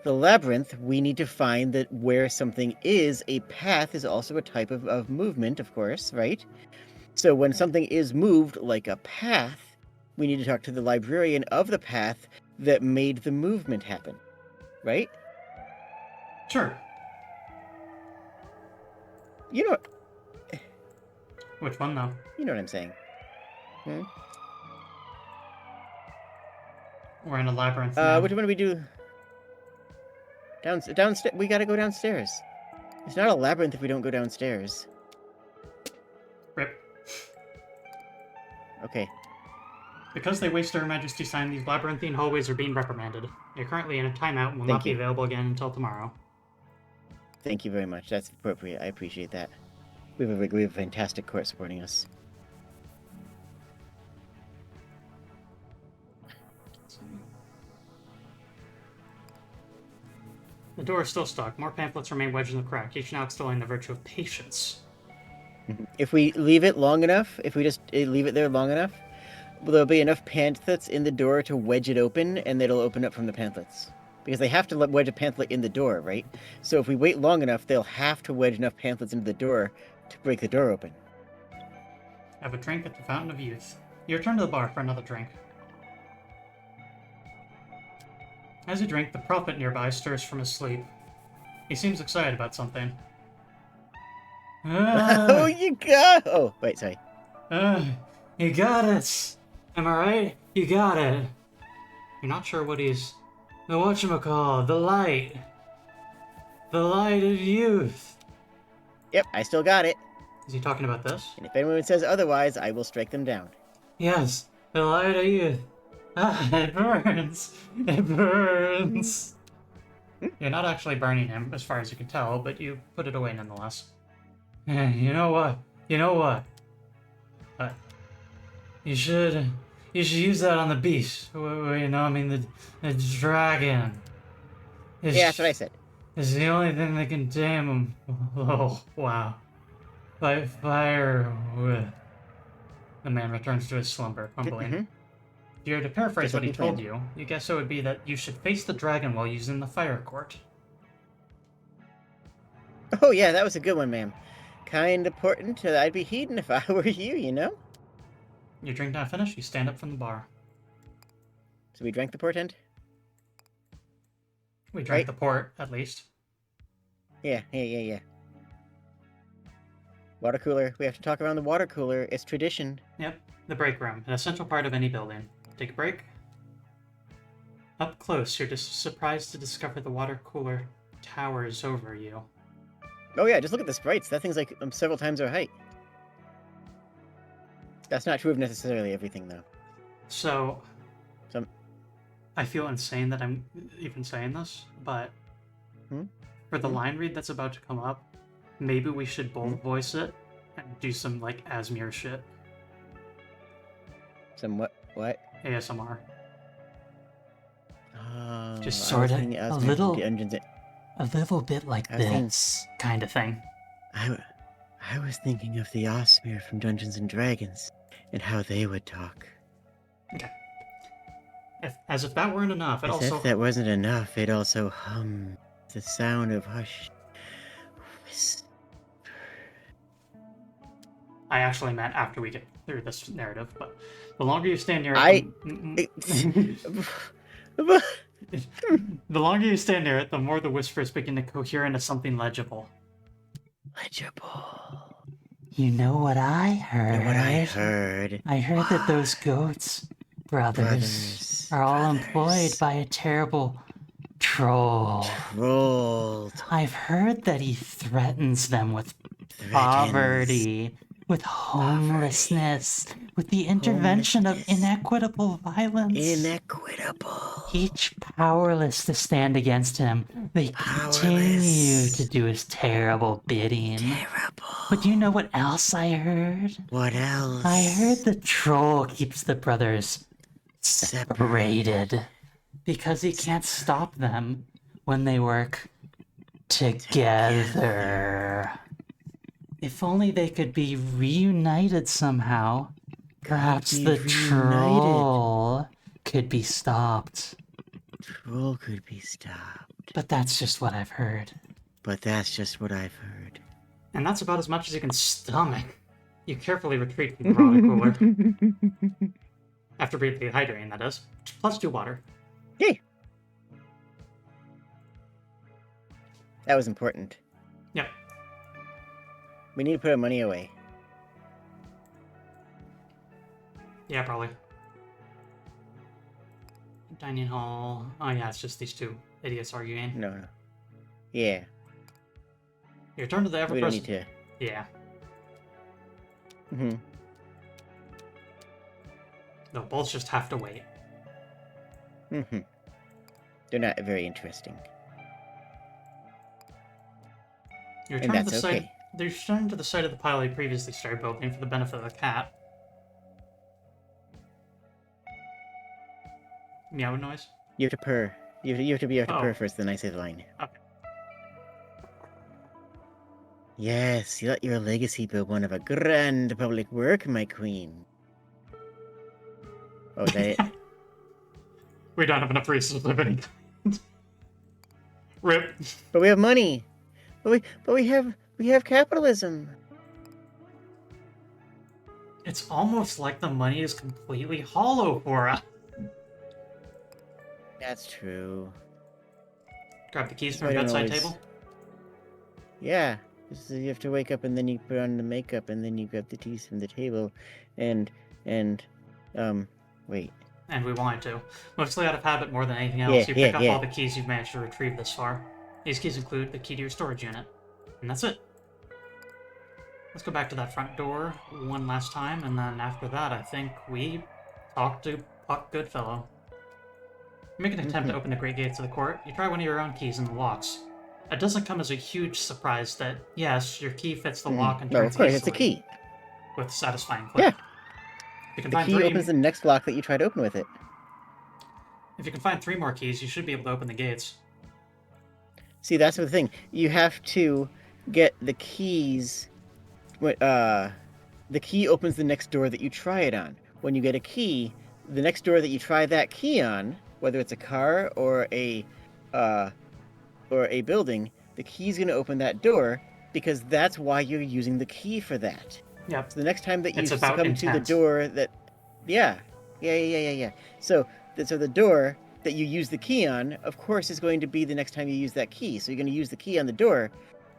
the labyrinth. We need to find that where something is, a path is also a type of movement, of course, right? So when something is moved like a path, we need to talk to the librarian of the path that made the movement happen, right? Sure. You know, Which one, though? you know what I'm saying. We're in a labyrinth now. Which one do we do? Downstairs. We gotta go downstairs. It's not a labyrinth if we don't go downstairs. Rip. Okay. Because they wasted Her Majesty's time, these labyrinthine hallways are being reprimanded. You're currently in a timeout and will Thank not be you. available again until tomorrow. Thank you very much. That's appropriate. I appreciate that. We have a fantastic court supporting us. The door is still stuck. More pamphlets remain wedged in the crack, each now extolling the virtue of patience. If we leave it long enough, if we just leave it there long enough, there'll be enough pamphlets in the door to wedge it open, and it'll open up from the pamphlets. Because they have to wedge a pamphlet in the door, right? So if we wait long enough, they'll have to wedge enough pamphlets into the door to break the door open. Have a drink at the Fountain of Youth. You return to the bar for another drink. As you drink, the prophet nearby stirs from his sleep. He seems excited about something. Oh, you got... Oh, wait, sorry. You got it! Am I right? You got it! You're not sure what he's... The whatchamacallit, the light. The light of youth. Yep, I still got it. Is he talking about this? And if anyone says otherwise, I will strike them down. Yes, the light of youth. Ah, it burns. It burns. You're not actually burning him, as far as you can tell, but you put it away nonetheless. You know what? You know what? You should use that on the beast. You know, I mean the dragon. Yeah, that's what I said. It's the only thing that can tame him. Oh, wow. Fight fire with... The man returns to his slumber, fumbling. If you were to paraphrase Just what like he you told planned. you, you guess it would be that you should face the dragon while using the fire court. Oh, yeah, that was a good one, ma'am. Kind of important that I'd be heeding if I were you, you know? Your drink not finished, you stand up from the bar. So we drank the portent? We drank Right? the port, at least. Yeah. Water cooler. We have to talk around the water cooler. It's tradition. Yep. The break room, an essential part of any building. Take a break. Up close, you're just surprised to discover the water cooler towers over you. Oh yeah, just look at the sprites. That thing's like several times our height. That's not true of necessarily everything, though. So, Some. I feel insane that I'm even saying this, but for the line read that's about to come up, maybe we should both voice it and do some, like, Asmir shit. Some what? What? ASMR. Just I sort was of thinking a Asmir from little, Dungeons a little bit like I was thinking- this kind of thing. I was thinking of the Asmir from Dungeons and Dragons and how they would talk. Okay. As if that weren't enough, it As also if that wasn't enough, it also hummed the sound of hush. Whisper. I actually meant after we get through this narrative, but the longer you stand near it, the longer you stand near it, the more the whispers begin to cohere into something legible. Legible. You know what I heard? You know what I heard? I heard that those goats brothers are all employed by a terrible troll. Trolled. I've heard that he threatens them with poverty, with homelessness, with the intervention of inequitable violence. Inequitable. Each powerless to stand against him, they continue to do his terrible bidding. Terrible. But do you know what else I heard? What else? I heard the troll keeps the brothers separated because he can't stop them when they work together. If only they could be reunited somehow, perhaps the troll could be stopped. Troll could be stopped. But that's just what I've heard. And that's about as much as you can stomach. You carefully retreat from the water cooler. After briefly hydrating, that is. Plus 2 water. Yay! That was important. Yep. We need to put our money away. Yeah, probably. Dining hall. Oh yeah, it's just these two idiots arguing. No. Yeah. Your turn to the ever We don't need to. Yeah. Mm-hmm. They'll both just have to wait. Mm-hmm. They're not very interesting. Your And turn to that's the side. okay. They're turning to the side of the pile they previously started building for the benefit of the cat. Meow noise. You have to purr. You have to Oh. purr first, then I say the line. Okay. Yes, you let your legacy build one of a grand public work, my queen. Oh, is that it? We don't have enough resources of any kind. Rip. But we have money. But we have capitalism. It's almost like the money is completely hollow for us. That's true. Grab the keys So from I the don't bedside always- table. Yeah. So you have to wake up and then you put on the makeup and then you grab the keys from the table and wait. And we wanted to. Mostly out of habit more than anything else. Yeah, You yeah, pick up yeah. all the keys you've managed to retrieve this far. These keys include the key to your storage unit. And that's it. Let's go back to that front door one last time, and then after that, I think we talk to Puck Goodfellow. You make an attempt to open the great gates of the court. You try one of your own keys and the locks. It doesn't come as a huge surprise that, yes, your key fits the lock and No, turns of course, easily it's a key. with satisfying click. Yeah. You can The find key three. opens the next lock that you try to open with it. If you can find 3 more keys, you should be able to open the gates. See, that's the thing. You have to get the keys. The key opens the next door that you try it on. When you get a key, the next door that you try that key on, whether it's a car or a building, the key's going to open that door because that's why you're using the key for that. Yep. So the next time that you It's about come to the intent. door that, yeah. So the door that you use the key on, of course, is going to be the next time you use that key. So you're going to use the key on the door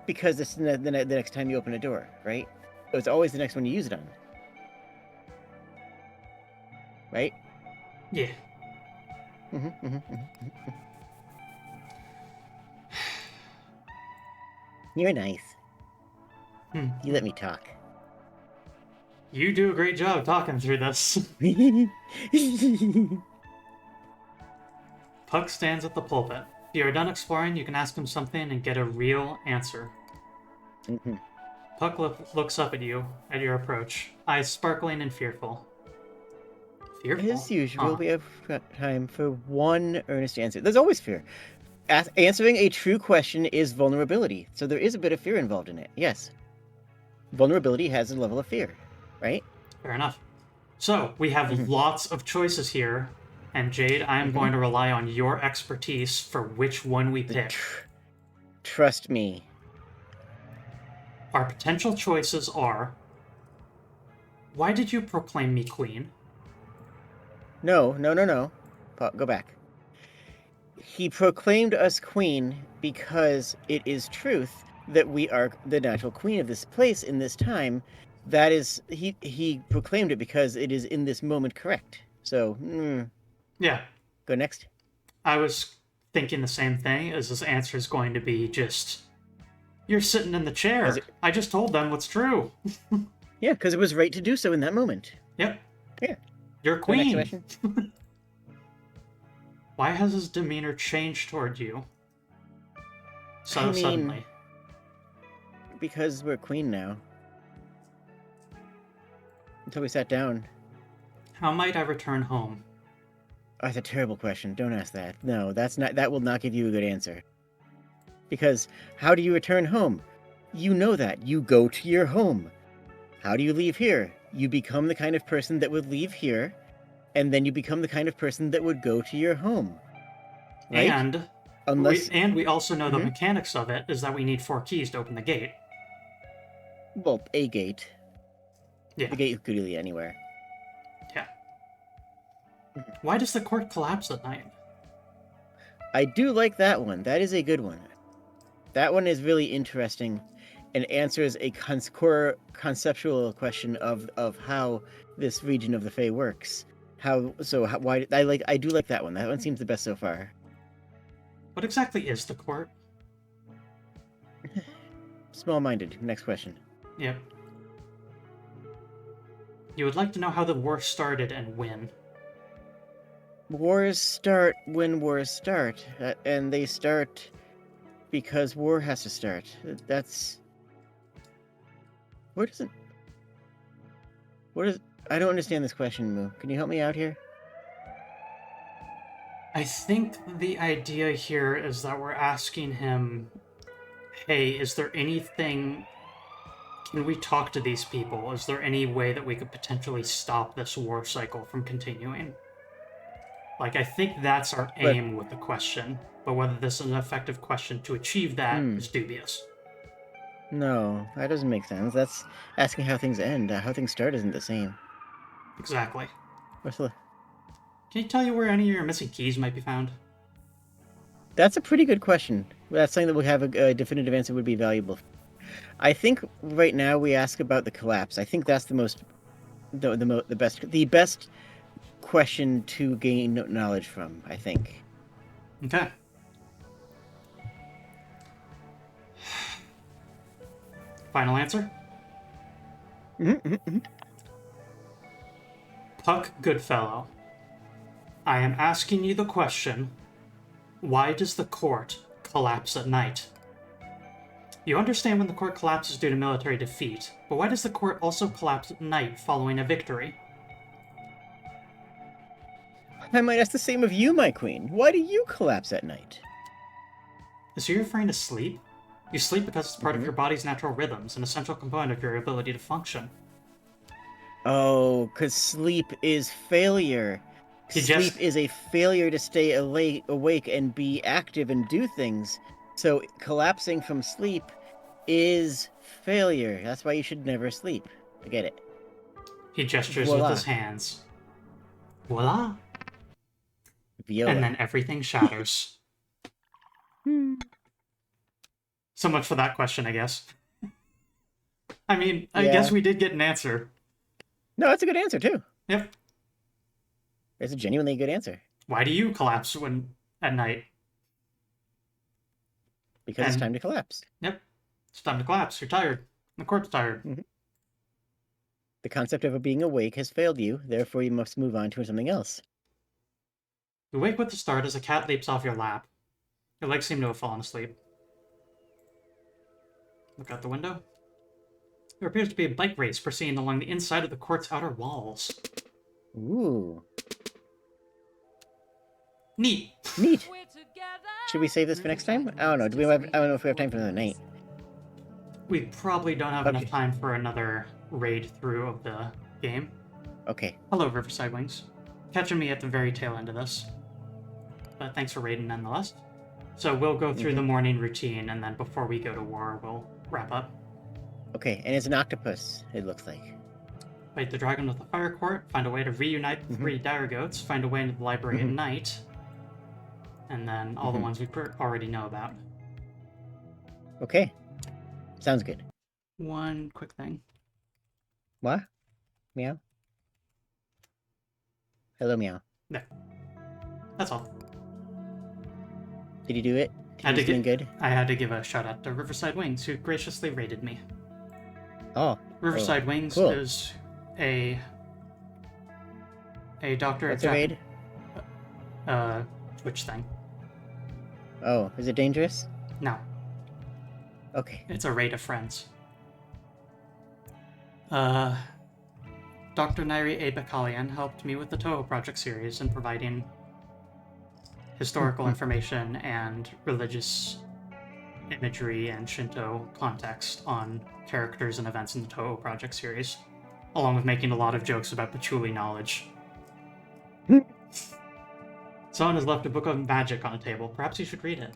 because it's the next time you open a door, right? So it's always the next one you use it on. Right? Yeah. You're nice. Hmm. You let me talk. You do a great job talking through this. Puck stands at the pulpit. If you are done exploring, you can ask him something and get a real answer. Puck looks up at you at your approach, eyes sparkling and fearful. Fearful? As usual, we have got time for one earnest answer. There's always fear. Answering a true question is vulnerability, so there is a bit of fear involved in it. Yes. Vulnerability has a level of fear, right? Fair enough. So, we have lots of choices here, and Jade, I am going to rely on your expertise for which one we pick. Trust me. Our potential choices are: why did you proclaim me queen? No. Go back. He proclaimed us queen because it is truth that we are the natural queen of this place in this time. That is, he proclaimed it because it is in this moment correct. So, Yeah. Go next. I was thinking the same thing, as this answer is going to be just, you're sitting in the chair. I just told them what's true. Yeah, because it was right to do so in that moment. Yep. Yeah. You're queen. Next question. Why has his demeanor changed toward you so suddenly? Because we're queen now. Until we sat down. How might I return home? Oh, that's a terrible question. Don't ask that. No, that will not give you a good answer. Because how do you return home? You know that. You go to your home. How do you leave here? You become the kind of person that would leave here, and then you become the kind of person that would go to your home. Right? And we also know the mechanics of it is that we need 4 keys to open the gate. Well, a gate. Yeah. The gate could be anywhere. Yeah. Why does the court collapse at night? I do like that one. That is a good one. That one is really interesting and answers a core conceptual question of how this region of the Fae works. I do like that one. That one seems the best so far. What exactly is the court? Small-minded. Next question. Yep. You would like to know how the war started and when. Wars start when wars start, and they start because war has to start. That's... What is... I don't understand this question, Moo. Can you help me out here? I think the idea here is that we're asking him, hey, is there anything... Can we talk to these people? Is there any way that we could potentially stop this war cycle from continuing? Like, I think that's our aim with the question, but whether this is an effective question to achieve that is dubious. No, that doesn't make sense. That's asking how things end. How things start isn't the same. Exactly. Can you tell you where any of your missing keys might be found? That's a pretty good question. That's something that would have a definitive answer would be valuable. I think right now we ask about the collapse. I think that's the best question to gain knowledge from, I think. Okay. Final answer? Puck Goodfellow, I am asking you the question, why does the court collapse at night? You understand when the court collapses due to military defeat, but why does the court also collapse at night following a victory? I might ask the same of you, my queen. Why do you collapse at night? So you're referring to sleep? You sleep because it's part of your body's natural rhythms, an essential component of your ability to function. Oh, because sleep is failure. Sleep is a failure to stay awake and be active and do things. So collapsing from sleep is failure. That's why you should never sleep. I get it. He gestures with his hands. Voila! Viola. And then everything shatters. So much for that question, I guess. I mean, I guess Yeah. we did get an answer. No, that's a good answer, too. Yep. It's a genuinely good answer. Why do you collapse when at night? Because it's time to collapse. Yep. It's time to collapse. You're tired. The court's tired. Mm-hmm. The concept of being awake has failed you, therefore you must move on to something else. You wake with the start as a cat leaps off your lap. Your legs seem to have fallen asleep. Look out the window. There appears to be a bike race proceeding along the inside of the court's outer walls. Ooh. Neat. Neat. Should we save this for next time? I don't know. I don't know if we have time for another night. We probably don't have enough time for another raid through of the game. Okay. Hello, Riverside Wings. Catching me at the very tail end of this. But thanks for raiding nonetheless. So we'll go through the morning routine, and then before we go to war, we'll wrap up. Okay, and it's an octopus, it looks like. Fight the dragon with the fire court, find a way to reunite the three dire goats, find a way into the library at night, and then all the ones we already know about. Okay. Sounds good. One quick thing. What? Meow? Hello, meow. No. That's all. Did you do it? I Did you do something good? I had to give a shout out to Riverside Wings, who graciously raided me. Oh. Riverside Wings cool. is a doctor. What's a raid? Twitch thing. Oh, is it dangerous? No, Okay. it's a raid of friends. Dr. Nairi A. Bakalian helped me with the Toho Project series in providing historical information and religious imagery and Shinto context on characters and events in the Toho Project series, along with making a lot of jokes about patchouli knowledge. Someone has left a book of magic on a table. Perhaps you should read it.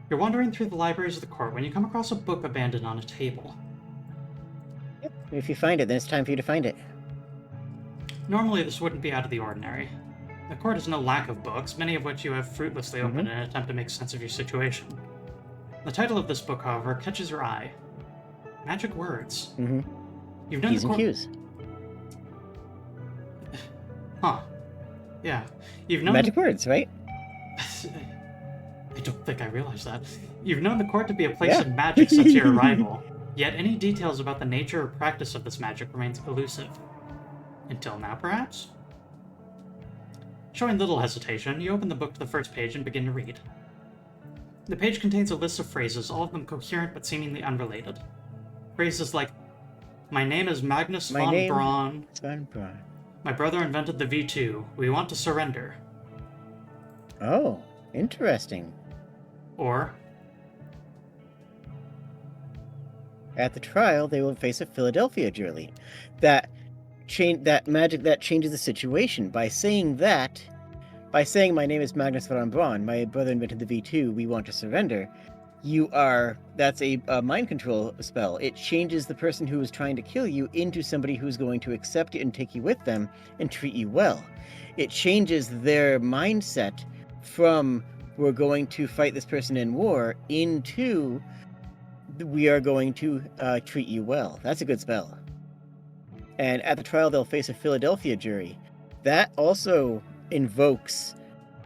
You're wandering through the libraries of the court when you come across a book abandoned on a table. Yep. If you find it, then it's time for you to find it. Normally, this wouldn't be out of the ordinary. The court has no lack of books, many of which you have fruitlessly opened in an attempt to make sense of your situation. The title of this book, however, catches your eye. Magic Words. You've known P's and Q's. Huh. Yeah. You've known Magic words, right? I don't think I realized that. You've known the court to be a place of magic since your arrival, yet any details about the nature or practice of this magic remains elusive. Until now, perhaps? Showing little hesitation, you open the book to the first page and begin to read. The page contains a list of phrases, all of them coherent but seemingly unrelated. Phrases like, "My name is Magnus von Braun. My brother invented the V2. We want to surrender." Oh, interesting. Or, At the trial, they will face a Philadelphia jury. That magic that changes the situation. By saying my name is Magnus von Braun, my brother invented the V2, we want to surrender, that's a mind control spell. It changes the person who is trying to kill you into somebody who's going to accept you and take you with them and treat you well. It changes their mindset from we're going to fight this person in war into we are going to treat you well. That's a good spell. And at the trial, they'll face a Philadelphia jury. That also invokes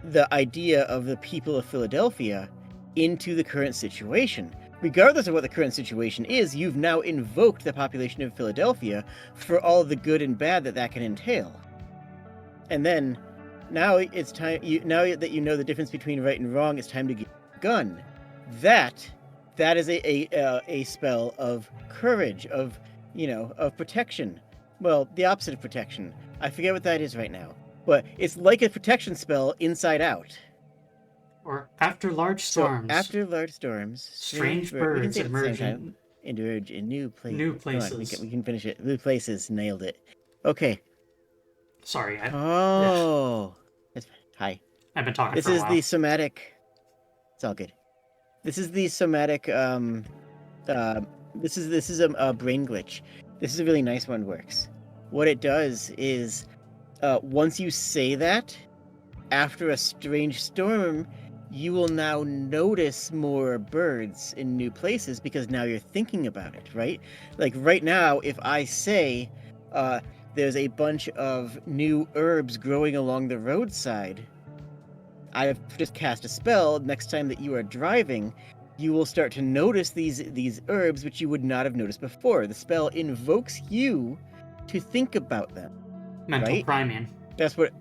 the idea of the people of Philadelphia into the current situation. Regardless of what the current situation is, you've now invoked the population of Philadelphia for all the good and bad that can entail. And then, now it's time. Now that you know the difference between right and wrong, it's time to get a gun. That is a spell of courage, of protection. Well, the opposite of protection. I forget what that is right now. But it's like a protection spell inside out. Or after large storms. So after large storms, strange birds emerge in new places. New places. We can finish it. New places. Nailed it. Okay. Sorry. Hi. I've been talking This for a is while. the somatic. It's all good. This is the somatic. This is a brain glitch. This is a really nice one. Works. What it does is, once you say that, after a strange storm, you will now notice more birds in new places because now you're thinking about it, right? Like right now, if I say there's a bunch of new herbs growing along the roadside, I've just cast a spell. Next time that you are driving, you will start to notice these herbs which you would not have noticed before. The spell invokes you to think about them, Mental right? priming. That's what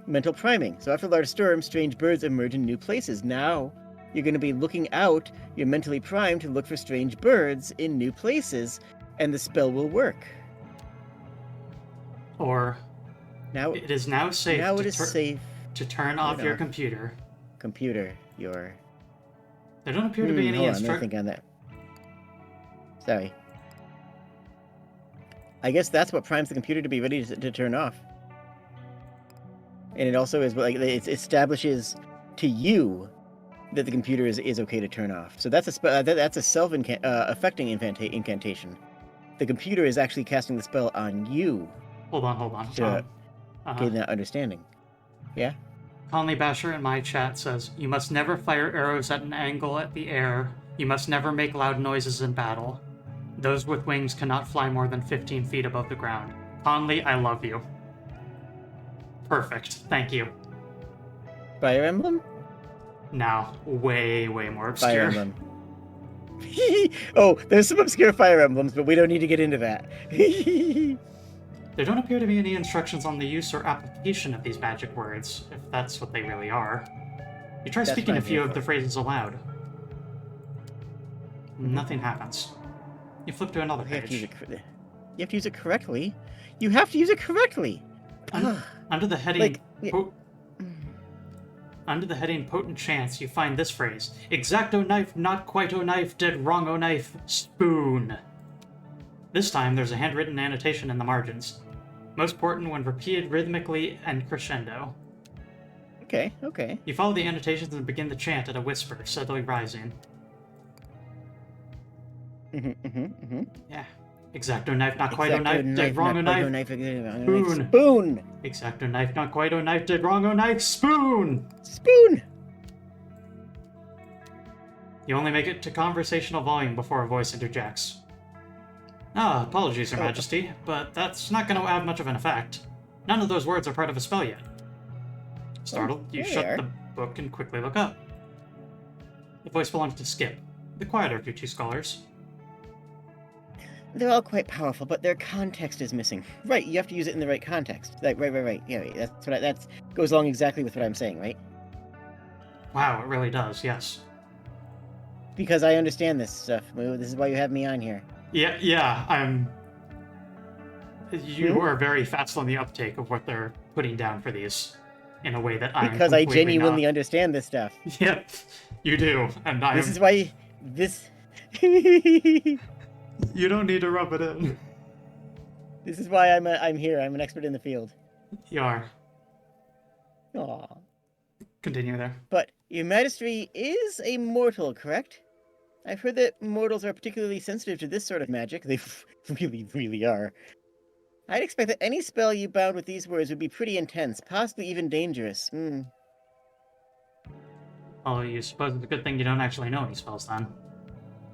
mental priming. So after large storms, strange birds emerge in new places. Now you're going to be looking out. You're mentally primed to look for strange birds in new places, and the spell will work. Or Now it is now safe, now it is safe to turn off your computer. Computer, your. There don't appear to be any Hold on, let me instructions. think on that. Sorry. I guess that's what primes the computer to be ready to turn off. And it also is like it establishes to you that the computer is okay to turn off. So that's a self-affecting incantation. The computer is actually casting the spell on you Hold on. to gain that understanding. Yeah? Conley Basher in my chat says, "You must never fire arrows at an angle at the air. You must never make loud noises in battle. Those with wings cannot fly more than 15 feet above the ground." Conley, I love you. Perfect. Thank you. Fire Emblem? Now, way more Fire obscure. Emblem. Oh, there's some obscure Fire Emblems, but we don't need to get into that. There don't appear to be any instructions on the use or application of these magic words, if that's what they really are. You try That's speaking what a I'm few here of the for. phrases aloud. Nothing happens. You flip to another You have to use page. it. You have to use it correctly. You have to use it correctly. Under the heading Like, under the heading Potent Chance, you find this phrase: Exacto knife, not quite o knife, dead wrong o knife, spoon. This time there's a handwritten annotation in the margins. Most important when repeated rhythmically and crescendo. okay. You follow the annotations and begin the chant at a whisper, steadily rising. Yeah. Exacto knife, not quite o knife, dead wrong o knife, spoon. Spoon. Exacto knife, not quite o knife, dead wrong o knife, spoon. Spoon. You only make it to conversational volume before a voice interjects. Ah, apologies, Your Majesty, but that's not going to have much of an effect. None of those words are part of a spell yet. Startled, you there they shut are. the book and quickly look up. The voice belongs to Skip, the quieter of your two scholars. They're all quite powerful, but their context is missing. Right, you have to use it in the right context. Like, right. Yeah, that's goes along exactly with what I'm saying, right? Wow, it really does, yes. Because I understand this stuff. This is why you have me on here. Yeah, You are very fast on the uptake of what they're putting down for these, in a way that I'm Because I completely genuinely not. understand this stuff. Yep, you do, and I'm... This is why this. You don't need to rub it in. This is why I'm here. I'm an expert in the field. You are. Aw. Continue there. But Your Majesty is a mortal, correct? I've heard that mortals are particularly sensitive to this sort of magic. They really are. I'd expect that any spell you bound with these words would be pretty intense, possibly even dangerous. Oh, you suppose it's a good thing you don't actually know any spells, then.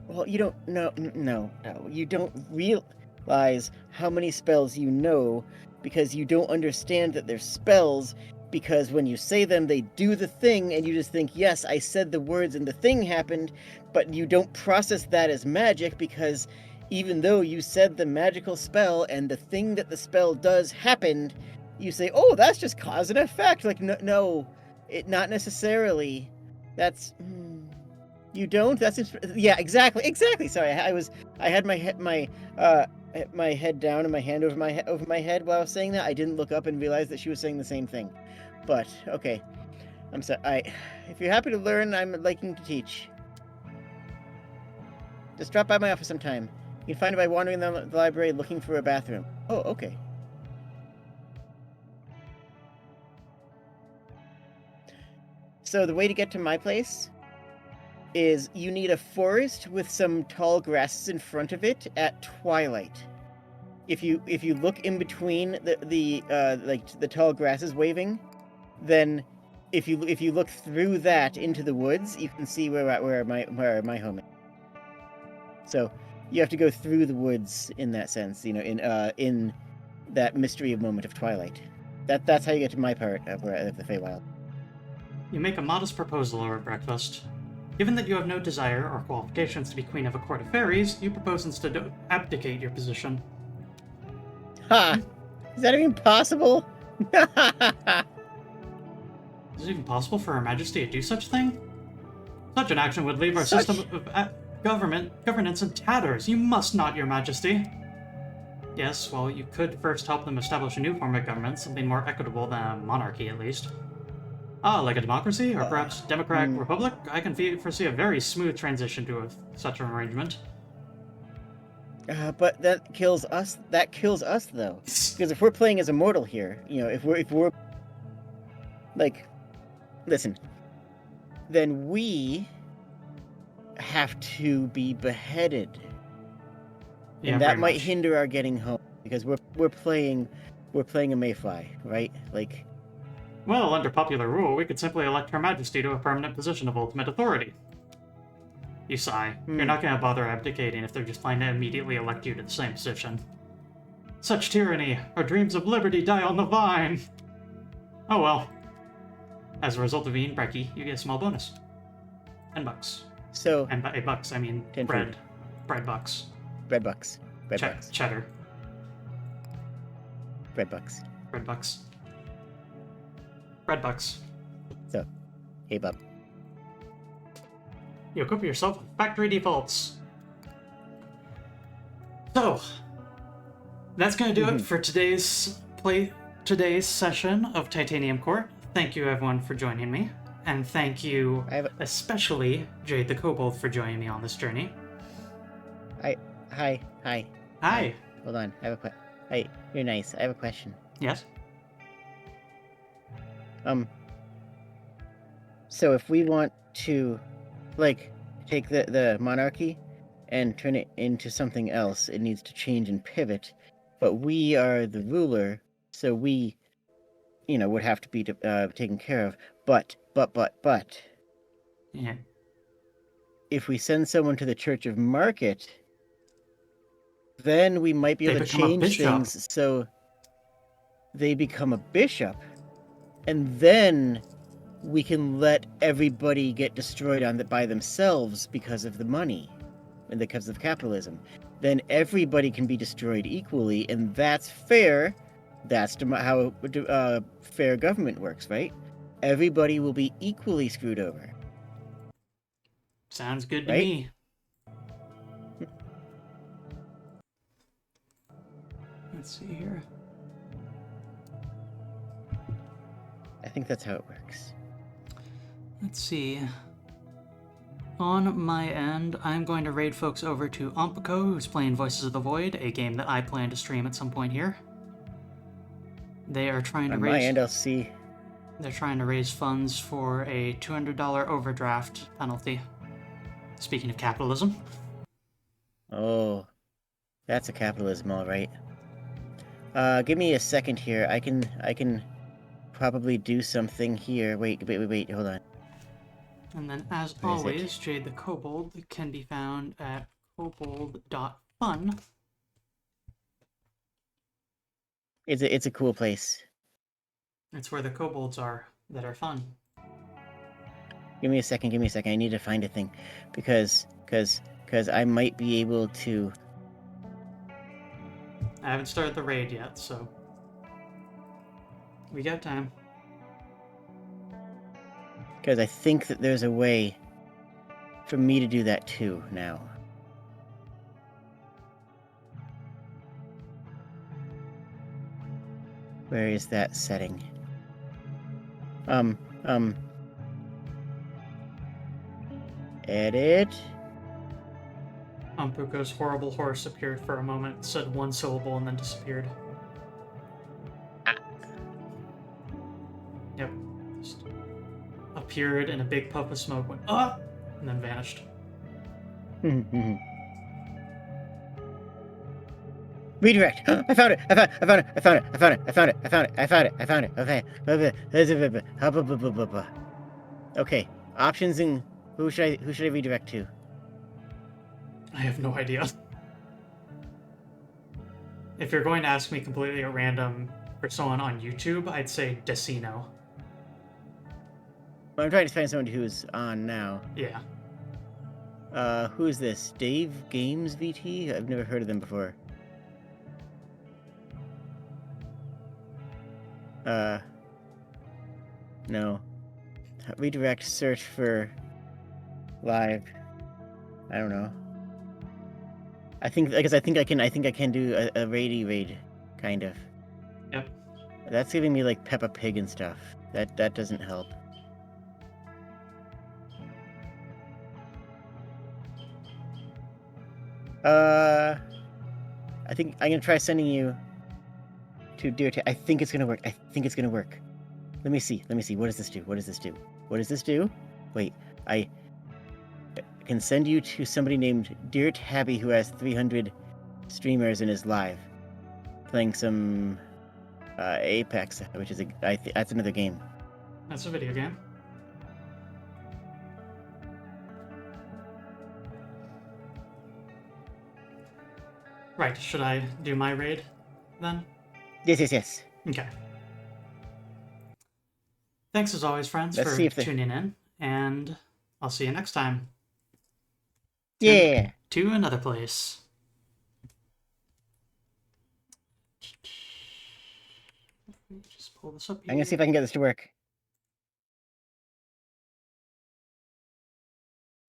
Well, you don't know. No. You don't realize how many spells you know because you don't understand that they're spells. Because when you say them, they do the thing, and you just think, yes, I said the words and the thing happened, but you don't process that as magic because even though you said the magical spell and the thing that the spell does happened, you say, oh, that's just cause and effect. Like, no, it not necessarily. That's... You don't? Yeah, exactly. Sorry, I had my head down and my hand over my head while I was saying that. I didn't look up and realize that she was saying the same thing. But okay, I'm sorry. If you're happy to learn, I'm liking to teach. Just drop by my office sometime. You can find it by wandering the library looking for a bathroom. Oh, okay. So the way to get to my place is you need a forest with some tall grasses in front of it at twilight. If you look in between the tall grasses waving, then if you look through that into the woods, you can see where my home is. So you have to go through the woods in that sense, in that mystery moment of twilight. That's how you get to my part of the Feywild. You make a modest proposal over breakfast. Given that you have no desire or qualifications to be queen of a court of fairies, you propose instead to abdicate your position. Ha! Is that even possible? Is it even possible for Her Majesty to do such a thing? Such an action would leave our Such- system of governance in tatters. You must not, Your Majesty. Yes, well, you could first help them establish a new form of government, something more equitable than a monarchy, at least. Ah, like a democracy, or perhaps democratic republic? I can foresee a very smooth transition to such an arrangement. But that kills us. That kills us, though, because if we're playing as a mortal here, if we're like, listen, then we have to be beheaded, Yeah, and that very might much. hinder our getting home because we're playing a mayfly, right? Like, Well, under popular rule, we could simply elect Her Majesty to a permanent position of ultimate authority. You sigh. You're not going to bother abdicating if they're just planning to immediately elect you to the same position. Such tyranny! Our dreams of liberty die on the vine! Oh well. As a result of eating brekkie, you get a small bonus. $10. so And by bucks, I mean 10 bread. food. Bread bucks. bread bucks, bread bucks, Cheddar. bread bucks. Bread bucks. Bread bucks. So, hey, bub. You equip yourself with factory defaults. So, that's going to do it for today's session of Titanium Court. Thank you everyone for joining me, and thank you especially Jade the Kobold for joining me on this journey. Hi. Hi. Hold on, I have Hey, you're nice. I have a question. Yes. So if we want to, like, take the monarchy and turn it into something else, it needs to change and pivot. But we are the ruler, so we, would have to be taken care of. But, Yeah. if we send someone to the Church of Market, then we might be They able to become a change bishop. things so they become a bishop, and then we can let everybody get destroyed by themselves because of the money and because of capitalism. Then everybody can be destroyed equally, and that's fair. That's how fair government works, right? Everybody will be equally screwed over. Sounds good to Right? me. Let's see here. I think that's how it works. Let's see. On my end, I'm going to raid folks over to Ompico, who's playing Voices of the Void, a game that I plan to stream at some point here. They are trying to On my end, I'll see. They're trying to raise funds for a $200 overdraft penalty. Speaking of capitalism. Oh, that's a capitalism, all right. Give me a second here. I can probably do something here. Wait, hold on. And then, as Where is it? always, Jade the Kobold can be found at kobold.fun. It's a cool place. It's where the kobolds are that are fun. Give me a second. I need to find a thing, because I might be able to. I haven't started the raid yet, so we got time. Because I think that there's a way for me to do that too now. Where is that setting? Edit. Umpuko's horrible horse appeared for a moment, said one syllable, and then disappeared. Yep. Just appeared in a big puff of smoke, went up, and then vanished. Redirect. I found it. I found it. I found it. I found it. I found it. I found it. I found it. I found it. I found it. Okay. Okay. Options and who should I redirect to? I have no idea. If you're going to ask me completely at random for someone on YouTube, I'd say Decino. I'm trying to find someone who's on now. Yeah. Who is this? Dave Games VT? I've never heard of them before. No. Redirect search for live. I don't know. I think because I think I can do a raidy raid, kind of. Yep. That's giving me like Peppa Pig and stuff. That doesn't help. I think I'm gonna try sending you to Dear. I think it's gonna work. I think it's gonna work. Let me see. Let me see. What does this do? What does this do? What does this do? Wait, I can send you to somebody named Dear Tabby who has 300 streamers and is live playing some Apex, which is that's another game. That's a video game. Right, should I do my raid then? Yes. Okay. Thanks as always, friends, Let's for see if they... tuning in, and I'll see you next time. Yeah. To another place. Just pull this up here. I'm gonna see if I can get this to work.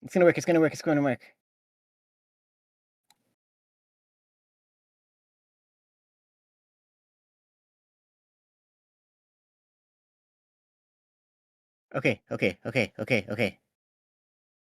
It's gonna work. It's gonna work. It's going to work. Okay.